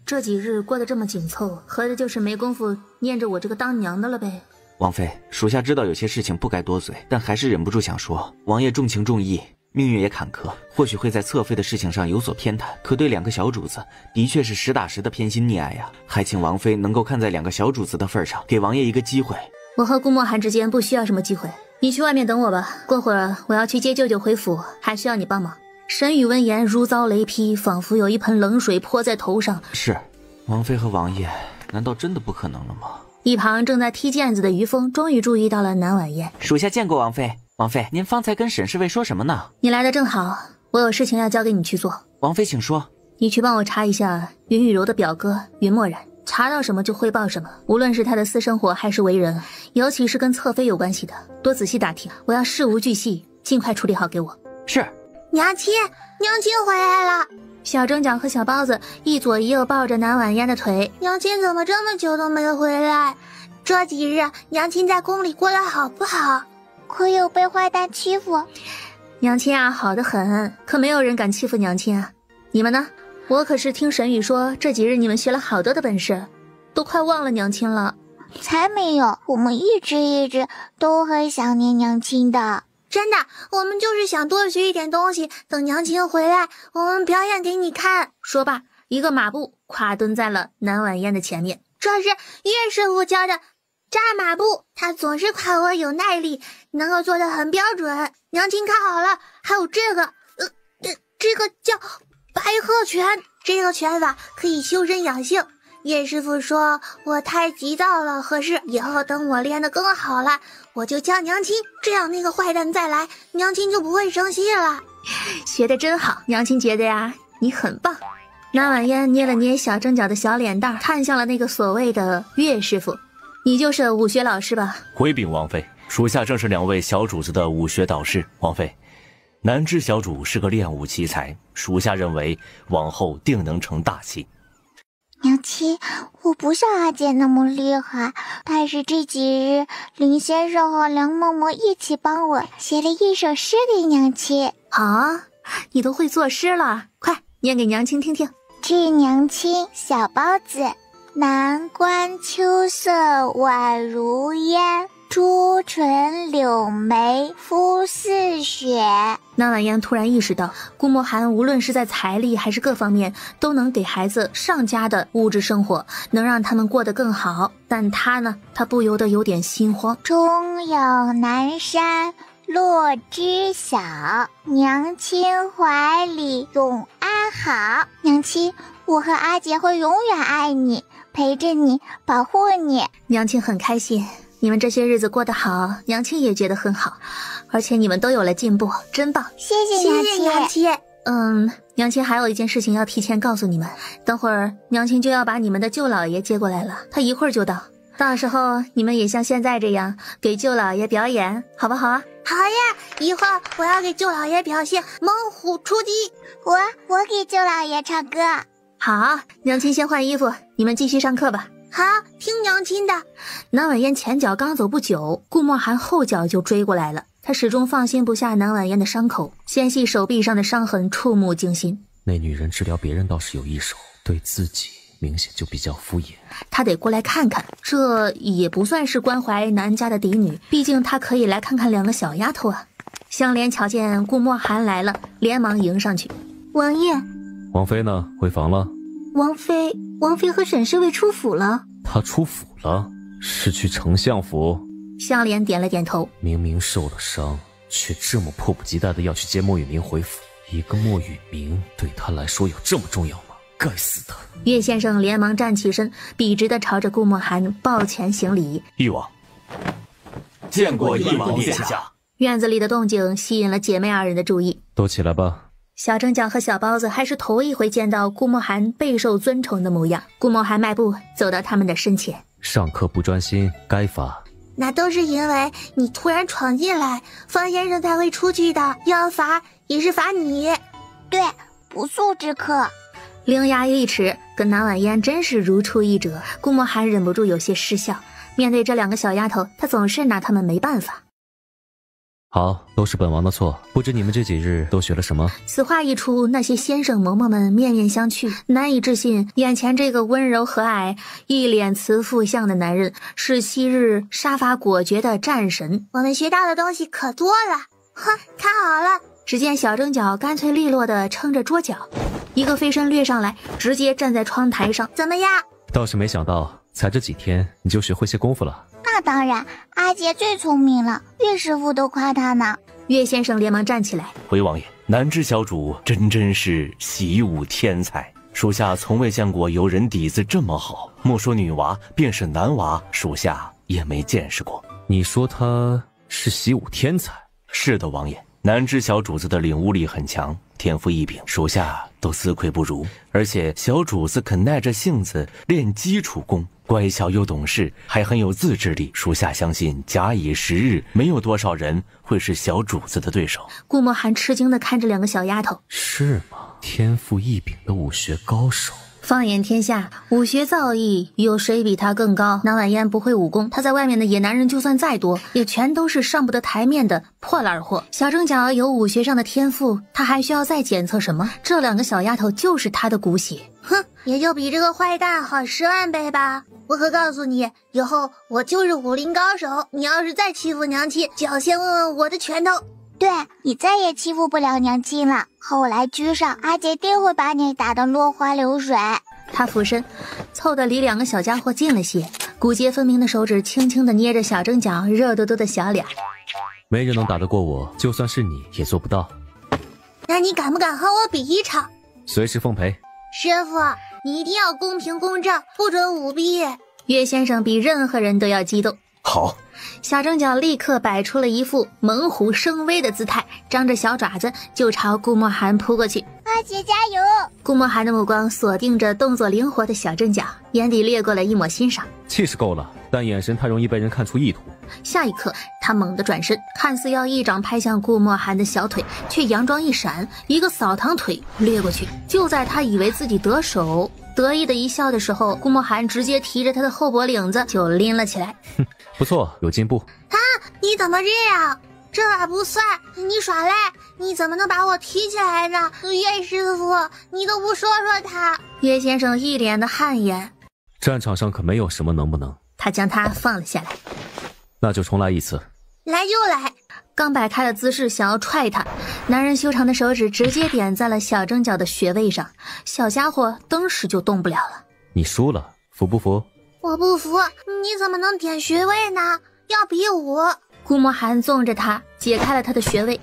这几日过得这么紧凑，合着就是没工夫念着我这个当娘的了呗。王妃，属下知道有些事情不该多嘴，但还是忍不住想说，王爷重情重义，命运也坎坷，或许会在侧妃的事情上有所偏袒，可对2个小主子的确是实打实的偏心溺爱呀。还请王妃能够看在2个小主子的份上，给王爷一个机会。我和顾墨寒之间不需要什么机会，你去外面等我吧，过会儿我要去接舅舅回府，还需要你帮忙。沈宇闻言如遭雷劈，仿佛有一盆冷水泼在头上。是，王妃和王爷难道真的不可能了吗？一旁正在踢毽子的于峰终于注意到了南婉嫣。属下见过王妃。王妃，您方才跟沈侍卫说什么呢？你来的正好，我有事情要交给你去做。王妃请说。你去帮我查一下云雨柔的表哥云墨染，查到什么就汇报什么，无论是他的私生活还是为人，尤其是跟侧妃有关系的，多仔细打听，我要事无巨细，尽快处理好给我。是。娘亲回来了。小蒸饺和小包子一左一右抱着南婉嫣的腿。娘亲怎么这么久都没回来？这几日娘亲在宫里过得好不好？可有被坏蛋欺负？娘亲啊，好得很，可没有人敢欺负娘亲啊。你们呢？我可是听沈宇说，这几日你们学了好多的本事，都快忘了娘亲了。才没有，我们一直都很想念娘亲的。真的，我们就是想多学一点东西，等娘亲回来，我们表演给你看。说罢，一个马步跨蹲在了南婉嫣的前面。这是岳师傅教的扎马步，他总是夸我有耐力，能够做得很标准。娘亲看好了，还有这个叫白鹤拳，这个拳法可以修身养性。岳师傅说我太急躁了，可是以后等我练得更好了，我就叫娘亲，这样那个坏蛋再来，娘亲就不会生气了。学得真好，娘亲觉得呀，你很棒。南婉嫣捏了捏小正角的小脸蛋，看向了那个所谓的岳师傅。你就是武学老师吧？回禀王妃，属下正是2位小主子的武学导师。王妃，南枝小主是个练武奇才，属下认为往后定能成大器。娘亲，我不像阿姐那么厉害，但是这几日林先生和梁嬷嬷一起帮我写了一首诗给娘亲。啊，你都会作诗了，快念给娘亲听听。致娘亲小包子，南关秋色宛如烟，朱唇柳眉肤似雪。南婉嫣突然意识到，顾墨寒无论是在财力还是各方面，都能给孩子上佳的物质生活，能让他们过得更好。但他呢，他不由得有点心慌。终有南山落知晓，娘亲怀里永安好。娘亲，我和阿姐会永远爱你，陪着你，保护你。娘亲很开心，你们这些日子过得好，娘亲也觉得很好，而且你们都有了进步，真棒。谢谢娘亲。娘亲还有一件事情要提前告诉你们，等会儿娘亲就要把你们的舅老爷接过来了，他一会儿就到，到时候你们也像现在这样给舅老爷表演，好不好啊？好呀，一会儿我要给舅老爷表现猛虎出击，我给舅老爷唱歌。好，娘亲先换衣服，你们继续上课吧。好，听娘亲的。南婉嫣前脚刚走不久，顾墨寒后脚就追过来了。他始终放心不下南婉嫣的伤口，纤细手臂上的伤痕触目惊心。那女人治疗别人倒是有一手，对自己明显就比较敷衍。他得过来看看，这也不算是关怀南家的嫡女，毕竟他可以来看看2个小丫头啊。香莲瞧见顾墨寒来了，连忙迎上去。王爷，王妃呢？回房了。王妃和沈侍卫出府了。她出府了？是去丞相府？香莲点了点头。明明受了伤，却这么迫不及待的要去接莫雨明回府。一个莫雨明对他来说有这么重要吗？该死的！岳先生连忙站起身，笔直的朝着顾墨寒抱拳行礼。翼王，见过翼王殿下。院子里的动静吸引了姐妹2人的注意。都起来吧。小正角和小包子还是头一回见到顾墨寒备受尊崇的模样。顾墨寒迈步走到他们的身前。上课不专心，该罚。那都是因为你突然闯进来，方先生才会出去的，要罚也是罚你。对，不速之客。伶牙俐齿，跟南婉嫣真是如出一辙。顾墨寒忍不住有些失笑，面对这2个小丫头，他总是拿她们没办法。好，都是本王的错，不知你们这几日都学了什么？此话一出，那些先生嬷嬷们面面相觑，难以置信眼前这个温柔和蔼、一脸慈父相的男人是昔日杀伐果决的战神。我们学到的东西可多了，哼，看好了。只见小正角干脆利落地撑着桌角，一个飞身掠上来，直接站在窗台上。怎么样？倒是没想到，才这几天你就学会些功夫了。那当然，阿姐最聪明了，岳师傅都夸她呢。岳先生连忙站起来。回王爷，南枝小主真是习武天才，属下从未见过有人底子这么好，莫说女娃，便是男娃，属下也没见识过。你说他是习武天才？是的，王爷，南枝小主子的领悟力很强，天赋异禀，属下都自愧不如。而且小主子肯耐着性子练基础功，乖巧又懂事，还很有自制力。属下相信假以时日，没有多少人会是小主子的对手。顾墨寒吃惊地看着2个小丫头。是吗？天赋异禀的武学高手，放眼天下，武学造诣，有谁比他更高？南婉嫣不会武功，他在外面的野男人就算再多，也全都是上不得台面的破烂货。小正角有武学上的天赋，他还需要再检测什么？这2个小丫头就是他的骨血。哼，也就比这个坏蛋好10万倍吧。我可告诉你，以后我就是武林高手，你要是再欺负娘亲，就要先问问我的拳头。对，你再也欺负不了娘亲了，和我来居上，阿姐定会把你打得落花流水。他俯身，凑得离2个小家伙近了些，骨节分明的手指轻轻地捏着小正角热嘟嘟的小脸。没人能打得过我，就算是你也做不到。那你敢不敢和我比一场？随时奉陪。师傅，你一定要公平公正，不准舞弊。岳先生比任何人都要激动。好。小正角立刻摆出了一副猛虎生威的姿态，张着小爪子就朝顾墨寒扑过去。阿姐加油！顾墨寒的目光锁定着动作灵活的小正角，眼底掠过了一抹欣赏。气势够了，但眼神太容易被人看出意图。下一刻，他猛地转身，看似要一掌拍向顾墨寒的小腿，却佯装一闪，一个扫堂腿掠过去。就在他以为自己得手，得意的一笑的时候，顾墨寒直接提着他的后脖领子就拎了起来。不错，有进步。啊，你怎么这样？这把不算，你耍赖，你怎么能把我提起来呢？岳师傅，你都不说说他。岳先生一脸的汗颜。战场上可没有什么能不能。他将他放了下来。那就重来一次。来就来。刚摆开了姿势想要踹他，男人修长的手指直接点在了小正角的穴位上，小家伙登时就动不了了。你输了，服不服？我不服，你怎么能点穴位呢？要比武。顾墨寒纵着他解开了他的穴位，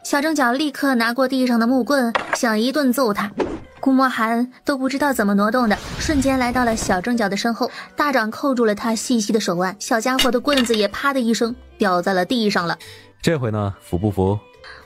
小正角立刻拿过地上的木棍想一顿揍他。顾墨寒都不知道怎么挪动的，瞬间来到了小正角的身后，大掌扣住了他细细的手腕，小家伙的棍子也啪的一声掉在了地上了。这回呢，服不服？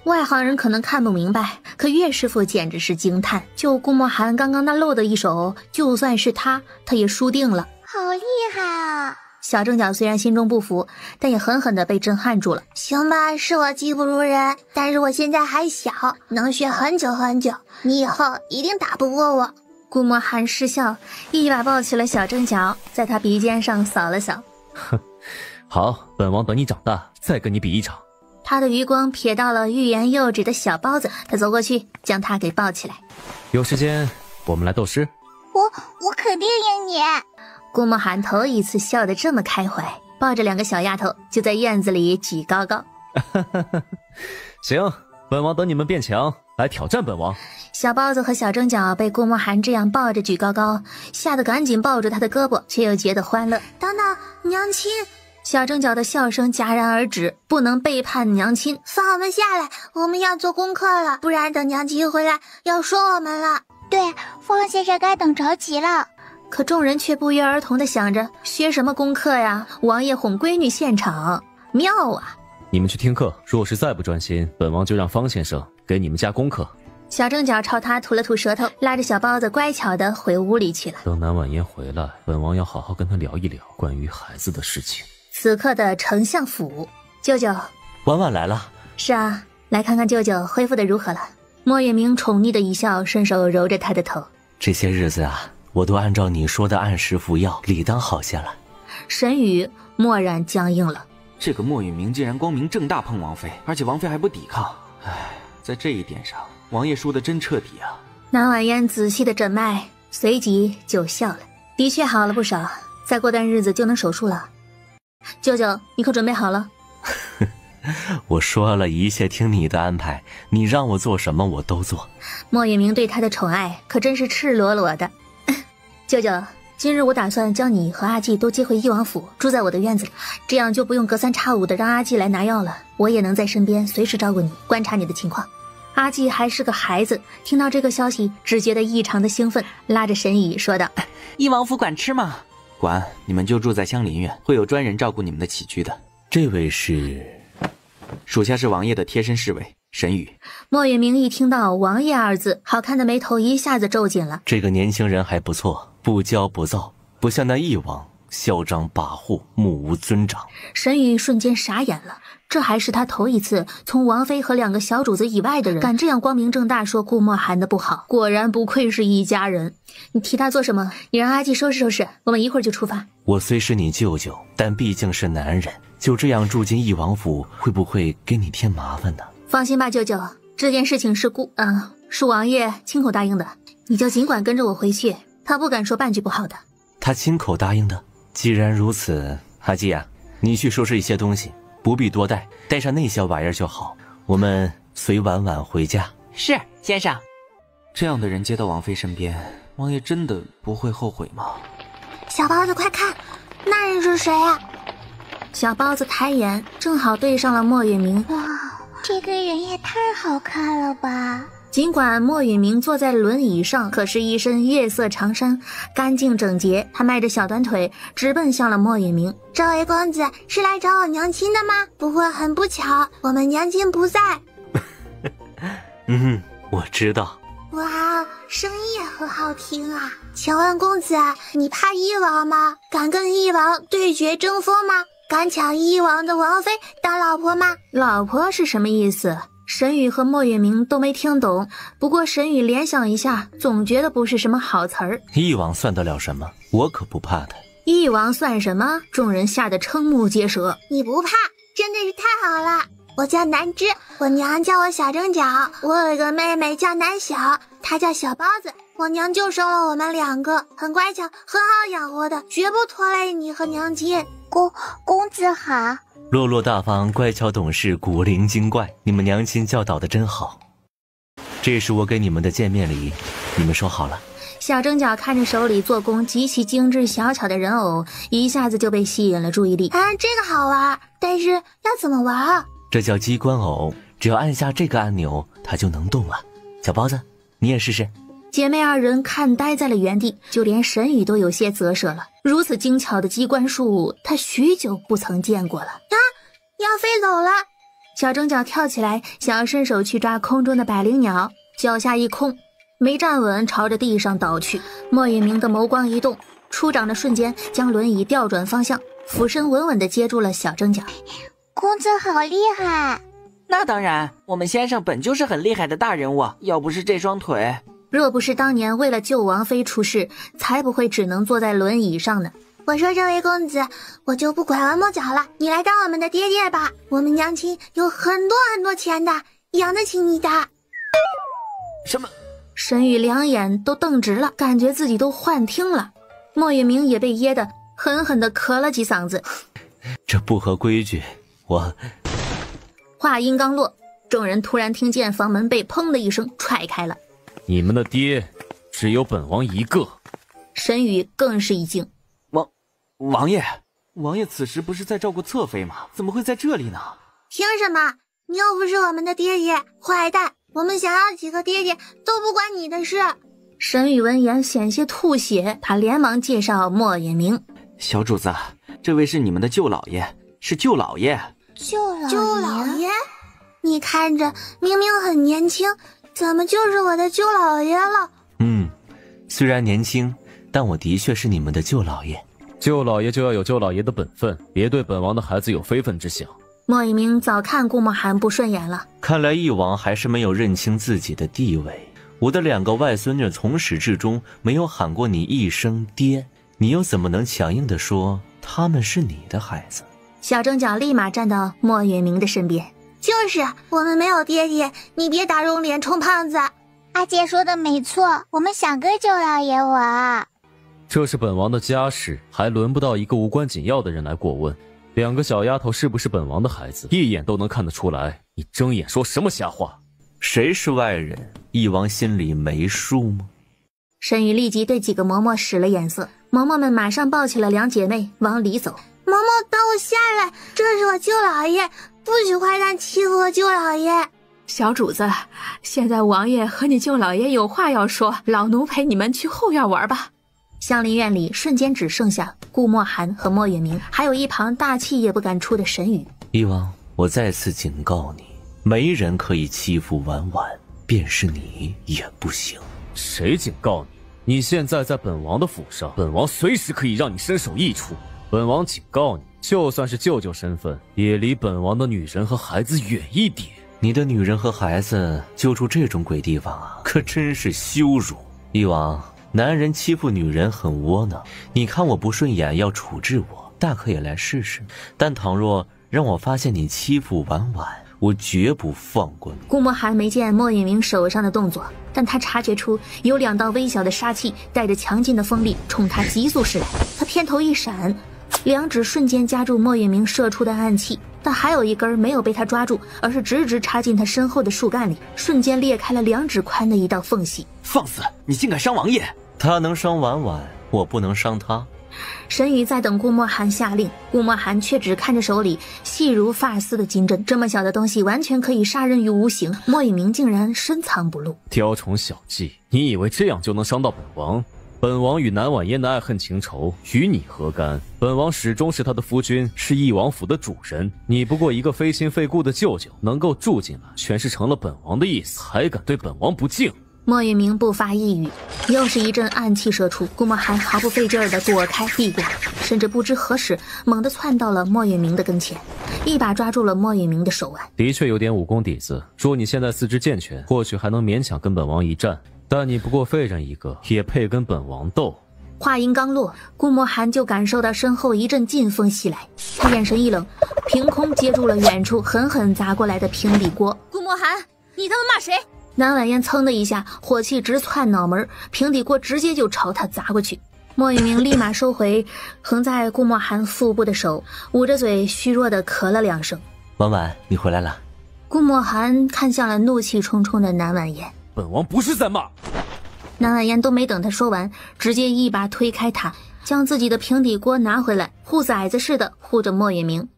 外行人可能看不明白，可岳师傅简直是惊叹，就顾墨寒刚刚那漏的一手，就算是他也输定了。好厉害啊！小正角虽然心中不服，但也狠狠地被震撼住了。行吧，是我技不如人，但是我现在还小，能学很久很久，你以后一定打不过我。顾墨寒失笑，一把抱起了小正角，在他鼻尖上扫了扫。哼，好，本王等你长大再跟你比一场。他的余光瞥到了欲言又止的小包子，他走过去将他给抱起来。有时间我们来斗诗。我肯定赢你。顾墨寒头一次笑得这么开怀，抱着2个小丫头就在院子里举高高。行，本王等你们变强来挑战本王。小包子和小正角被顾墨寒这样抱着举高高，吓得赶紧抱住他的胳膊，却又觉得欢乐。等等，娘亲！小正角的笑声戛然而止，不能背叛娘亲。放我们下来，我们要做功课了，不然等娘亲回来要说我们了。对，方先生该等着急了。可众人却不约而同地想着，学什么功课呀？王爷哄闺女现场，妙啊！你们去听课，若是再不专心，本王就让方先生给你们加功课。小正角朝他吐了吐舌头，拉着小包子乖巧地回屋里去了。等南婉嫣回来，本王要好好跟她聊一聊关于孩子的事情。此刻的丞相府，舅舅，婉婉来了。是啊，来看看舅舅恢复的如何了。莫月明宠溺的一笑，伸手揉着他的头。这些日子啊，我都按照你说的按时服药，理当好些了。神宇蓦然僵硬了。这个莫允明竟然光明正大碰王妃，而且王妃还不抵抗。唉，在这一点上，王爷输得真彻底啊！南婉嫣仔细的诊脉，随即就笑了。的确好了不少，再过段日子就能手术了。舅舅，你可准备好了？我说了，一切听你的安排，你让我做什么我都做。莫允明对他的宠爱可真是赤裸裸的。舅舅，今日我打算将你和阿纪都接回翼王府，住在我的院子里，这样就不用隔三差五的让阿纪来拿药了，我也能在身边随时照顾你，观察你的情况。阿纪还是个孩子，听到这个消息只觉得异常的兴奋，拉着神宇说道：翼王府管吃吗？管，你们就住在香林院，会有专人照顾你们的起居的。这位是？属下是王爷的贴身侍卫神宇。莫允明一听到王爷二字，好看的眉头一下子皱紧了。这个年轻人还不错，不骄不躁，不像那翼王嚣张跋扈，目无尊长。沈宇瞬间傻眼了，这还是他头一次从王妃和2个小主子以外的人敢这样光明正大说顾墨寒的不好，果然不愧是一家人。你提他做什么？你让阿季收拾收拾，我们一会儿就出发。我虽是你舅舅，但毕竟是男人，就这样住进翼王府，会不会给你添麻烦呢？放心吧，舅舅，这件事情是是王爷亲口答应的，你就尽管跟着我回去，他不敢说半句不好的。他亲口答应的？既然如此，阿季啊，你去收拾一些东西，不必多带，带上那些玩意儿就好。我们随婉婉回家。是，先生。这样的人接到王妃身边，王爷真的不会后悔吗？小包子，快看，那人是谁啊？小包子抬眼，正好对上了莫允明。哇，这个人也太好看了吧！尽管莫允明坐在轮椅上，可是一身月色长衫，干净整洁。他迈着小短腿，直奔向了莫允明。这位公子是来找我娘亲的吗？不过很不巧，我们娘亲不在。我知道。哇，声音也很好听啊！请问公子，你怕翼王吗？敢跟翼王对决争锋吗？敢抢翼王的王妃当老婆吗？老婆是什么意思？沈宇和莫允明都没听懂，不过沈宇联想一下，总觉得不是什么好词儿。翼王算得了什么？我可不怕他。翼王算什么？众人吓得瞠目结舌。你不怕，真的是太好了。我叫南芝，我娘叫我小蒸饺，我有一个妹妹叫南小，她叫小包子。我娘就生了我们2个，很乖巧，很好养活的，绝不拖累你和娘亲。公子好。落落大方，乖巧懂事，古灵精怪，你们娘亲教导的真好。这是我给你们的见面礼，你们收好了。小蒸饺看着手里做工极其精致小巧的人偶，一下子就被吸引了注意力。这个好玩，但是要怎么玩啊？这叫机关偶，只要按下这个按钮，它就能动了。小包子，你也试试。姐妹2人看呆在了原地，就连沈宇都有些啧舌了。如此精巧的机关术，他许久不曾见过了。要飞走了！小蒸饺跳起来，想要伸手去抓空中的百灵鸟，脚下一空，没站稳，朝着地上倒去。莫允明的眸光一动，出掌的瞬间将轮椅调转方向，俯身稳稳地接住了小蒸饺。公子好厉害！那当然，我们先生本就是很厉害的大人物，要不是这双腿，若不是当年为了救王妃出事，才不会只能坐在轮椅上呢。我说这位公子，我就不拐弯抹角了，你来当我们的爹爹吧，我们娘亲有很多很多钱的，养得起你的。什么？沈宇2眼都瞪直了，感觉自己都幻听了。莫允明也被噎得狠狠地咳了几嗓子。这不合规矩，我……话音刚落，众人突然听见房门被砰的一声踹开了。你们的爹只有本王一个。沈宇更是一惊。王爷此时不是在照顾侧妃吗？怎么会在这里呢？凭什么？你又不是我们的爹爹，坏蛋！我们想要几个爹爹都不关你的事。沈宇闻言险些吐血，他连忙介绍莫允明。小主子，这位是你们的舅老爷，是舅老爷。舅老爷？你看着明明很年轻，怎么就是我的舅老爷了？虽然年轻，但我的确是你们的舅老爷。舅老爷就要有舅老爷的本分，别对本王的孩子有非分之想。莫允明早看顾墨寒不顺眼了，看来翼王还是没有认清自己的地位。我的2个外孙女从始至终没有喊过你一声爹，你又怎么能强硬地说他们是你的孩子？小蒸饺立马站到莫允明的身边。就是我们没有爹爹，你别打肿脸充胖子。阿姐说的没错，我们想跟舅老爷玩。这是本王的家事，还轮不到一个无关紧要的人来过问。2个小丫头是不是本王的孩子，一眼都能看得出来。你睁眼说什么瞎话？谁是外人？翼王心里没数吗？沈宇立即对几个嬷嬷使了眼色，嬷嬷们马上抱起了2姐妹往里走。嬷嬷把我下来，这是我舅老爷，不许坏蛋欺负我舅老爷。小主子，现在王爷和你舅老爷有话要说，老奴陪你们去后院玩吧。香林院里瞬间只剩下顾墨寒和莫允明，还有一旁大气也不敢出的沈宇。翼王，我再次警告你，没人可以欺负婉婉，便是你也不行。谁警告你？你现在在本王的府上，本王随时可以让你身首异处。本王警告你，就算是舅舅身份，也离本王的女人和孩子远一点。你的女人和孩子就住这种鬼地方啊，可真是羞辱！义王，男人欺负女人很窝囊，你看我不顺眼要处置我，大可也来试试。但倘若让我发现你欺负婉婉，我绝不放过你。顾墨寒没见莫允明手上的动作，但他察觉出有2道微小的杀气带着强劲的锋利冲他急速驶来。他偏头一闪，2指瞬间夹住莫允明射出的暗器，但还有一根没有被他抓住，而是直直插进他身后的树干里，瞬间裂开了2指宽的一道缝隙。放肆！你竟敢伤王爷！他能伤婉婉，我不能伤他。神宇在等顾墨寒下令，顾墨寒却只看着手里细如发丝的金针，这么小的东西完全可以杀人于无形，莫允明竟然深藏不露。雕虫小技，你以为这样就能伤到本王？本王与南婉嫣的爱恨情仇与你何干？本王始终是他的夫君，是翼王府的主人。你不过一个非亲非故的舅舅，能够住进来，全是成了本王的意思，还敢对本王不敬？莫允明不发一语，又是一阵暗器射出，顾墨寒毫不费劲儿地躲开避过，甚至不知何时猛地窜到了莫允明的跟前，一把抓住了莫允明的手腕。的确有点武功底子，若你现在四肢健全，或许还能勉强跟本王一战，但你不过废人一个，也配跟本王斗？话音刚落，顾墨寒就感受到身后一阵劲风袭来，他眼神一冷，凭空接住了远处狠狠砸过来的平底锅。顾墨寒，你他妈骂谁？南婉嫣噌的一下，火气直窜脑门，平底锅直接就朝他砸过去。莫允明立马收回横在顾墨寒腹部的手，捂着嘴虚弱地咳了2声。婉婉，你回来了。顾墨寒看向了怒气冲冲的南婉嫣。本王不是在骂。南婉嫣都没等他说完，直接一把推开他，将自己的平底锅拿回来，护崽子似的护着莫允明。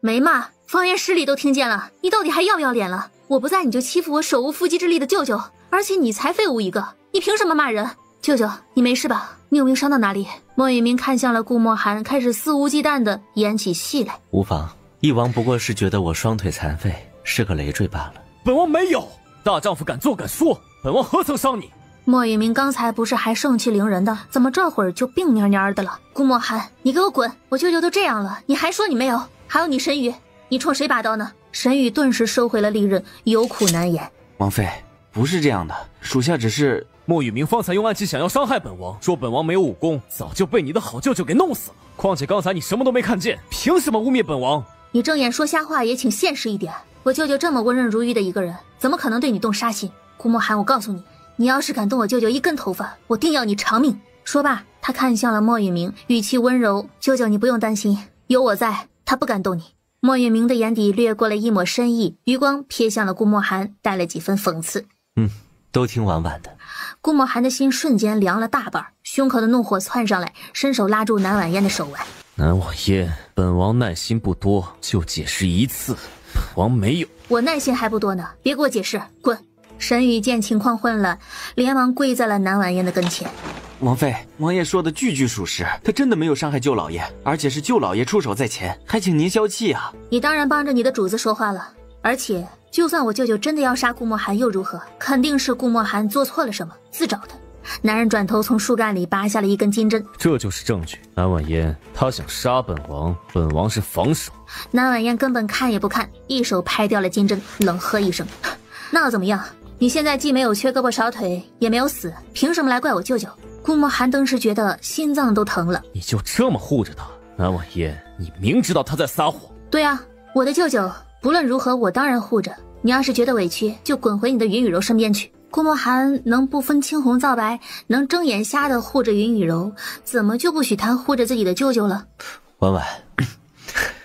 没骂，方圆10里都听见了，你到底还要不要脸了？我不在你就欺负我手无缚鸡之力的舅舅，而且你才废物一个，你凭什么骂人？舅舅，你没事吧？你有没有伤到哪里？莫允明看向了顾墨寒，开始肆无忌惮地演起戏来。无妨，翼王不过是觉得我双腿残废，是个累赘罢了。本王没有，大丈夫敢做敢说，本王何曾伤你？莫允明刚才不是还盛气凌人的，怎么这会儿就病蔫蔫的了？顾墨寒，你给我滚！我舅舅都这样了，你还说你没有？还有你神宇，你冲谁把刀呢？神宇顿时收回了利刃，有苦难言。王妃，不是这样的，属下只是……莫允明方才用暗器想要伤害本王，说本王没有武功，早就被你的好舅舅给弄死了。况且刚才你什么都没看见，凭什么污蔑本王？你睁眼说瞎话也请现实一点。我舅舅这么温润如玉的一个人，怎么可能对你动杀心？顾墨寒，我告诉你，你要是敢动我舅舅一根头发，我定要你偿命。说罢，他看向了莫允明，语气温柔：舅舅，你不用担心，有我在，他不敢动你。莫允明的眼底掠过了一抹深意，余光瞥向了顾墨寒，带了几分讽刺。都听婉婉的。顾墨寒的心瞬间凉了大半，胸口的怒火窜上来，伸手拉住南婉嫣的手腕。南婉嫣，本王耐心不多，就解释一次，本王没有。我耐心还不多呢，别给我解释，滚！神宇见情况混了，连忙跪在了南婉嫣的跟前。王妃，王爷说的句句属实，他真的没有伤害舅老爷，而且是舅老爷出手在前，还请您消气啊！你当然帮着你的主子说话了，而且就算我舅舅真的要杀顾墨寒又如何？肯定是顾墨寒做错了什么，自找的。男人转头从树干里拔下了一根金针，这就是证据。南婉嫣，他想杀本王，本王是防守。南婉嫣根本看也不看，一手拍掉了金针，冷喝一声：“那又怎么样？你现在既没有缺胳膊少腿，也没有死，凭什么来怪我舅舅？”顾墨寒当时觉得心脏都疼了。你就这么护着他？南婉嫣，你明知道他在撒谎。对啊，我的舅舅不论如何我当然护着，你要是觉得委屈，就滚回你的云雨柔身边去。顾墨寒能不分青红皂白，能睁眼瞎的护着云雨柔，怎么就不许他护着自己的舅舅了？婉婉，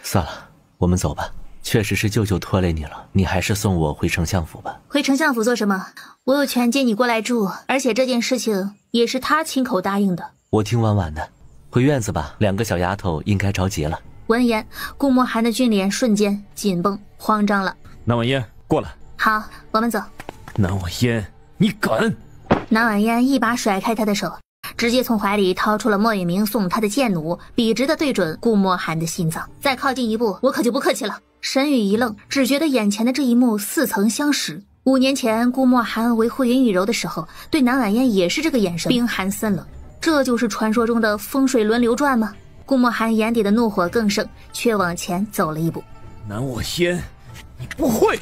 算了，我们走吧。确实是舅舅拖累你了，你还是送我回丞相府吧。回丞相府做什么？我有权接你过来住，而且这件事情也是他亲口答应的。我听婉婉的，回院子吧，2个小丫头应该着急了。闻言，顾墨寒的俊脸瞬间紧绷，慌张了。南婉嫣，过来。好，我们走。南婉嫣，你敢！南婉嫣一把甩开他的手，直接从怀里掏出了莫允明送他的剑弩，笔直的对准顾墨寒的心脏。再靠近一步，我可就不客气了。神宇一愣，只觉得眼前的这一幕似曾相识。5年前顾墨寒维护云雨柔的时候，对南婉嫣也是这个眼神，冰寒森冷。这就是传说中的风水轮流转吗？顾墨寒眼底的怒火更盛，却往前走了一步。南婉嫣，你不会！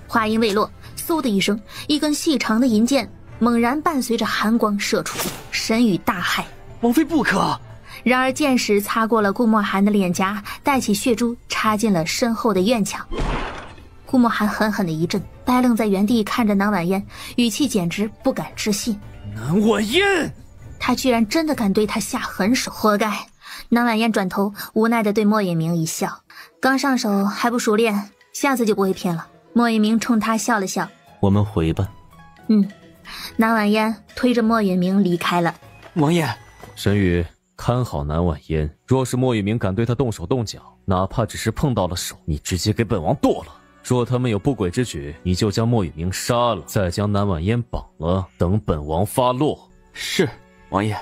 话音未落，嗖的一声，一根细长的银剑猛然伴随着寒光射出，神宇大骇。王妃不可！然而剑矢擦过了顾墨寒的脸颊，带起血珠插进了身后的院墙。顾墨寒狠狠的一震，呆愣在原地看着南婉嫣，语气简直不敢置信。南婉嫣，他居然真的敢对他下狠手，活该！南婉嫣转头无奈地对莫允明一笑，刚上手还不熟练，下次就不会骗了。莫允明冲他笑了笑，我们回吧。南婉嫣推着莫允明离开了。王爷，神宇，看好南婉嫣，若是莫允明敢对他动手动脚，哪怕只是碰到了手，你直接给本王剁了。若他们有不轨之举，你就将莫允明杀了，再将南婉嫣绑了，等本王发落。是，王爷。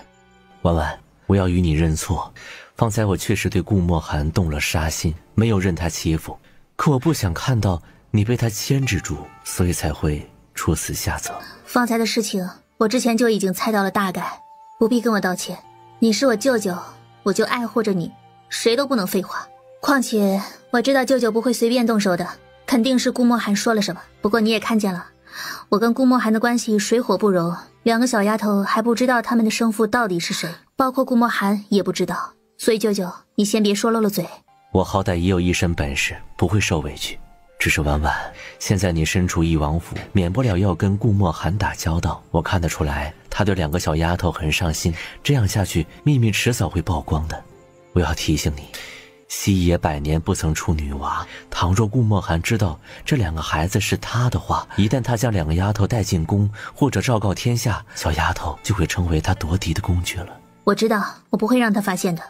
婉婉，我要与你认错，方才我确实对顾墨寒动了杀心，没有任他欺负，可我不想看到你被他牵制住，所以才会出此下策。方才的事情我之前就已经猜到了大概，不必跟我道歉。你是我舅舅，我就爱护着你，谁都不能废话。况且我知道舅舅不会随便动手的，肯定是顾墨寒说了什么。不过你也看见了，我跟顾墨寒的关系水火不容，2个小丫头还不知道他们的生父到底是谁，包括顾墨寒也不知道。所以舅舅，你先别说漏了嘴。我好歹也有一身本事，不会受委屈。只是婉婉，现在你身处翼王府，免不了要跟顾墨寒打交道。我看得出来，他对2个小丫头很上心，这样下去，秘密迟早会曝光的。我要提醒你，西野100年不曾出女娃，倘若顾墨寒知道这2个孩子是他的话，一旦他将2个丫头带进宫，或者昭告天下，小丫头就会成为他夺嫡的工具了。我知道，我不会让他发现的，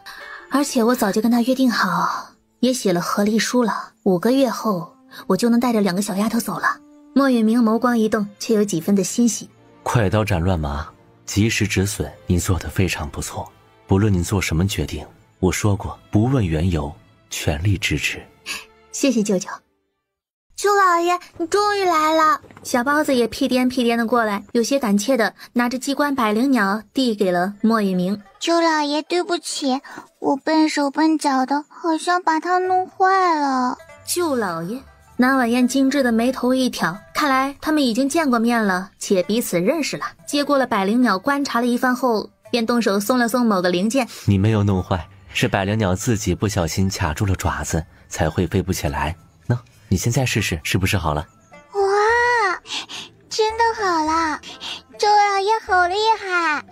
而且我早就跟他约定好，也写了和离书了。5个月后，我就能带着2个小丫头走了。莫允明眸光一动，却有几分的欣喜。快刀斩乱麻，及时止损，你做得非常不错。不论你做什么决定，我说过不问缘由，全力支持。谢谢舅舅。舅老爷，你终于来了。小包子也屁颠屁颠的过来，有些胆怯的拿着机关百灵鸟递给了莫允明。舅老爷，对不起，我笨手笨脚的，好像把它弄坏了。舅老爷，南婉嫣精致的眉头一挑，看来他们已经见过面了，且彼此认识了。接过了百灵鸟，观察了一番后，便动手松了松某个零件。你没有弄坏，是百灵鸟自己不小心卡住了爪子，才会飞不起来。喏，你现在试试，是不是好了？哇，真的好了，舅老爷好厉害。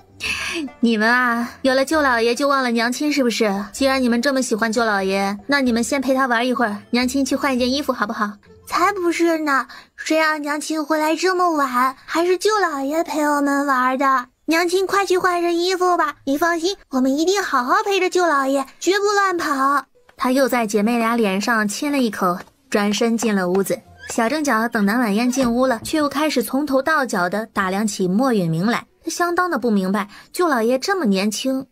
你们啊，有了舅老爷就忘了娘亲是不是？既然你们这么喜欢舅老爷，那你们先陪他玩一会儿，娘亲去换一件衣服好不好？才不是呢，谁让娘亲回来这么晚，还是舅老爷陪我们玩的。娘亲快去换身衣服吧，你放心，我们一定好好陪着舅老爷，绝不乱跑。他又在姐妹俩脸上亲了一口，转身进了屋子。小正角等南婉嫣进屋了，却又开始从头到脚的打量起莫允明来。他相当的不明白，舅老爷这么年轻，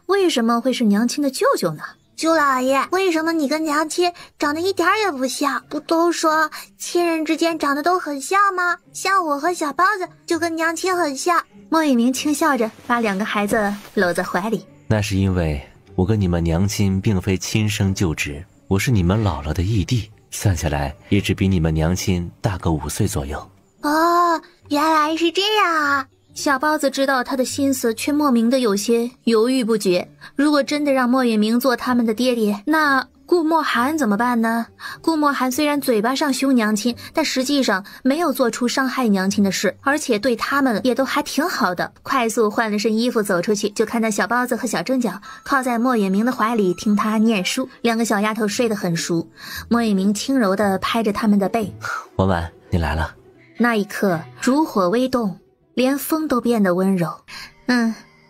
为什么会是娘亲的舅舅呢？舅老爷，为什么你跟娘亲长得一点也不像？不都说亲人之间长得都很像吗？像我和小包子就跟娘亲很像。莫允明轻笑着把2个孩子搂在怀里。那是因为我跟你们娘亲并非亲生舅侄，我是你们姥姥的义弟，算下来也只比你们娘亲大个5岁左右。哦，原来是这样啊。小包子知道他的心思，却莫名的有些犹豫不决。如果真的让莫允明做他们的爹爹，那顾墨寒怎么办呢？顾墨寒虽然嘴巴上凶娘亲，但实际上没有做出伤害娘亲的事，而且对他们也都还挺好的。快速换了身衣服走出去，就看到小包子和小正角靠在莫允明的怀里听他念书。2个小丫头睡得很熟，莫允明轻柔地拍着他们的背。婉婉，你来了。那一刻，烛火微动，连风都变得温柔。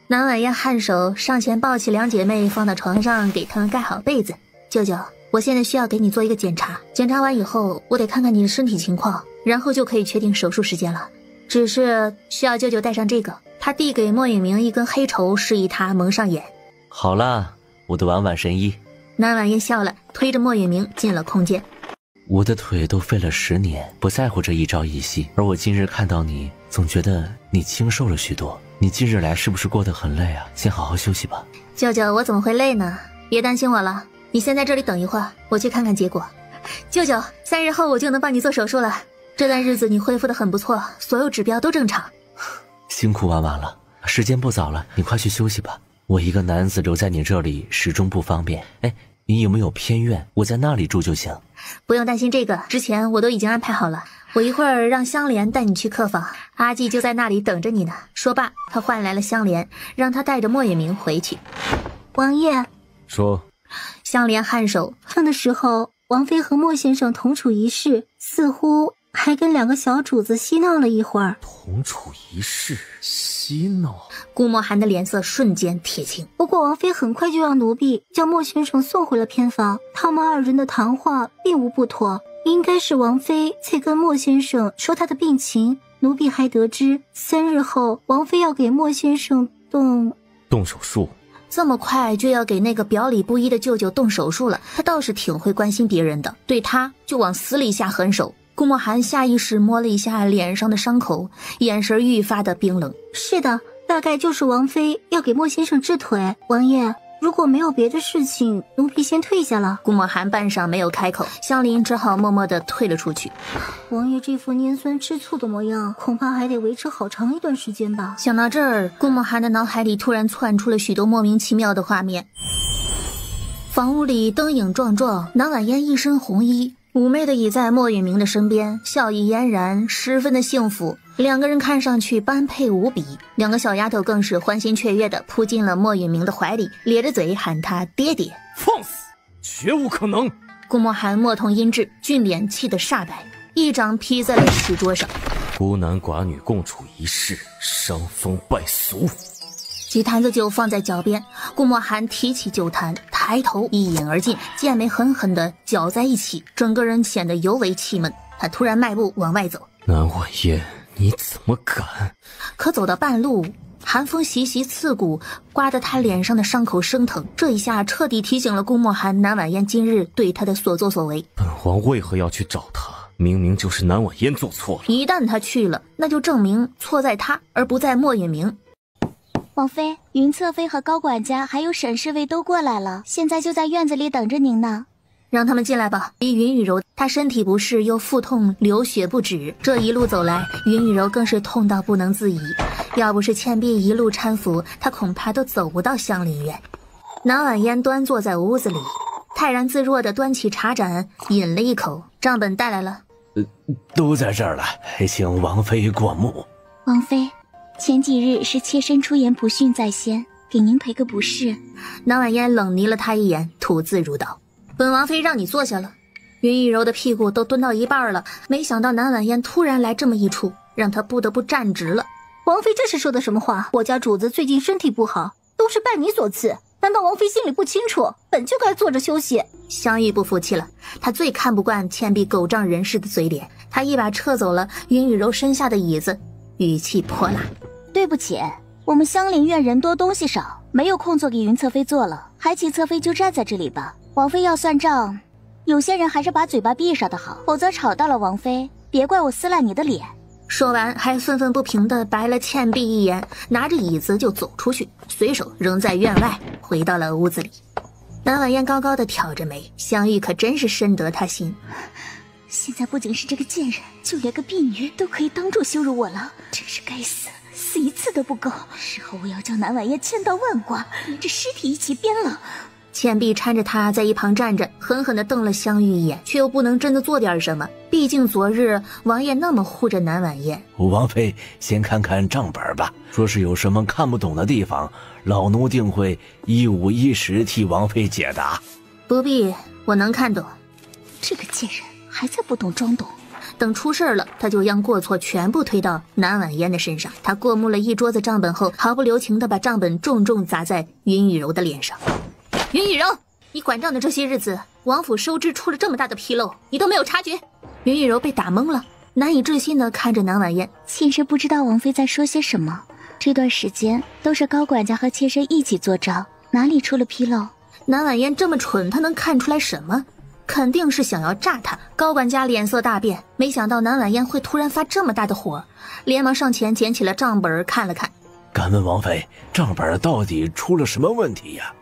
南婉嫣颔首上前抱起2姐妹放到床上，给她们盖好被子。舅舅，我现在需要给你做一个检查，检查完以后我得看看你的身体情况，然后就可以确定手术时间了。只是需要舅舅带上这个。他递给莫允明一根黑绸，示意他蒙上眼。好了，我的婉婉神医。南婉嫣笑了，推着莫允明进了空间。我的腿都废了10年，不在乎这一朝一夕，而我今日看到你，总觉得你清瘦了许多。你今日来是不是过得很累啊？先好好休息吧。舅舅，我怎么会累呢？别担心我了，你先在这里等一会儿，我去看看结果。舅舅，3日后我就能帮你做手术了。这段日子你恢复得很不错，所有指标都正常。辛苦婉婉了，时间不早了，你快去休息吧。我一个男子留在你这里始终不方便。哎，你有没有偏院？我在那里住就行。不用担心这个，之前我都已经安排好了。我一会儿让香莲带你去客房，阿纪就在那里等着你呢。说罢，他唤来了香莲，让他带着莫远明回去。王爷，说。香莲颔首，这的时候，王妃和莫先生同处一室，似乎还跟2个小主子嬉闹了一会儿。同处一室，嬉闹。顾墨寒的脸色瞬间铁青。不过王妃很快就让奴婢将莫先生送回了偏房，他们2人的谈话并无不妥，应该是王妃在跟莫先生说他的病情。奴婢还得知3日后王妃要给莫先生动手术。这么快就要给那个表里不一的舅舅动手术了，他倒是挺会关心别人的，对他就往死里下狠手。顾墨寒下意识摸了一下脸上的伤口，眼神愈发的冰冷。是的，大概就是王妃要给莫先生治腿。王爷，如果没有别的事情，奴婢先退下了。顾墨寒半晌没有开口，香菱只好默默地退了出去。王爷这副拈酸吃醋的模样，恐怕还得维持好长一段时间吧。想到这儿，顾墨寒的脑海里突然窜出了许多莫名其妙的画面。房屋里灯影幢幢，南婉嫣一身红衣，妩媚地倚在莫允明的身边，笑意嫣然，十分的幸福。2个人看上去般配无比，2个小丫头更是欢欣雀跃地扑进了莫允明的怀里，咧着嘴喊他爹爹。放肆，绝无可能！顾墨寒莫同音质，俊脸气得煞白，一掌劈在了石桌上。孤男寡女共处一室，伤风败俗。几坛子酒放在脚边，顾墨寒提起酒坛，抬头一饮而尽，剑眉狠狠地搅在一起，整个人显得尤为气闷。他突然迈步往外走。南婉嫣，你怎么敢？可走到半路，寒风习习刺骨，刮得他脸上的伤口生疼。这一下彻底提醒了顾墨寒南婉嫣今日对他的所作所为。本王为何要去找他？明明就是南婉嫣做错了。一旦他去了，那就证明错在他，而不在莫允明。王妃，云侧妃和高管家还有沈侍卫都过来了，现在就在院子里等着您呢。让他们进来吧。云雨柔她身体不适，又腹痛流血不止，这一路走来，云雨柔更是痛到不能自已。要不是倩碧一路搀扶，她恐怕都走不到香林院。南婉嫣端坐在屋子里，泰然自若地端起茶盏，饮了一口。账本带来了。都在这儿了，请王妃过目。王妃，前几日是妾身出言不逊在先，给您赔个不是。南婉嫣冷睨了他一眼，吐字如刀：本王妃让你坐下了。云雨柔的屁股都蹲到一半了，没想到南婉嫣突然来这么一出，让她不得不站直了。王妃这是说的什么话？我家主子最近身体不好，都是拜你所赐，难道王妃心里不清楚？本就该坐着休息。香玉不服气了，她最看不惯倩碧狗仗人势的嘴脸，她一把撤走了云雨柔身下的椅子，语气泼辣：对不起，我们香林院人多东西少，没有空座给云侧妃坐了，还请侧妃就站在这里吧。王妃要算账，有些人还是把嘴巴闭上的好，否则吵到了王妃，别怪我撕烂你的脸。说完还愤愤不平地白了倩碧一眼，拿着椅子就走出去，随手扔在院外，回到了屋子里。南婉嫣高高的挑着眉，香玉可真是深得她心。现在不仅是这个贱人，就连个婢女都可以当众羞辱我了，真是该死，死一次都不够。事后我要将南婉嫣千刀万剐，连着尸体一起鞭了。倩碧搀着他在一旁站着，狠狠地瞪了香玉一眼，却又不能真的做点什么。毕竟昨日王爷那么护着南婉嫣。王妃先看看账本吧，若是有什么看不懂的地方，老奴定会一五一十替王妃解答。不必，我能看懂。这个贱人还在不懂装懂。等出事了，他就将过错全部推到南婉嫣的身上。他过目了一桌子账本后，毫不留情地把账本重重砸在云雨柔的脸上。云雨柔，你管账的这些日子，王府收支出了这么大的纰漏，你都没有察觉？云雨柔被打懵了，难以置信地看着南婉嫣。妾身不知道王妃在说些什么，这段时间都是高管家和妾身一起做账，哪里出了纰漏？南婉嫣这么蠢，她能看出来什么？肯定是想要炸他。高管家脸色大变，没想到南婉嫣会突然发这么大的火，连忙上前捡起了账本看了看。敢问王妃，账本到底出了什么问题呀？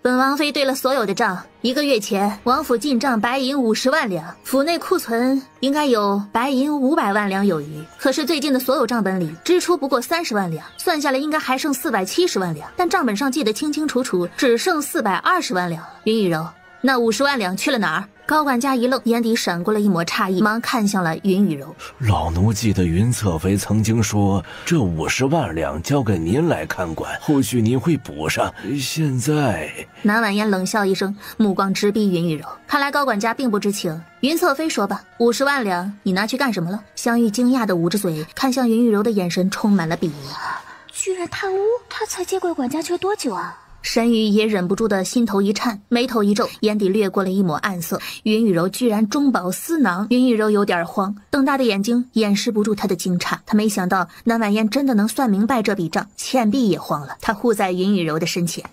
本王妃对了所有的账，1个月前王府进账白银50万两，府内库存应该有白银500万两有余。可是最近的所有账本里，支出不过30万两，算下来应该还剩470万两，但账本上记得清清楚楚，只剩420万两。云雨柔，那50万两去了哪儿？高管家一愣，眼底闪过了一抹诧异，忙看向了云雨柔。老奴记得云侧妃曾经说，这50万两交给您来看管，后续您会补上。现在，南婉嫣冷笑一声，目光直逼云雨柔。看来高管家并不知情。云侧妃说吧，50万两你拿去干什么了？香玉惊讶地捂着嘴，看向云雨柔的眼神充满了鄙夷。居然贪污，他才接管管家缺多久啊？沈宇也忍不住的心头一颤，眉头一皱，眼底掠过了一抹暗色。云雨柔居然中饱私囊，云雨柔有点慌，瞪大的眼睛掩饰不住她的惊诧。她没想到南婉嫣真的能算明白这笔账，倩碧也慌了，她护在云雨柔的身前。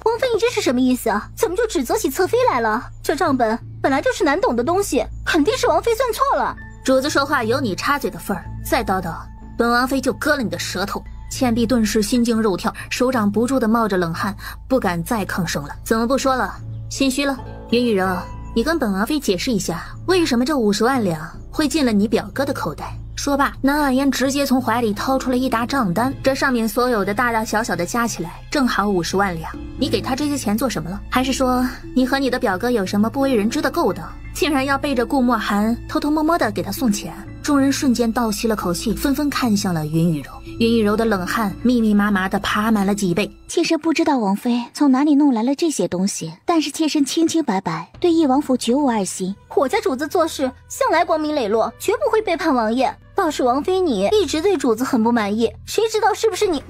王妃，你这是什么意思啊？怎么就指责起侧妃来了？这账本本来就是难懂的东西，肯定是王妃算错了。主子说话有你插嘴的份儿，再叨叨，本王妃就割了你的舌头。倩碧顿时心惊肉跳，手掌不住的冒着冷汗，不敢再吭声了。怎么不说了？心虚了？云雨柔，你跟本王妃解释一下，为什么这50万两会进了你表哥的口袋？说罢，南婉嫣直接从怀里掏出了一沓账单，这上面所有的大大小小的加起来正好50万两。你给他这些钱做什么了？还是说你和你的表哥有什么不为人知的勾当，竟然要背着顾墨寒偷偷摸摸的给他送钱？众人瞬间倒吸了口气，纷纷看向了云雨柔。云雨柔的冷汗密密麻麻的爬满了脊背。妾身不知道王妃从哪里弄来了这些东西，但是妾身清清白白，对义王府绝无二心。我家主子做事向来光明磊落，绝不会背叛王爷。倒是王妃你一直对主子很不满意，谁知道是不是你？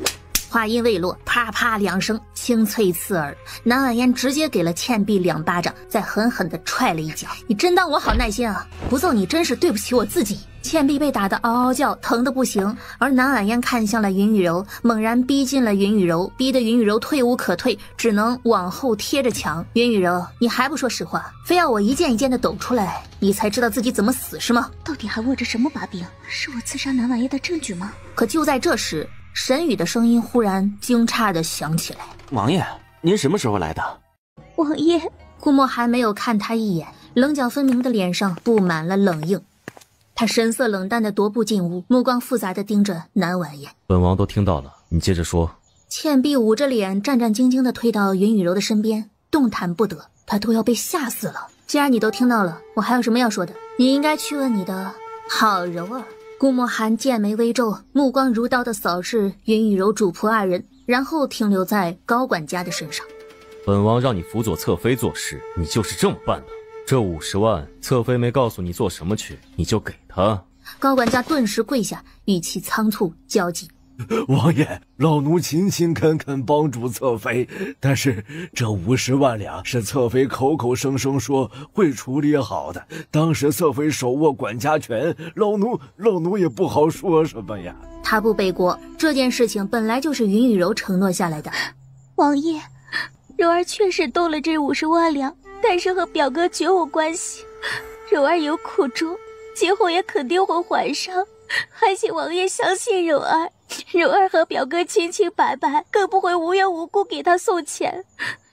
话音未落，啪啪2声清脆刺耳，南婉嫣直接给了倩碧2巴掌，再狠狠地踹了一脚。你真当我好耐心啊？不揍你真是对不起我自己。倩碧被打得嗷嗷叫，疼得不行。而南婉嫣看向了云雨柔，猛然逼近了云雨柔，逼得云雨柔退无可退，只能往后贴着墙。云雨柔，你还不说实话，非要我一件一件的抖出来，你才知道自己怎么死是吗？到底还握着什么把柄？是我刺杀南婉嫣的证据吗？可就在这时，沈宇的声音忽然惊诧地响起来：“王爷，您什么时候来的？”王爷，顾墨还没有看他一眼，棱角分明的脸上布满了冷硬。他神色冷淡地踱步进屋，目光复杂地盯着南婉嫣。本王都听到了，你接着说。倩碧捂着脸，战战兢兢地退到云雨柔的身边，动弹不得。他都要被吓死了。既然你都听到了，我还有什么要说的？你应该去问你的好柔儿。顾墨寒剑眉微皱，目光如刀地扫视云雨柔主仆2人，然后停留在高管家的身上。本王让你辅佐侧妃做事，你就是这么办的。这50万，侧妃没告诉你做什么去，你就给他。高管家顿时跪下，语气仓促焦急。王爷，老奴勤勤恳恳帮助侧妃，但是这50万两是侧妃口口声声说会处理好的。当时侧妃手握管家权，老奴也不好说什么呀。他不背锅，这件事情本来就是云雨柔承诺下来的。王爷，柔儿确实动了这50万两，但是和表哥绝无关系。柔儿有苦衷，今后也肯定会还上，还请王爷相信柔儿。柔儿和表哥清清白白，更不会无缘无故给他送钱。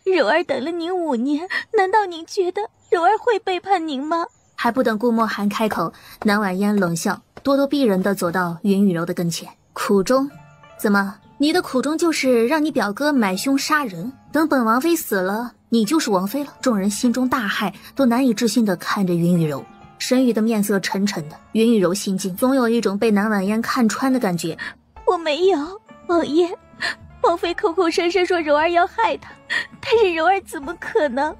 柔儿等了您5年，难道您觉得柔儿会背叛您吗？还不等顾墨寒开口，南婉嫣冷笑，咄咄逼人地走到云雨柔的跟前。苦衷？怎么，你的苦衷就是让你表哥买凶杀人？等本王妃死了，你就是王妃了？众人心中大骇，都难以置信地看着云雨柔。沈宇的面色沉沉的，云雨柔心惊，总有一种被南婉嫣看穿的感觉。我没有，王爷，王妃口口声声说柔儿要害她，但是柔儿怎么可能？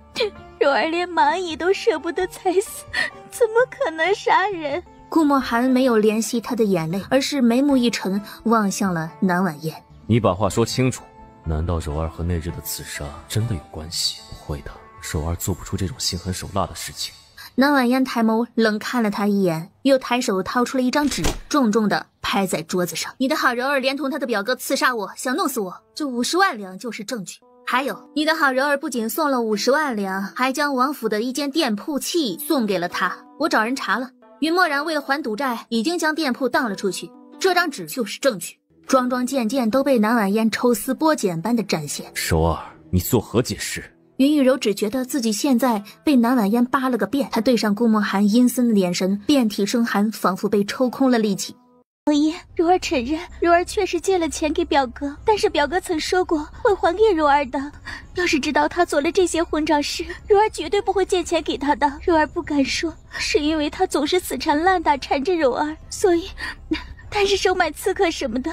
柔儿连蚂蚁都舍不得踩死，怎么可能杀人？顾墨寒没有怜惜他的眼泪，而是眉目一沉，望向了南婉嫣。你把话说清楚，难道柔儿和那日的刺杀真的有关系？不会的，柔儿做不出这种心狠手辣的事情。南婉嫣抬眸冷看了他一眼，又抬手掏出了一张纸，重重地拍在桌子上。你的好柔儿连同他的表哥刺杀我，想弄死我，这50万两就是证据。还有，你的好人儿不仅送了50万两，还将王府的一间店铺契送给了他。我找人查了，云墨然为了还赌债，已经将店铺当了出去，这张纸就是证据。桩桩件件都被南婉嫣抽丝剥茧般的展现。柔儿，你作何解释？云雨柔只觉得自己现在被南婉嫣扒了个遍，她对上顾墨寒阴森的眼神，遍体生寒，仿佛被抽空了力气。王爷，柔儿承认，柔儿确实借了钱给表哥，但是表哥曾说过会还给柔儿的。要是知道他做了这些混账事，柔儿绝对不会借钱给他的。柔儿不敢说，是因为他总是死缠烂打缠着柔儿，所以但是收买刺客什么的，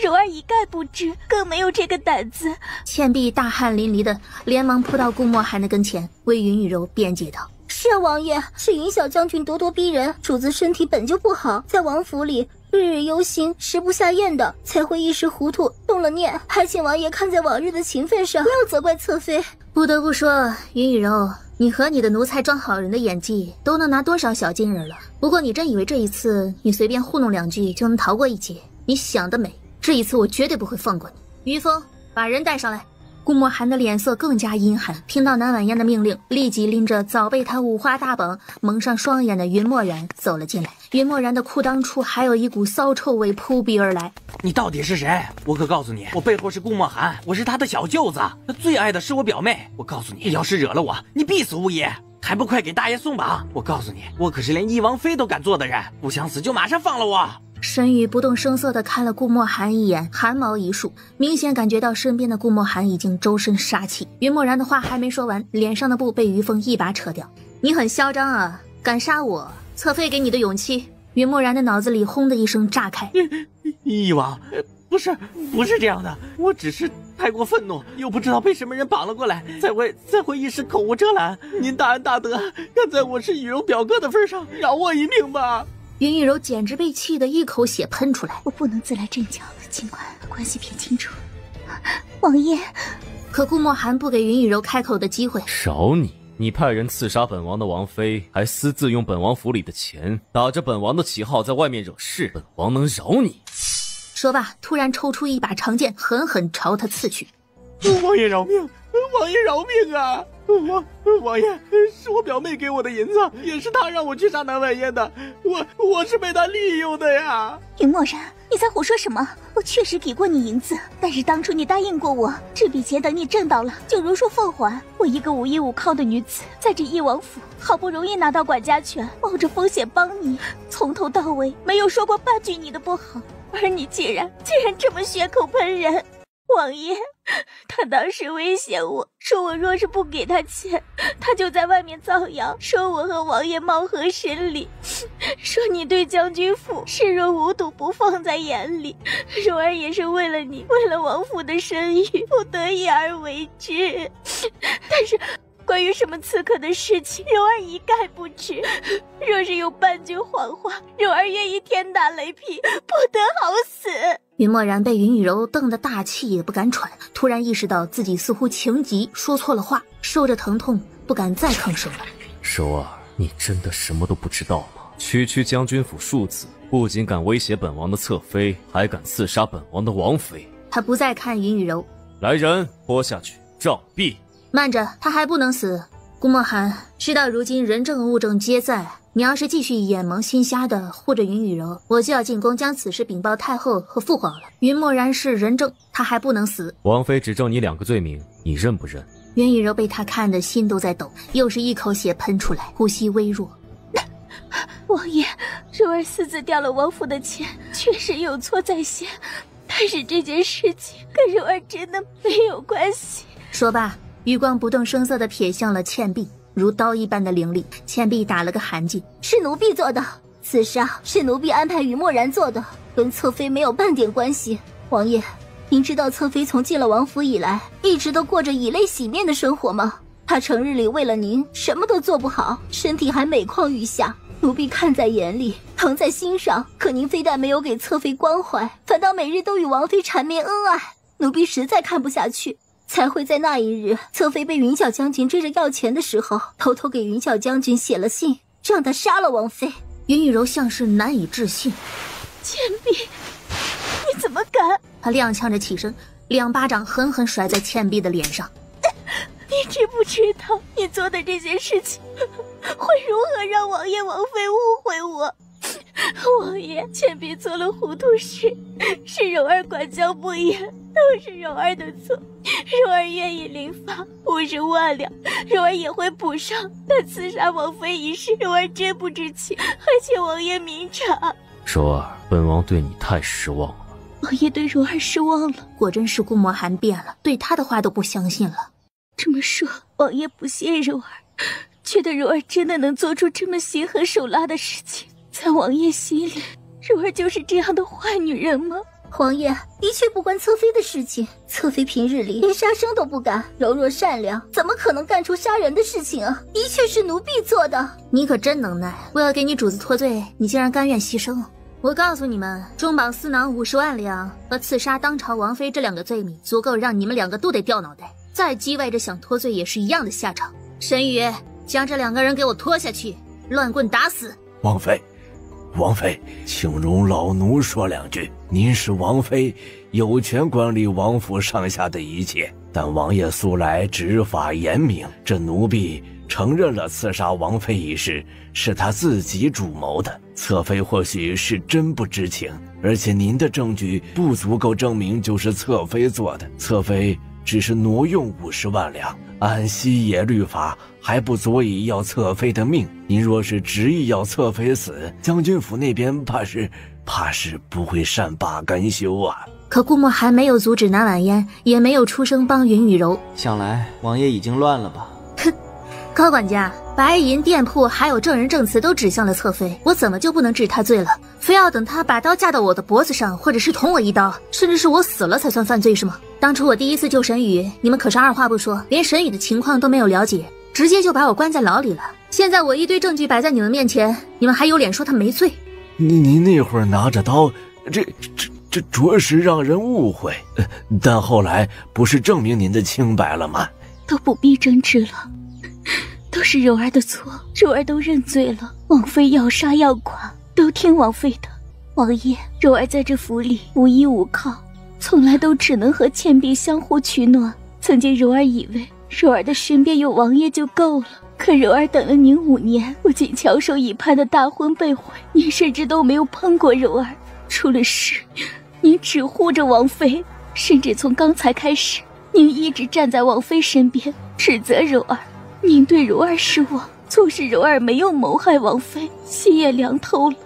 柔儿一概不知，更没有这个胆子。倩碧大汗淋漓的连忙扑到顾墨寒的跟前，为云雨柔辩解道：是啊，王爷，是云小将军咄咄逼人，主子身体本就不好，在王府里日日忧心，食不下咽的，才会一时糊涂动了念，还请王爷看在往日的情分上，不要责怪侧妃。不得不说，云雨柔，你和你的奴才装好人的演技都能拿多少小金人了。不过你真以为这一次你随便糊弄2句就能逃过一劫？你想得美，这一次我绝对不会放过你。于峰，把人带上来。顾墨寒的脸色更加阴寒，听到南婉嫣的命令，立即拎着早被他五花大绑蒙上双眼的云墨然走了进来。云墨然的裤裆处还有一股骚臭味扑鼻而来。你到底是谁？我可告诉你，我背后是顾墨寒，我是他的小舅子，他最爱的是我表妹。我告诉你，要是惹了我，你必死无疑，还不快给大爷送绑！我告诉你，我可是连翼王妃都敢做的人，不想死就马上放了我！沈宇不动声色地看了顾墨寒一眼，汗毛一竖，明显感觉到身边的顾墨寒已经周身杀气。云墨然的话还没说完，脸上的布被于峰一把扯掉。你很嚣张啊，敢杀我？侧妃给你的勇气？云墨然的脑子里轰的一声炸开。翼王，不是这样的，我只是太过愤怒，又不知道被什么人绑了过来，才会一时口无遮拦。您大恩大德，看在我是雨柔表哥的份上，饶我一命吧！云雨柔简直被气得一口血喷出来。我不能自来阵脚，尽管把关系撇清楚。王爷，可顾墨寒不给云雨柔开口的机会。饶你？你派人刺杀本王的王妃，还私自用本王府里的钱，打着本王的旗号在外面惹事，本王能饶你？说罢，突然抽出一把长剑，狠狠朝他刺去。王爷饶命！王爷饶命啊！王爷，是我表妹给我的银子，也是她让我去杀南婉嫣的，我是被她利用的呀！云墨然，你在胡说什么？我确实给过你银子，但是当初你答应过我，这笔钱等你挣到了就如数奉还。我一个无依无靠的女子，在这翼王府好不容易拿到管家权，冒着风险帮你，从头到尾没有说过半句你的不好，而你竟然这么血口喷人！王爷，他当时威胁我说，我若是不给他钱，他就在外面造谣，说我和王爷貌合神离，说你对将军府视若无睹，不放在眼里。柔儿也是为了你，为了王府的声誉，不得已而为之。但是关于什么刺客的事情，柔儿一概不知。若是有半句谎话，柔儿愿意天打雷劈，不得好死。云墨然被云雨柔瞪得大气也不敢喘，突然意识到自己似乎情急说错了话，受着疼痛不敢再吭声了。柔儿，你真的什么都不知道吗？区将军府庶子不仅敢威胁本王的侧妃，还敢刺杀本王的王妃。他不再看云雨柔，来人，拖下去杖毙。慢着，他还不能死。顾墨寒，事到如今人证物证皆在，你要是继续眼蒙心瞎的护着云雨柔，我就要进宫将此事禀报太后和父皇了。云墨然是人证，他还不能死。王妃指证你2个罪名，你认不认？云雨柔被他看得心都在抖，又是一口血喷出来，呼吸微弱。王爷，柔儿私自调了王府的钱，确实有错在先，但是这件事情跟柔儿真的没有关系。说罢，余光不动声色地瞥向了倩碧，如刀一般的凌厉。倩碧打了个寒噤，是奴婢做的，此杀是奴婢安排于墨然做的，跟侧妃没有半点关系。王爷，您知道侧妃从进了王府以来，一直都过着以泪洗面的生活吗？她成日里为了您什么都做不好，身体还每况愈下，奴婢看在眼里，疼在心上。可您非但没有给侧妃关怀，反倒每日都与王妃缠绵恩爱，奴婢实在看不下去，才会在那一日，侧妃被云小将军追着要钱的时候，偷偷给云小将军写了信，让他杀了王妃。云雨柔像是难以置信。倩碧，你怎么敢？他踉跄着起身， 2巴掌狠狠甩在倩碧的脸上。你知不知道你做的这些事情会如何让王爷王妃误会我？王爷，倩碧做了糊涂事，是柔儿管教不严，都是柔儿的错。柔儿愿意领罚50万两，柔儿也会补上。但刺杀王妃一事，柔儿真不知情，还请王爷明察。柔儿，本王对你太失望了。王爷对柔儿失望了？果真是顾墨寒变了，对他的话都不相信了。这么说，王爷不信柔儿，觉得柔儿真的能做出这么心狠手辣的事情？在王爷心里，柔儿就是这样的坏女人吗？王爷的确不关侧妃的事情，侧妃平日里连杀生都不敢，柔弱善良，怎么可能干出杀人的事情啊？的确是奴婢做的。你可真能耐，为了给你主子脱罪，你竟然甘愿牺牲。我告诉你们，重绑私囊50万两和刺杀当朝王妃这2个罪名，足够让你们2个都得掉脑袋。再叽歪着想脱罪，也是一样的下场。沈宇，将这2个人给我拖下去，乱棍打死。王妃，请容老奴说2句。您是王妃，有权管理王府上下的一切，但王爷素来执法严明，这奴婢承认了刺杀王妃一事是他自己主谋的。侧妃或许是真不知情，而且您的证据不足够证明就是侧妃做的。侧妃只是挪用50万两，按西野律法还不足以要侧妃的命。您若是执意要侧妃死，将军府那边怕是不会善罢甘休啊。可顾墨寒没有阻止南婉嫣，也没有出声帮云雨柔。想来王爷已经乱了吧？哼，高管家，白银店铺还有证人证词都指向了侧妃，我怎么就不能治他罪了？非要等他把刀架到我的脖子上，或者是捅我一刀，甚至是我死了才算犯罪是吗？当初我第一次救沈宇，你们可是二话不说，连沈宇的情况都没有了解，直接就把我关在牢里了。现在我一堆证据摆在你们面前，你们还有脸说他没罪？您那会儿拿着刀，这着实让人误会。但后来不是证明您的清白了吗？都不必争执了，都是柔儿的错，柔儿都认罪了。王妃要杀要剐，都听王妃的。王爷，柔儿在这府里无依无靠，从来都只能和倩碧相互取暖。曾经柔儿以为柔儿的身边有王爷就够了，可柔儿等了您5年，不仅翘首以盼的大婚被毁，您甚至都没有碰过柔儿。出了事，您只护着王妃，甚至从刚才开始，您一直站在王妃身边，指责柔儿。您对柔儿失望，错是柔儿没有谋害王妃，心也凉透了。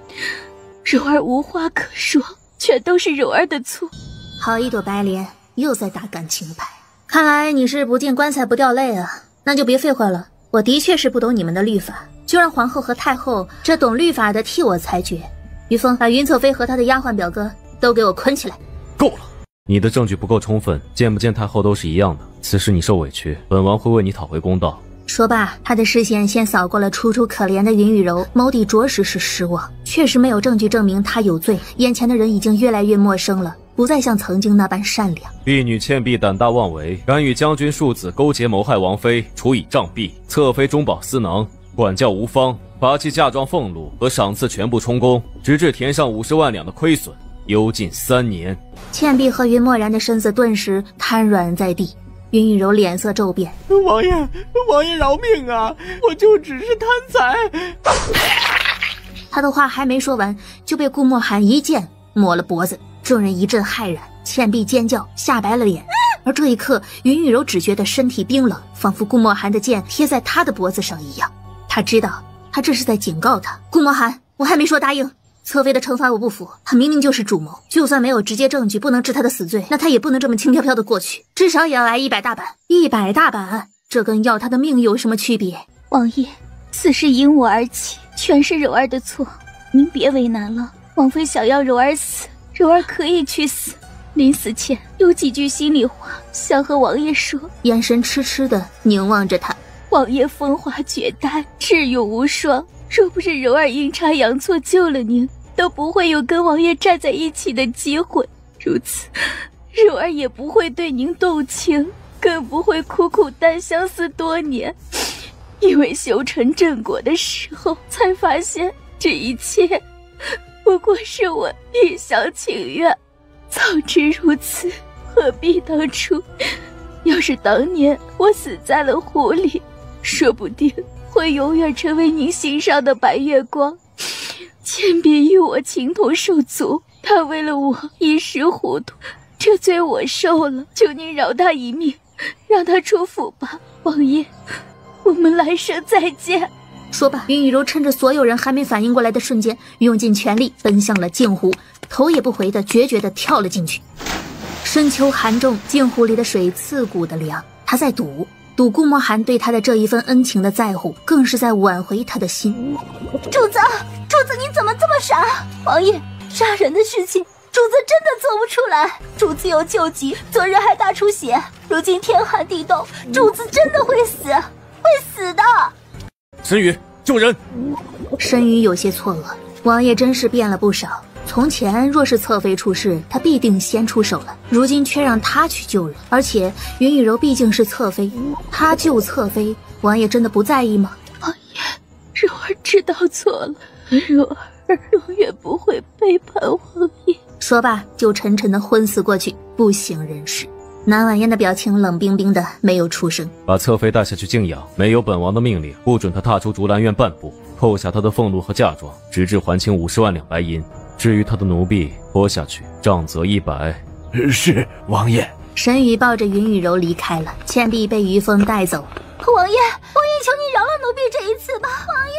柔儿无话可说，全都是柔儿的错。好一朵白莲，又在打感情牌。看来你是不见棺材不掉泪啊，那就别废话了。我的确是不懂你们的律法，就让皇后和太后这懂律法的替我裁决。于峰，把云侧妃和她的丫鬟表哥都给我捆起来。够了，你的证据不够充分，见不见太后都是一样的。此事你受委屈，本王会为你讨回公道。说罢，他的视线先扫过了楚楚可怜的云雨柔，眸底着实是失望。确实没有证据证明他有罪，眼前的人已经越来越陌生了，不再像曾经那般善良。婢女倩碧胆大妄为，敢与将军庶子勾结谋害王妃，处以杖毙。侧妃中饱私囊，管教无方，把其嫁妆俸禄和赏赐全部充公，直至填上50万两的亏损，幽禁3年。倩碧和云墨然的身子顿时瘫软在地。云雨柔脸色骤变，王爷饶命啊！我就只是贪财。他的话还没说完，就被顾墨寒一剑抹了脖子。众人一阵骇然，倩碧尖叫，吓白了脸。而这一刻，云雨柔只觉得身体冰冷，仿佛顾墨寒的剑贴在他的脖子上一样。他知道，他这是在警告他。顾墨寒，我还没说答应。侧妃的惩罚我不服，他明明就是主谋，就算没有直接证据不能治他的死罪，那他也不能这么轻飘飘的过去，至少也要挨100大板。100大板，这跟要他的命有什么区别？王爷，此事因我而起，全是柔儿的错，您别为难了。王妃想要柔儿死，柔儿可以去死。临死前有几句心里话想和王爷说，眼神痴痴的凝望着他。王爷风华绝代，智勇无双，若不是柔儿阴差阳错救了您，都不会有跟王爷站在一起的机会。如此，柔儿也不会对您动情，更不会苦苦单相思多年。因为修成正果的时候，才发现这一切不过是我一厢情愿。早知如此，何必当初？要是当年我死在了湖里，说不定会永远成为您心上的白月光。倩碧与我情同手足，他为了我一时糊涂，这罪我受了，求您饶他一命，让他出府吧。王爷，我们来生再见。说罢，云雨柔趁着所有人还没反应过来的瞬间，用尽全力奔向了镜湖，头也不回的决绝的跳了进去。深秋寒重，镜湖里的水刺骨的凉，他在赌顾墨寒对他的这一份恩情的在乎，更是在挽回他的心。主子，你怎么这么傻？王爷，杀人的事情主子真的做不出来。主子有救急，昨日还大出血，如今天寒地冻，主子真的会死的。申宇，救人！申宇有些错愕，王爷真是变了不少。从前若是侧妃出事，他必定先出手了，如今却让他去救人，而且云雨柔毕竟是侧妃，他救侧妃，王爷真的不在意吗？王爷，柔儿知道错了，柔儿永远不会背叛王爷。说罢就沉沉的昏死过去，不省人事。南婉嫣的表情冷冰冰的，没有出声。把侧妃带下去静养，没有本王的命令，不准她踏出竹兰院半步，扣下她的俸禄和嫁妆，直至还清50万两白银。至于他的奴婢，拖下去，杖责100。是王爷。沈宇抱着云雨柔离开了，倩碧被于峰带走。王爷，求你饶了奴婢这一次吧，王爷。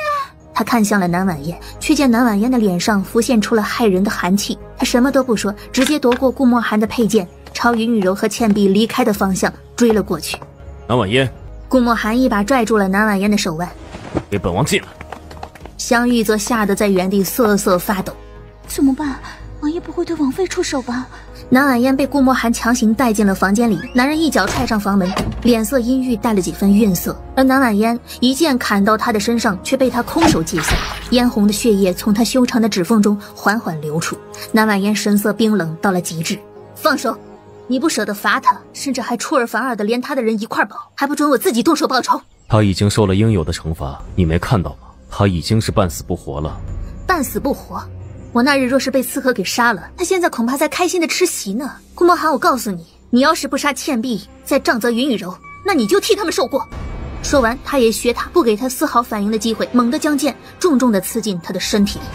他看向了南婉嫣，却见南婉嫣的脸上浮现出了骇人的寒气。他什么都不说，直接夺过顾墨寒的佩剑，朝云雨柔和倩碧离开的方向追了过去。南婉嫣，顾墨寒一把拽住了南婉嫣的手腕，给本王进来。香玉则吓得在原地瑟瑟发抖。怎么办？王爷不会对王妃出手吧？南婉嫣被顾墨寒强行带进了房间里，男人一脚踹上房门，脸色阴郁，带了几分愠色。而南婉嫣一剑砍到他的身上，却被他空手接下，嫣红的血液从他修长的指缝中缓缓流出。南婉嫣神色冰冷到了极致，放手！你不舍得罚他，甚至还出尔反尔的连他的人一块保，还不准我自己动手报仇？他已经受了应有的惩罚，你没看到吗？他已经是半死不活了。半死不活？我那日若是被刺客给杀了，他现在恐怕在开心的吃席呢。顾墨寒，我告诉你，你要是不杀倩碧，再杖责云雨柔，那你就替他们受过。说完，他也学他，不给他丝毫反应的机会，猛地将剑重重地刺进他的身体里。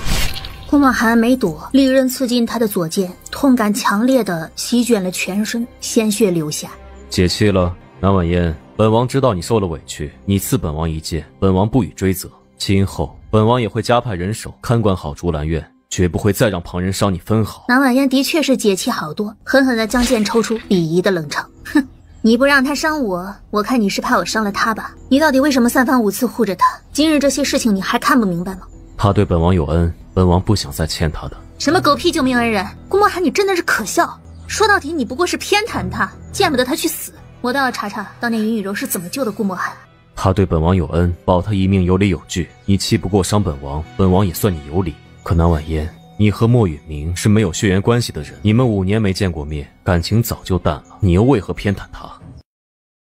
顾墨寒没躲，利刃刺进他的左肩，痛感强烈的席卷了全身，鲜血流下。解气了，南婉嫣，本王知道你受了委屈，你刺本王一剑，本王不予追责。今后本王也会加派人手看管好竹兰院，绝不会再让旁人伤你分毫。南婉嫣的确是解气好多，狠狠地将剑抽出，鄙夷的冷场。哼，你不让他伤我，我看你是怕我伤了他吧？你到底为什么3番5次护着他？今日这些事情你还看不明白吗？他对本王有恩，本王不想再欠他的。什么狗屁救命恩人？顾墨寒，你真的是可笑。说到底，你不过是偏袒他，见不得他去死。我倒要查查当年云雨柔是怎么救的顾墨寒。他对本王有恩，保他一命有理有据。你气不过伤本王，本王也算你有理。可南婉嫣，你和莫允明是没有血缘关系的人，你们5年没见过面，感情早就淡了，你又为何偏袒他？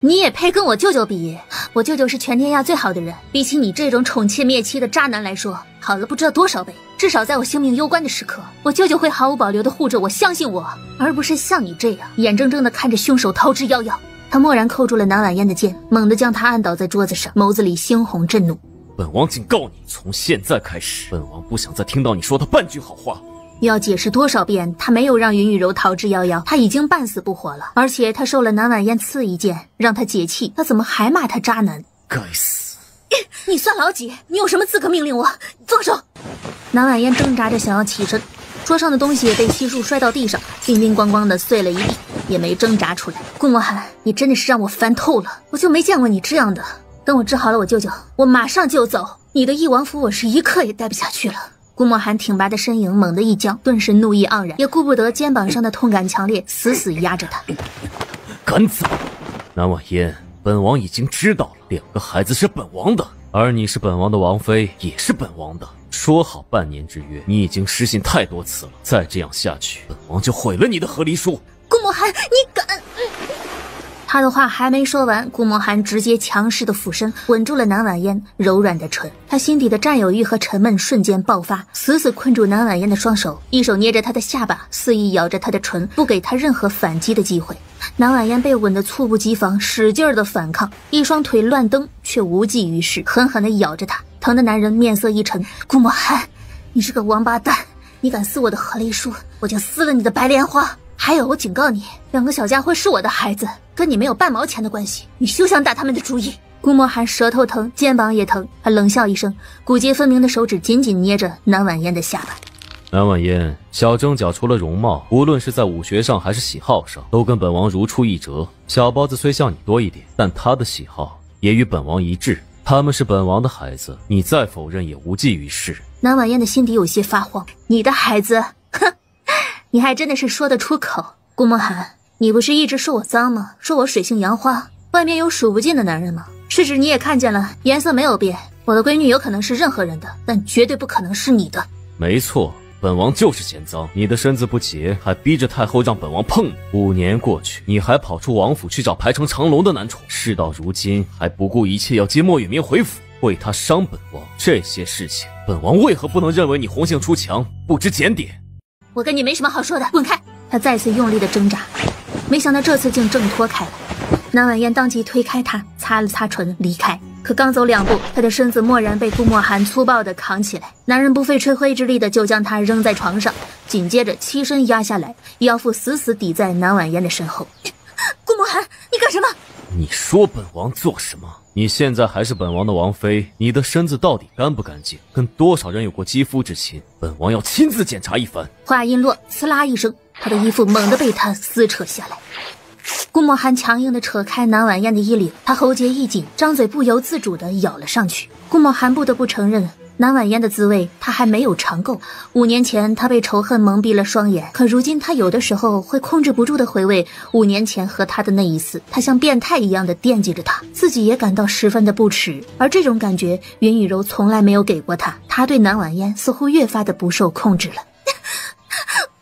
你也配跟我舅舅比？我舅舅是全天下最好的人，比起你这种宠妾灭妻的渣男来说，好了不知道多少倍。至少在我性命攸关的时刻，我舅舅会毫无保留地护着我，相信我，而不是像你这样眼睁睁地看着凶手逃之夭夭。他蓦然扣住了南婉嫣的剑，猛地将她按倒在桌子上，眸子里猩红震怒。本王警告你，从现在开始，本王不想再听到你说他半句好话。要解释多少遍，他没有让云雨柔逃之夭夭，他已经半死不活了。而且他受了南婉嫣刺一剑，让他解气，他怎么还骂他渣男？该死！你算老几？你有什么资格命令我？放手！南婉嫣挣扎着想要起身，桌上的东西也被悉数摔到地上，叮叮咣咣的碎了一地，也没挣扎出来。顾墨寒，你真的是让我烦透了，我就没见过你这样的。等我治好了我舅舅，我马上就走。你的翼王府我是一刻也待不下去了。顾墨寒挺拔的身影猛地一僵，顿时怒意盎然，也顾不得肩膀上的痛感强烈，死死压着他。敢走！南婉嫣，本王已经知道了，2个孩子是本王的，而你是本王的王妃，也是本王的。说好半年之约，你已经失信太多次了，再这样下去，本王就毁了你的和离书。顾墨寒，你敢！他的话还没说完，顾墨寒直接强势的俯身吻住了南婉嫣柔软的唇，他心底的占有欲和沉闷瞬间爆发，死死困住南婉嫣的双手，一手捏着她的下巴，肆意咬着她的唇，不给她任何反击的机会。南婉嫣被吻得猝不及防，使劲的反抗，一双腿乱蹬，却无济于事，狠狠的咬着他，疼的男人面色一沉。顾墨寒，你是个王八蛋，你敢撕我的和离书，我就撕了你的白莲花。还有，我警告你，2个小家伙是我的孩子，跟你没有半毛钱的关系，你休想打他们的主意。顾墨寒舌头疼，肩膀也疼，他冷笑一声，骨节分明的手指紧紧捏着南婉嫣的下巴。南婉嫣，小正角除了容貌，无论是在武学上还是喜好上，都跟本王如出一辙。小包子虽像你多一点，但他的喜好也与本王一致。他们是本王的孩子，你再否认也无济于事。南婉嫣的心底有些发慌，你的孩子？哼，你还真的是说得出口。顾墨寒，你不是一直说我脏吗？说我水性杨花，外面有数不尽的男人吗？事实你也看见了，颜色没有变。我的闺女有可能是任何人的，但绝对不可能是你的。没错，本王就是嫌脏，你的身子不洁，还逼着太后让本王碰你。5年过去，你还跑出王府去找排成长龙的男宠，事到如今还不顾一切要接莫雨明回府，为他伤本王。这些事情，本王为何不能认为你红杏出墙，不知检点？我跟你没什么好说的，滚开！他再次用力的挣扎，没想到这次竟挣脱开了。南婉嫣当即推开他，擦了擦唇离开。可刚走2步，他的身子蓦然被顾墨寒粗暴地扛起来，男人不费吹灰之力的就将他扔在床上，紧接着欺身压下来，腰腹死死抵在南婉嫣的身后。顾墨寒，你干什么？你说本王做什么？你现在还是本王的王妃，你的身子到底干不干净？跟多少人有过肌肤之亲？本王要亲自检查一番。话音落，呲啦一声，他的衣服猛地被他撕扯下来。顾墨寒强硬地扯开南婉嫣的衣领，他喉结一紧，张嘴不由自主地咬了上去。顾墨寒不得不承认，南婉嫣的滋味他还没有尝够。5年前他被仇恨蒙蔽了双眼，可如今他有的时候会控制不住地回味5年前和他的那一次，他像变态一样的惦记着他，自己也感到十分的不耻。而这种感觉云雨柔从来没有给过他，他对南婉嫣似乎越发的不受控制了。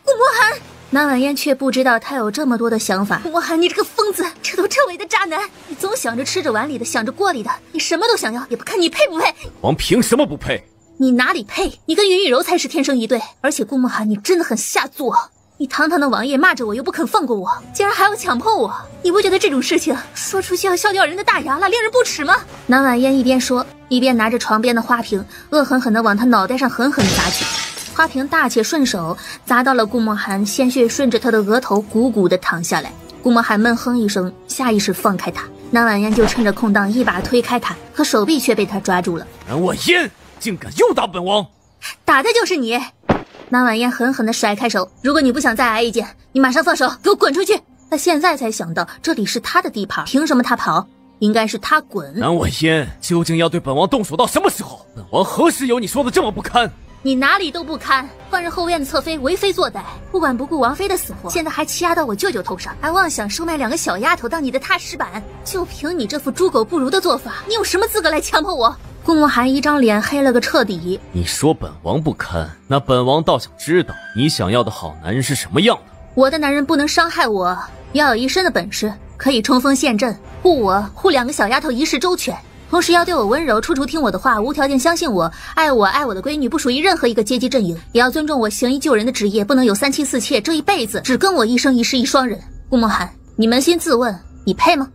顾墨寒，南婉嫣却不知道他有这么多的想法。顾墨寒，你这个疯子，彻头彻尾的渣男！你总想着吃着碗里的，想着锅里的，你什么都想要，也不看你配不配。王凭什么不配？你哪里配？你跟云雨柔才是天生一对。而且顾墨寒，你真的很下作。你堂堂的王爷骂着我又不肯放过我，竟然还要强迫我，你不觉得这种事情说出去要笑掉人的大牙了，令人不齿吗？南婉嫣一边说，一边拿着床边的花瓶，恶狠狠地往他脑袋上狠狠砸去。花瓶大且顺手砸到了顾墨寒，鲜血顺着他的额头汩汩地淌下来。顾墨寒闷哼一声，下意识放开他。南婉嫣就趁着空档一把推开他，可手臂却被他抓住了。南婉嫣竟敢诱打本王！打的就是你！南婉嫣狠狠地甩开手，如果你不想再挨一剑，你马上放手，给我滚出去！他现在才想到这里是他的地盘，凭什么他跑？应该是他滚。南婉嫣究竟要对本王动手到什么时候？本王何时有你说的这么不堪？你哪里都不堪，换任后院的侧妃为非作歹，不管不顾王妃的死活，现在还欺压到我舅舅头上，还妄想收买2个小丫头当你的踏实板。就凭你这副猪狗不如的做法，你有什么资格来强迫我？顾墨寒一张脸黑了个彻底。你说本王不堪，那本王倒想知道你想要的好男人是什么样的。我的男人不能伤害我，要有一身的本事，可以冲锋陷阵，护我，护2个小丫头一世周全。同时要对我温柔，处处听我的话，无条件相信我，爱我的闺女，不属于任何一个阶级阵营，也要尊重我行医救人的职业，不能有3妻4妾，这一辈子只跟我一生一世一双人。顾墨寒，你扪心自问，你配吗？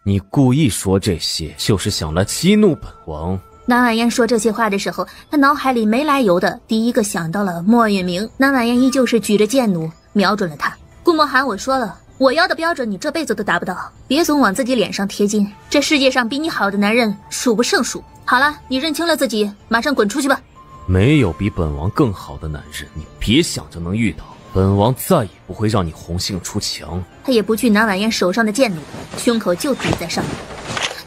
你故意说这些，就是想来激怒本王。南婉嫣说这些话的时候，她脑海里没来由的第一个想到了莫允明。南婉嫣依旧是举着剑弩瞄准了他。顾墨寒，我说了，我要的标准你这辈子都达不到，别总往自己脸上贴金，这世界上比你好的男人数不胜数。好了，你认清了自己，马上滚出去吧。没有比本王更好的男人，你别想着能遇到，本王再也不会让你红杏出墙。他也不惧南婉嫣手上的剑弩，胸口就抵在上面。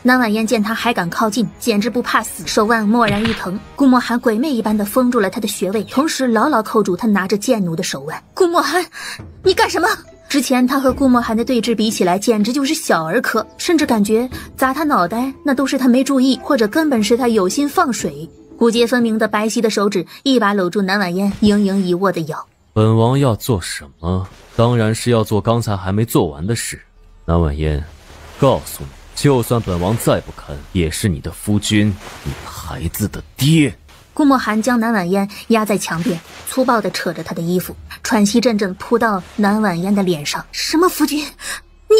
南婉嫣见他还敢靠近，简直不怕死，手腕蓦然一疼，顾墨寒鬼魅一般的封住了他的穴位，同时牢牢扣住他拿着剑弩的手腕。顾墨寒，你干什么？之前他和顾墨寒的对峙比起来，简直就是小儿科，甚至感觉砸他脑袋那都是他没注意，或者根本是他有心放水。骨节分明的白皙的手指一把搂住南婉嫣盈盈一握的腰。本王要做什么？当然是要做刚才还没做完的事。南婉嫣，告诉你，就算本王再不肯，也是你的夫君，你孩子的爹。顾墨寒将南婉嫣压在墙边，粗暴地扯着她的衣服，喘息阵阵扑到南婉嫣的脸上。什么夫君？你，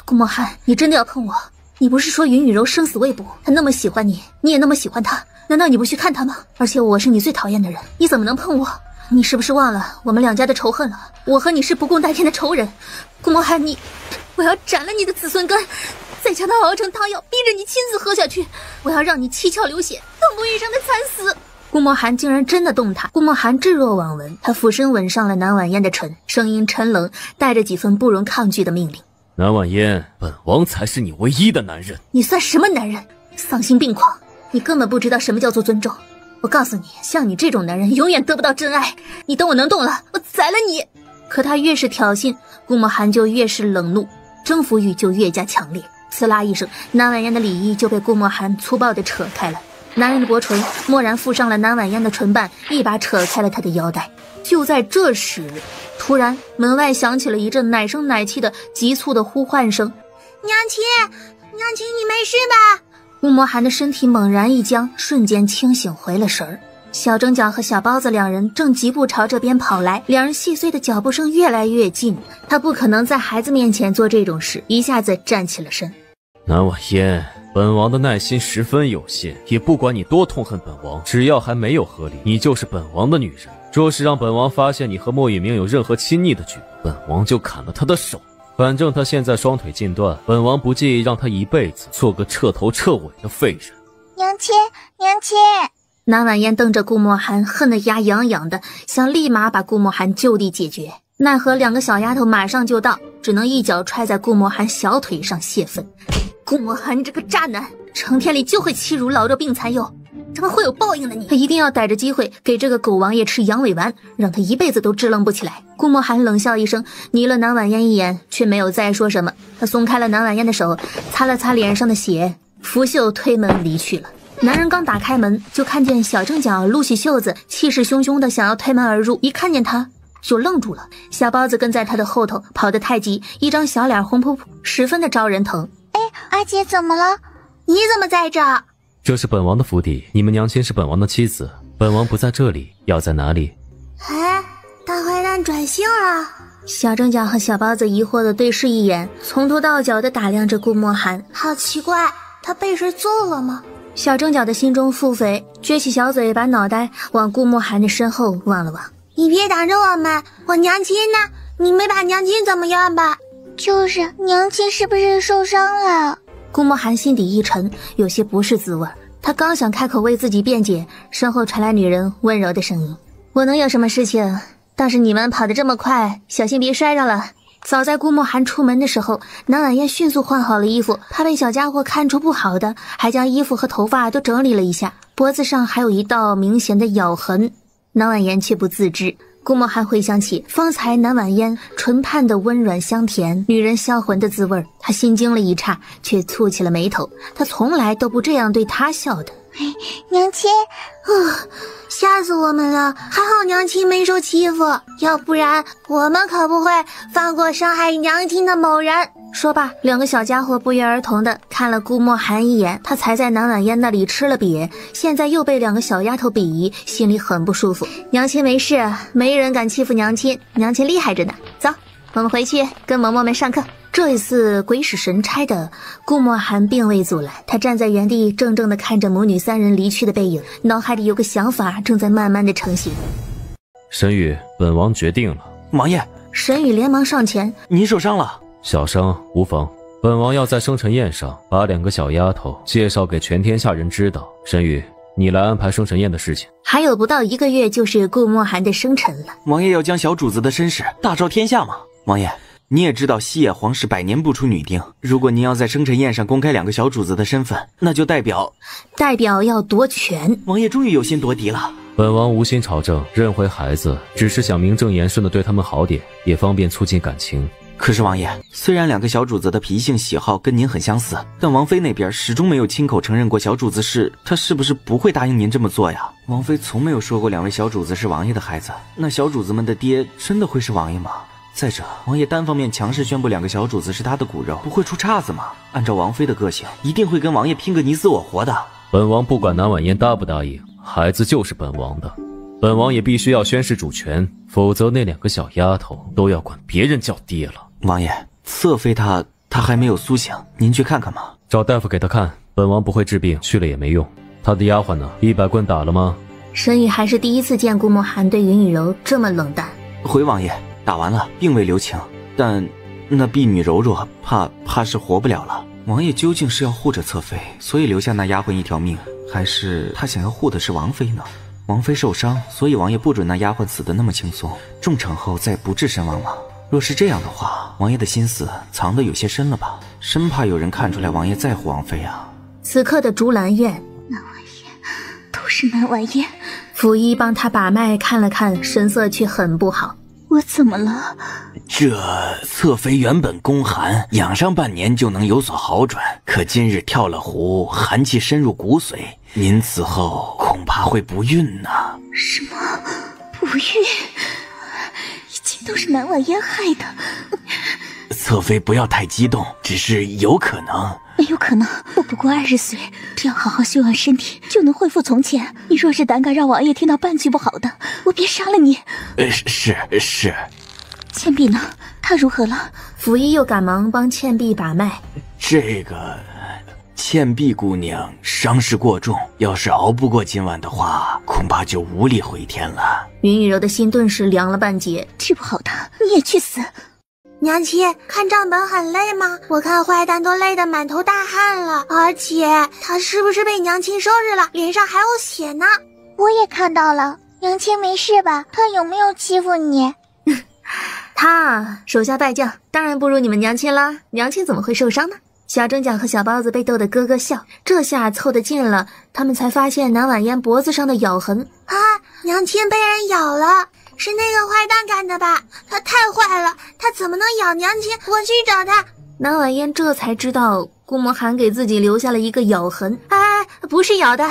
顾墨寒，你真的要碰我？你不是说云雨柔生死未卜，她那么喜欢你，你也那么喜欢她，难道你不去看她吗？而且我是你最讨厌的人，你怎么能碰我？你是不是忘了我们两家的仇恨了？我和你是不共戴天的仇人。顾墨寒，我要斩了你的子孙根，再将它熬成汤药，逼着你亲自喝下去。我要让你七窍流血，痛不欲生的惨死。顾墨寒竟然真的动他。顾墨寒置若罔闻，他俯身吻上了南婉嫣的唇，声音沉冷，带着几分不容抗拒的命令。南婉嫣，本王才是你唯一的男人。你算什么男人？丧心病狂！你根本不知道什么叫做尊重。我告诉你，像你这种男人永远得不到真爱。你等我能动了，我宰了你！可他越是挑衅，顾墨寒就越是冷怒，征服欲就越加强烈。刺啦一声，南婉嫣的里衣就被顾墨寒粗暴地扯开了。男人的薄唇蓦然附上了南婉嫣的唇瓣，一把扯开了她的腰带。就在这时，突然门外响起了一阵奶声奶气的急促的呼唤声：“娘亲，娘亲，你没事吧？”顾墨寒的身体猛然一僵，瞬间清醒回了神儿。小蒸饺和小包子两人正疾步朝这边跑来，两人细碎的脚步声越来越近。他不可能在孩子面前做这种事，一下子站起了身。南婉嫣，本王的耐心十分有限，也不管你多痛恨本王，只要还没有和离，你就是本王的女人。若是让本王发现你和莫雨明有任何亲昵的举动，本王就砍了他的手。反正他现在双腿尽断，本王不介意让他一辈子做个彻头彻尾的废人。娘亲，娘亲！南婉嫣瞪着顾墨寒，恨得牙痒痒的，想立马把顾墨寒就地解决。奈何两个小丫头马上就到，只能一脚踹在顾墨寒小腿上泄愤。顾墨寒，你这个渣男，成天里就会欺辱老弱病残幼，怎么会有报应的你？他一定要逮着机会给这个狗王爷吃羊尾丸，让他一辈子都支棱不起来。顾墨寒冷笑一声，睨了南婉嫣一眼，却没有再说什么。他松开了南婉嫣的手，擦了擦脸上的血，拂袖推门离去了。男人刚打开门，就看见小正角撸起袖子，气势汹汹的想要推门而入，一看见他就愣住了。小包子跟在他的后头，跑得太急，一张小脸红扑扑，十分的招人疼。哎，阿姐怎么了？你怎么在这？这是本王的府邸，你们娘亲是本王的妻子，本王不在这里，要在哪里？哎，大坏蛋转性了！小正角和小包子疑惑的对视一眼，从头到脚的打量着顾墨寒。好奇怪，他被谁揍了吗？小正角的心中腹诽，撅起小嘴，把脑袋往顾墨寒的身后望了望。你别挡着我们，我娘亲呢？你没把娘亲怎么样吧？就是娘亲是不是受伤了？顾墨寒心底一沉，有些不是滋味。他刚想开口为自己辩解，身后传来女人温柔的声音：“我能有什么事情？倒是你们跑得这么快，小心别摔着了。”早在顾墨寒出门的时候，南婉嫣迅速换好了衣服，怕被小家伙看出不好的，还将衣服和头发都整理了一下，脖子上还有一道明显的咬痕。南婉嫣却不自知。顾墨寒回想起方才南婉嫣唇畔的温软香甜，女人销魂的滋味，他心惊了一刹，却蹙起了眉头。他从来都不这样对他笑的。娘亲，吓死我们了！还好娘亲没受欺负，要不然我们可不会放过伤害娘亲的某人。说罢，两个小家伙不约而同的看了顾墨寒一眼。他才在南婉嫣那里吃了瘪，现在又被两个小丫头鄙夷，心里很不舒服。娘亲没事，没人敢欺负娘亲，娘亲厉害着呢。走，我们回去跟嬷嬷们上课。这一次鬼使神差的，顾墨寒并未阻拦，他站在原地怔怔地看着母女三人离去的背影，脑海里有个想法正在慢慢的成型。沈宇，本王决定了。王爷，沈宇连忙上前：“您受伤了？”小伤无妨，本王要在生辰宴上把两个小丫头介绍给全天下人知道。沈宇，你来安排生辰宴的事情。还有不到1个月就是顾墨寒的生辰了，王爷要将小主子的身世大昭天下吗？王爷，你也知道西野皇室100年不出女丁，如果您要在生辰宴上公开两个小主子的身份，那就代表要夺权。王爷终于有心夺嫡了。本王无心朝政，认回孩子，只是想名正言顺的对他们好点，也方便促进感情。可是王爷，虽然两个小主子的脾性喜好跟您很相似，但王妃那边始终没有亲口承认过小主子是，她是不是不会答应您这么做呀？王妃从没有说过两位小主子是王爷的孩子，那小主子们的爹真的会是王爷吗？再者，王爷单方面强势宣布2个小主子是他的骨肉，不会出岔子吗？按照王妃的个性，一定会跟王爷拼个你死我活的。本王不管南婉嫣答不答应，孩子就是本王的，本王也必须要宣誓主权，否则那2个小丫头都要管别人叫爹了。王爷，侧妃她还没有苏醒，您去看看吗？找大夫给她看，本王不会治病，去了也没用。她的丫鬟呢？100棍打了吗？沈宇还是第一次见顾墨寒对云雨柔这么冷淡。回王爷，打完了，并未留情，但那婢女柔弱，怕是活不了了。王爷究竟是要护着侧妃，所以留下那丫鬟一条命，还是他想要护的是王妃呢？王妃受伤，所以王爷不准那丫鬟死得那么轻松，重惩后再不治身亡吗？若是这样的话，王爷的心思藏得有些深了吧？生怕有人看出来王爷在乎王妃啊。此刻的竹兰院，南婉嫣，都是南婉嫣。溥仪帮他把脉看了看，神色却很不好。我怎么了？这侧妃原本宫寒，养上半年就能有所好转，可今日跳了湖，寒气深入骨髓，您此后恐怕会不孕呢。什么？不孕？一切都是南婉嫣害的。侧妃不要太激动，只是有可能。没有可能，我不过20岁，只要好好休养身体，就能恢复从前。你若是胆敢让王爷听到半句不好的，我便杀了你。是。倩碧呢？她如何了？溥仪又赶忙帮倩碧把脉。这个倩碧姑娘伤势过重，要是熬不过今晚的话，恐怕就无力回天了。云雨柔的心顿时凉了半截。治不好她，你也去死。娘亲，看账本很累吗？我看坏蛋都累得满头大汗了，而且他是不是被娘亲收拾了？脸上还有血呢。我也看到了，娘亲没事吧？他有没有欺负你？他手下败将，当然不如你们娘亲啦。娘亲怎么会受伤呢？小蒸饺和小包子被逗得咯咯笑，这下凑得近了，他们才发现南婉嫣脖子上的咬痕。啊，娘亲被人咬了。是那个坏蛋干的吧？他太坏了，他怎么能咬娘亲？我去找他。南婉嫣这才知道顾墨寒给自己留下了一个咬痕。不是咬的，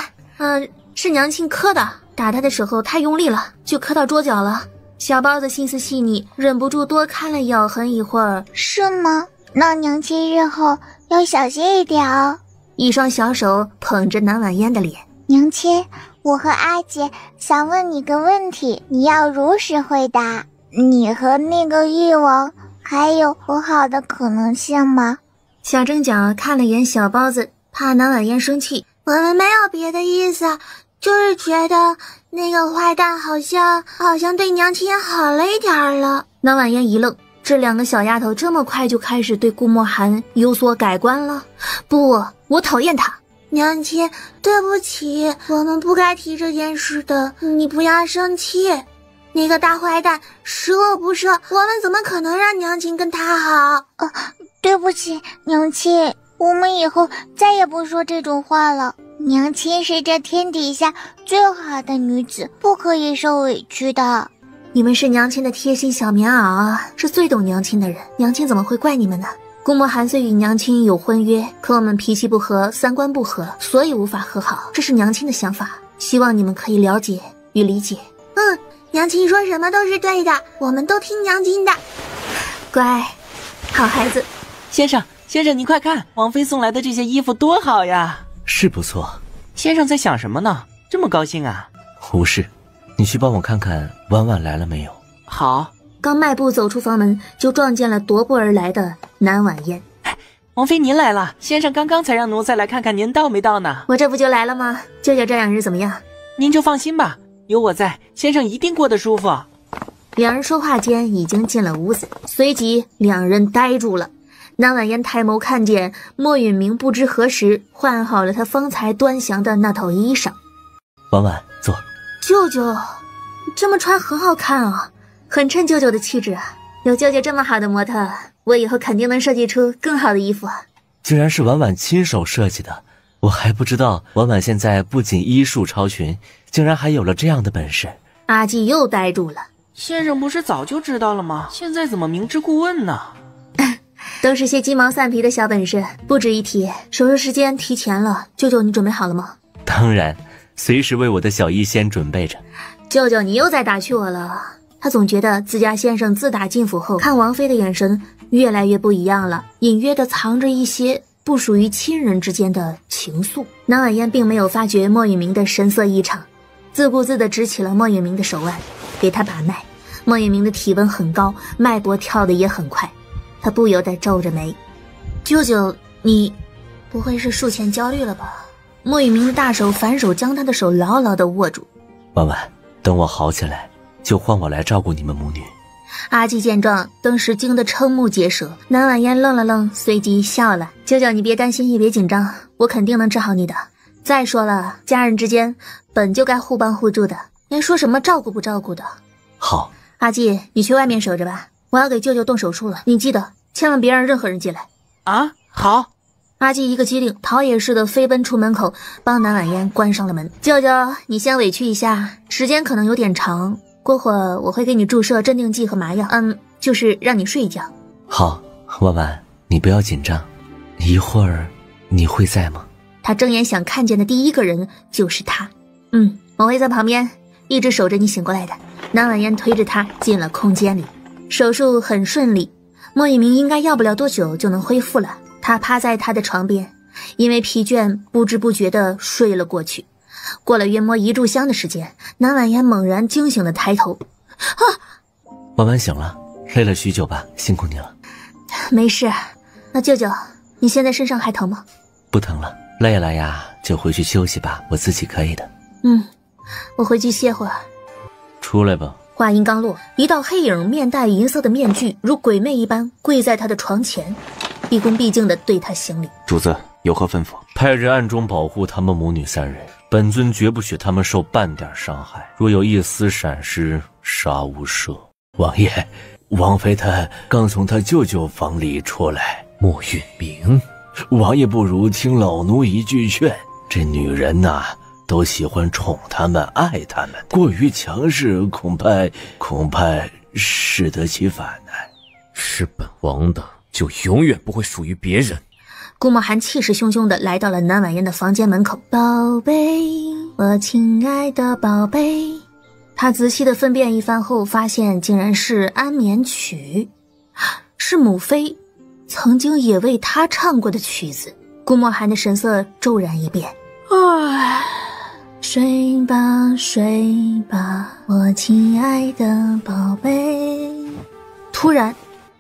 是娘亲磕的。打他的时候太用力了，就磕到桌角了。小包子心思细腻，忍不住多看了咬痕一会儿。是吗？那娘亲日后要小心一点哦。一双小手捧着南婉嫣的脸。娘亲，我和阿姐想问你个问题，你要如实回答。你和那个誉王还有和好的可能性吗？小蒸饺看了眼小包子，怕南婉嫣生气。我们没有别的意思，就是觉得那个坏蛋好像对娘亲好了一点了。南婉嫣一愣，这2个小丫头这么快就开始对顾墨寒有所改观了？不，我讨厌她。娘亲，对不起，我们不该提这件事的，你不要生气。那个大坏蛋十恶不赦，我们怎么可能让娘亲跟他好？对不起，娘亲，我们以后再也不说这种话了。娘亲是这天底下最好的女子，不可以受委屈的。你们是娘亲的贴心小棉袄，是最懂娘亲的人，娘亲怎么会怪你们呢？顾墨寒虽与娘亲有婚约，可我们脾气不合，三观不合，所以无法和好，这是娘亲的想法，希望你们可以了解与理解。娘亲说什么都是对的，我们都听娘亲的。乖，好孩子。先生，你快看，王妃送来的这些衣服多好呀！是不错。先生在想什么呢？这么高兴啊？无事，你去帮我看看婉婉来了没有。好。刚迈步走出房门，就撞见了踱步而来的南婉嫣。王妃您来了，先生刚刚才让奴才来看看您到没到呢。我这不就来了吗？舅舅这2日怎么样？您就放心吧，有我在，先生一定过得舒服。2人说话间已经进了屋子，随即2人呆住了。南婉嫣抬眸看见莫允明不知何时换好了他方才端详的那套衣裳。婉婉，坐。舅舅这么穿很好看啊，很衬舅舅的气质啊。有舅舅这么好的模特，我以后肯定能设计出更好的衣服啊。竟然是婉婉亲手设计的，我还不知道婉婉现在不仅医术超群，竟然还有了这样的本事。阿纪又呆住了。先生不是早就知道了吗？现在怎么明知故问呢？都是些鸡毛蒜皮的小本事，不值一提。手术时间提前了，舅舅你准备好了吗？当然，随时为我的小医仙准备着。舅舅你又在打趣我了。他总觉得自家先生自打进府后，看王妃的眼神越来越不一样了，隐约的藏着一些不属于亲人之间的情愫。南婉嫣并没有发觉莫允明的神色异常，自顾自地执起了莫允明的手腕，给他把脉。莫允明的体温很高，脉搏跳得也很快，他不由得皱着眉。舅舅，你不会是术前焦虑了吧？莫允明的大手反手将他的手牢牢地握住。婉婉，等我好起来，就换我来照顾你们母女。阿季见状，登时惊得瞠目结舌。南婉嫣愣了愣，随即笑了：“舅舅，你别担心，也别紧张，我肯定能治好你的。再说了，家人之间本就该互帮互助的，连说什么照顾不照顾的。”好，阿季，你去外面守着吧，我要给舅舅动手术了，你记得千万别让任何人进来。啊，好。阿季一个机灵，逃也似的飞奔出门口，帮南婉嫣关上了门。舅舅，你先委屈一下，时间可能有点长，过会儿我会给你注射镇定剂和麻药，就是让你睡一觉。好，婉婉，你不要紧张，一会儿你会在吗？他睁眼想看见的第一个人就是他。我会在旁边一直守着你醒过来的。南婉嫣推着他进了空间里，手术很顺利，莫允明应该要不了多久就能恢复了。他趴在他的床边，因为疲倦不知不觉地睡了过去。过了约摸1炷香的时间，南婉嫣猛然惊醒的抬头。婉婉醒了，累了许久吧，辛苦你了。没事。那舅舅，你现在身上还疼吗？不疼了，累了呀就回去休息吧，我自己可以的。我回去歇会儿。出来吧。话音刚落，一道黑影面戴银色的面具，如鬼魅一般跪在他的床前，毕恭毕敬地对他行礼。主子有何吩咐？派人暗中保护他们母女3人，本尊绝不许他们受半点伤害，若有一丝闪失，杀无赦。王爷，王妃她刚从她舅舅房里出来。莫允明，王爷不如听老奴一句劝，这女人呐，都喜欢宠他们爱他们，过于强势恐怕适得其反呢。是本王的就永远不会属于别人。顾墨寒气势汹汹地来到了南婉嫣的房间门口。宝贝，我亲爱的宝贝。他仔细地分辨一番后，发现竟然是安眠曲，是母妃曾经也为他唱过的曲子。顾墨寒的神色骤然一变。睡吧睡吧，我亲爱的宝贝。突然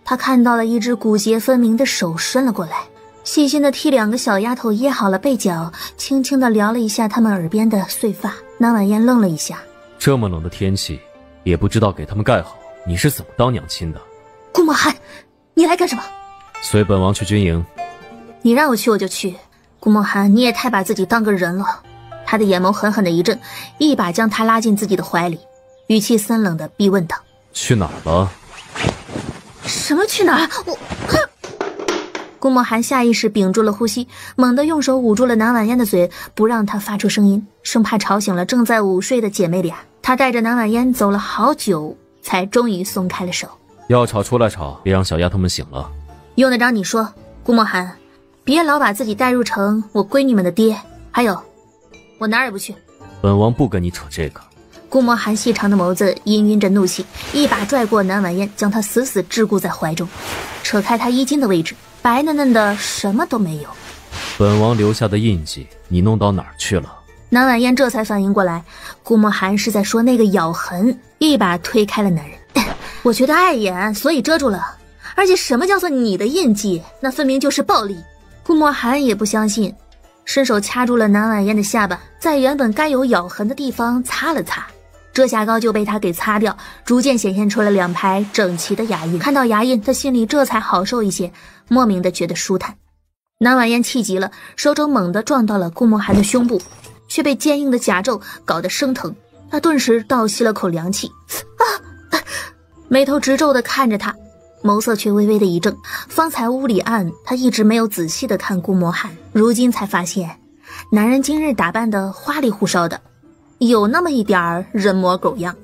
他看到了一只骨节分明的手伸了过来，细心地替2个小丫头掖好了被角，轻轻地撩了一下她们耳边的碎发。南婉嫣愣了一下，这么冷的天气也不知道给他们盖好，你是怎么当娘亲的？顾墨寒，你来干什么？随本王去军营。你让我去我就去。顾墨寒，你也太把自己当个人了。他的眼眸狠狠地一震，一把将他拉进自己的怀里，语气森冷地逼问道：去哪儿了？什么去哪儿？顾墨寒下意识屏住了呼吸，猛地用手捂住了南婉嫣的嘴，不让她发出声音，生怕吵醒了正在午睡的姐妹俩。他带着南婉嫣走了好久，才终于松开了手。要吵出来吵，别让小丫头们醒了。用得着你说。顾墨寒，别老把自己带入成我闺女们的爹。还有，我哪儿也不去。本王不跟你扯这个。顾墨寒细长的眸子氤氲着怒气，一把拽过南婉嫣，将她死死桎梏在怀中，扯开她衣襟的位置，白嫩嫩的什么都没有。本王留下的印记你弄到哪儿去了？南婉嫣这才反应过来，顾墨寒是在说那个咬痕，一把推开了男人。我觉得碍眼，所以遮住了。而且什么叫做你的印记？那分明就是暴力。顾墨寒也不相信，伸手掐住了南婉嫣的下巴，在原本该有咬痕的地方擦了擦，遮瑕膏就被他给擦掉，逐渐显现出了2排整齐的牙印。看到牙印，他心里这才好受一些，莫名的觉得舒坦。南婉嫣气急了，手肘猛地撞到了顾墨寒的胸部，却被坚硬的甲胄搞得生疼。他顿时倒吸了口凉气，眉头直皱地看着他，眸色却微微的一怔。方才屋里暗，他一直没有仔细的看顾墨寒，如今才发现男人今日打扮得花里胡哨的，有那么一点儿人模狗样。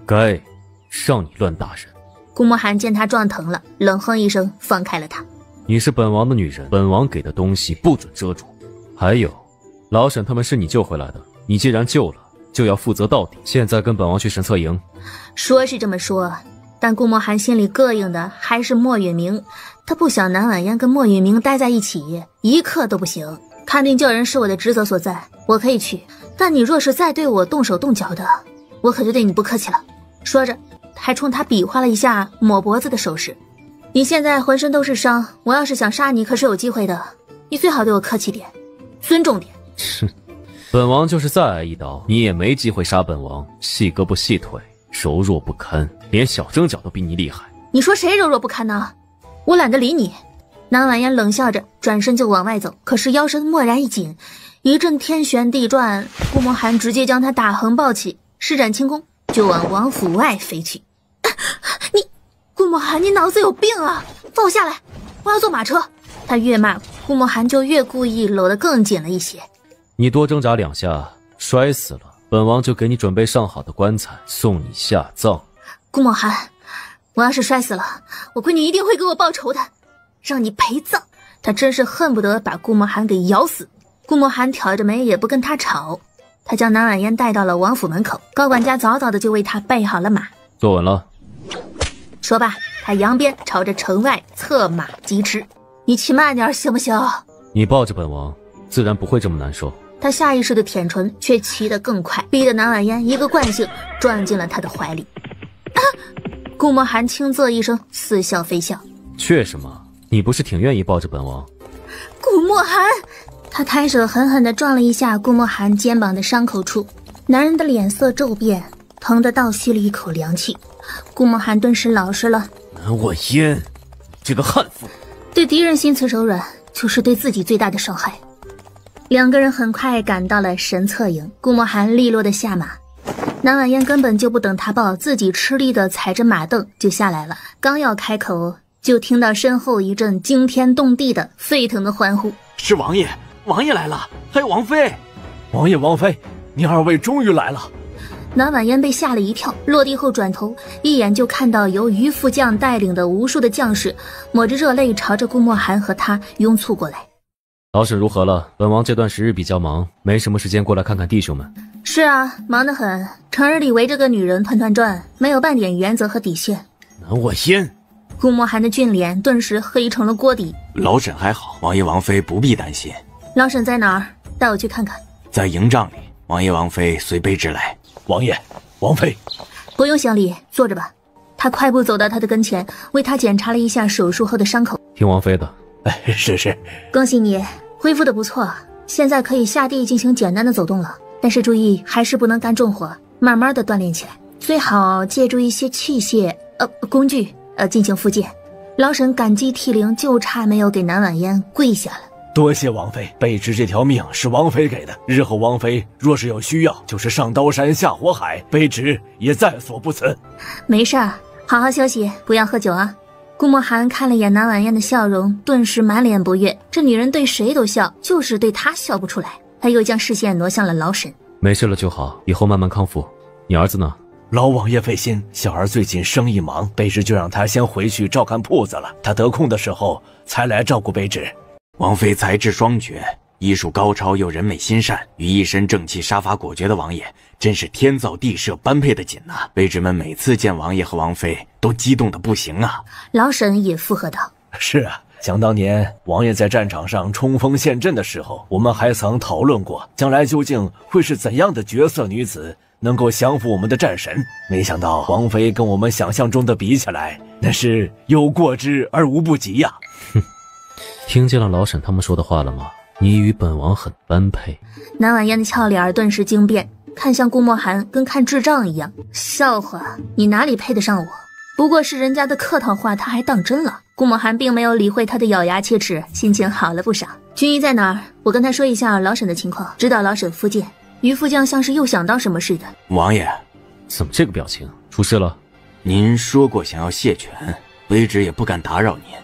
该让你乱打人。顾墨寒见他撞疼了，冷哼一声，放开了他。你是本王的女人，本王给的东西不准遮住。还有，老沈他们是你救回来的，你既然救了，就要负责到底。现在跟本王去神策营。说是这么说，但顾墨寒心里膈应的还是莫允明。他不想南婉嫣跟莫允明待在一起，一刻都不行。看病救人是我的职责所在，我可以去，但你若是再对我动手动脚的，我可就对你不客气了。说着还冲他比划了一下抹脖子的手势。你现在浑身都是伤，我要是想杀你可是有机会的，你最好对我客气点，尊重点。哼，本王就是再挨一刀，你也没机会杀本王。细胳膊细腿，柔弱不堪，连小正脚都比你厉害。你说谁柔弱不堪呢？我懒得理你。南婉嫣冷笑着转身就往外走，可是腰身蓦然一紧，一阵天旋地转，顾墨寒直接将他大横抱起，施展轻功就往王府外飞去。你顾墨寒，你脑子有病啊！放我下来，我要坐马车。他越骂，顾墨寒就越故意搂得更紧了一些。你多挣扎两下，摔死了，本王就给你准备上好的棺材送你下葬。顾墨寒，我要是摔死了，我闺女一定会给我报仇的，让你陪葬。他真是恨不得把顾墨寒给咬死。顾墨寒挑着眉也不跟他吵，他将南婉嫣带到了王府门口，高管家早早的就为他备好了马。坐稳了。说罢，他扬鞭朝着城外策马疾驰。你骑慢点行不行？你抱着本王，自然不会这么难受。他下意识的舔唇，却骑得更快，逼得南婉嫣一个惯性撞进了他的怀里。顾墨寒轻啧一声，似笑非笑。确实嘛，你不是挺愿意抱着本王？顾墨寒，他抬手狠狠地撞了一下顾墨寒肩膀的伤口处，男人的脸色骤变，疼得倒吸了一口凉气。顾墨寒顿时老实了。南婉嫣，这个悍妇，对敌人心慈手软，就是对自己最大的伤害。两个人很快赶到了神策营，顾墨寒利落的下马，南婉嫣根本就不等他抱，自己吃力的踩着马镫就下来了。刚要开口，就听到身后一阵惊天动地的沸腾的欢呼。是王爷，王爷来了，还有王妃。王爷王妃，你二位终于来了。南婉嫣被吓了一跳，落地后转头，一眼就看到由于副将带领的无数的将士抹着热泪朝着顾墨寒和他拥簇过来。老沈如何了？本王这段时日比较忙，没什么时间过来看看弟兄们。是啊，忙得很，城日里围着个女人团团转，没有半点原则和底线。南婉嫣，顾墨寒的俊脸顿时黑成了锅底。老沈还好，王爷王妃不必担心。老沈在哪儿？带我去看看。在营帐里，王爷王妃随卑职来。王爷王妃，不用行礼，坐着吧。他快步走到他的跟前，为他检查了一下手术后的伤口。听王妃的。哎，是。恭喜你恢复的不错，现在可以下地进行简单的走动了，但是注意还是不能干重活，慢慢的锻炼起来，最好借助一些器械工具进行复健。老沈感激涕零，就差没有给南婉嫣跪下了。多谢王妃，卑职这条命是王妃给的，日后王妃若是有需要，就是上刀山下火海，卑职也在所不辞。没事儿，好好休息，不要喝酒啊。顾墨寒看了眼南婉嫣的笑容，顿时满脸不悦，这女人对谁都笑，就是对他笑不出来。他又将视线挪向了老沈。没事了就好，以后慢慢康复。你儿子呢？老王爷费心，小儿最近生意忙，卑职就让他先回去照看铺子了，他得空的时候才来照顾卑职。王妃才智双绝，医术高超又人美心善，与一身正气杀伐果决的王爷真是天造地设，般配的紧呐！卑职们每次见王爷和王妃都激动的不行啊。老沈也附和道：是啊，想当年王爷在战场上冲锋陷阵的时候，我们还曾讨论过将来究竟会是怎样的绝色女子能够降服我们的战神。没想到王妃跟我们想象中的比起来，那是有过之而无不及呀。听见了老沈他们说的话了吗？你与本王很般配。南婉嫣的俏脸顿时惊变，看向顾墨寒跟看智障一样。笑话，你哪里配得上我？不过是人家的客套话他还当真了。顾墨寒并没有理会他的咬牙切齿，心情好了不少。军医在哪儿？我跟他说一下老沈的情况，指导老沈复健。于副将像是又想到什么似的。王爷，怎么这个表情？出事了？您说过想要谢权，卑职也不敢打扰您，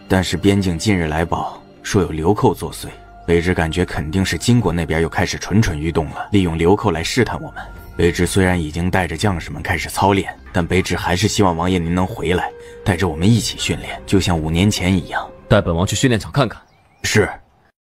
但是边境近日来报说有流寇作祟，卑职感觉肯定是金国那边又开始蠢蠢欲动了，利用流寇来试探我们。卑职虽然已经带着将士们开始操练，但卑职还是希望王爷您能回来，带着我们一起训练，就像5年前一样。带本王去训练场看看。是。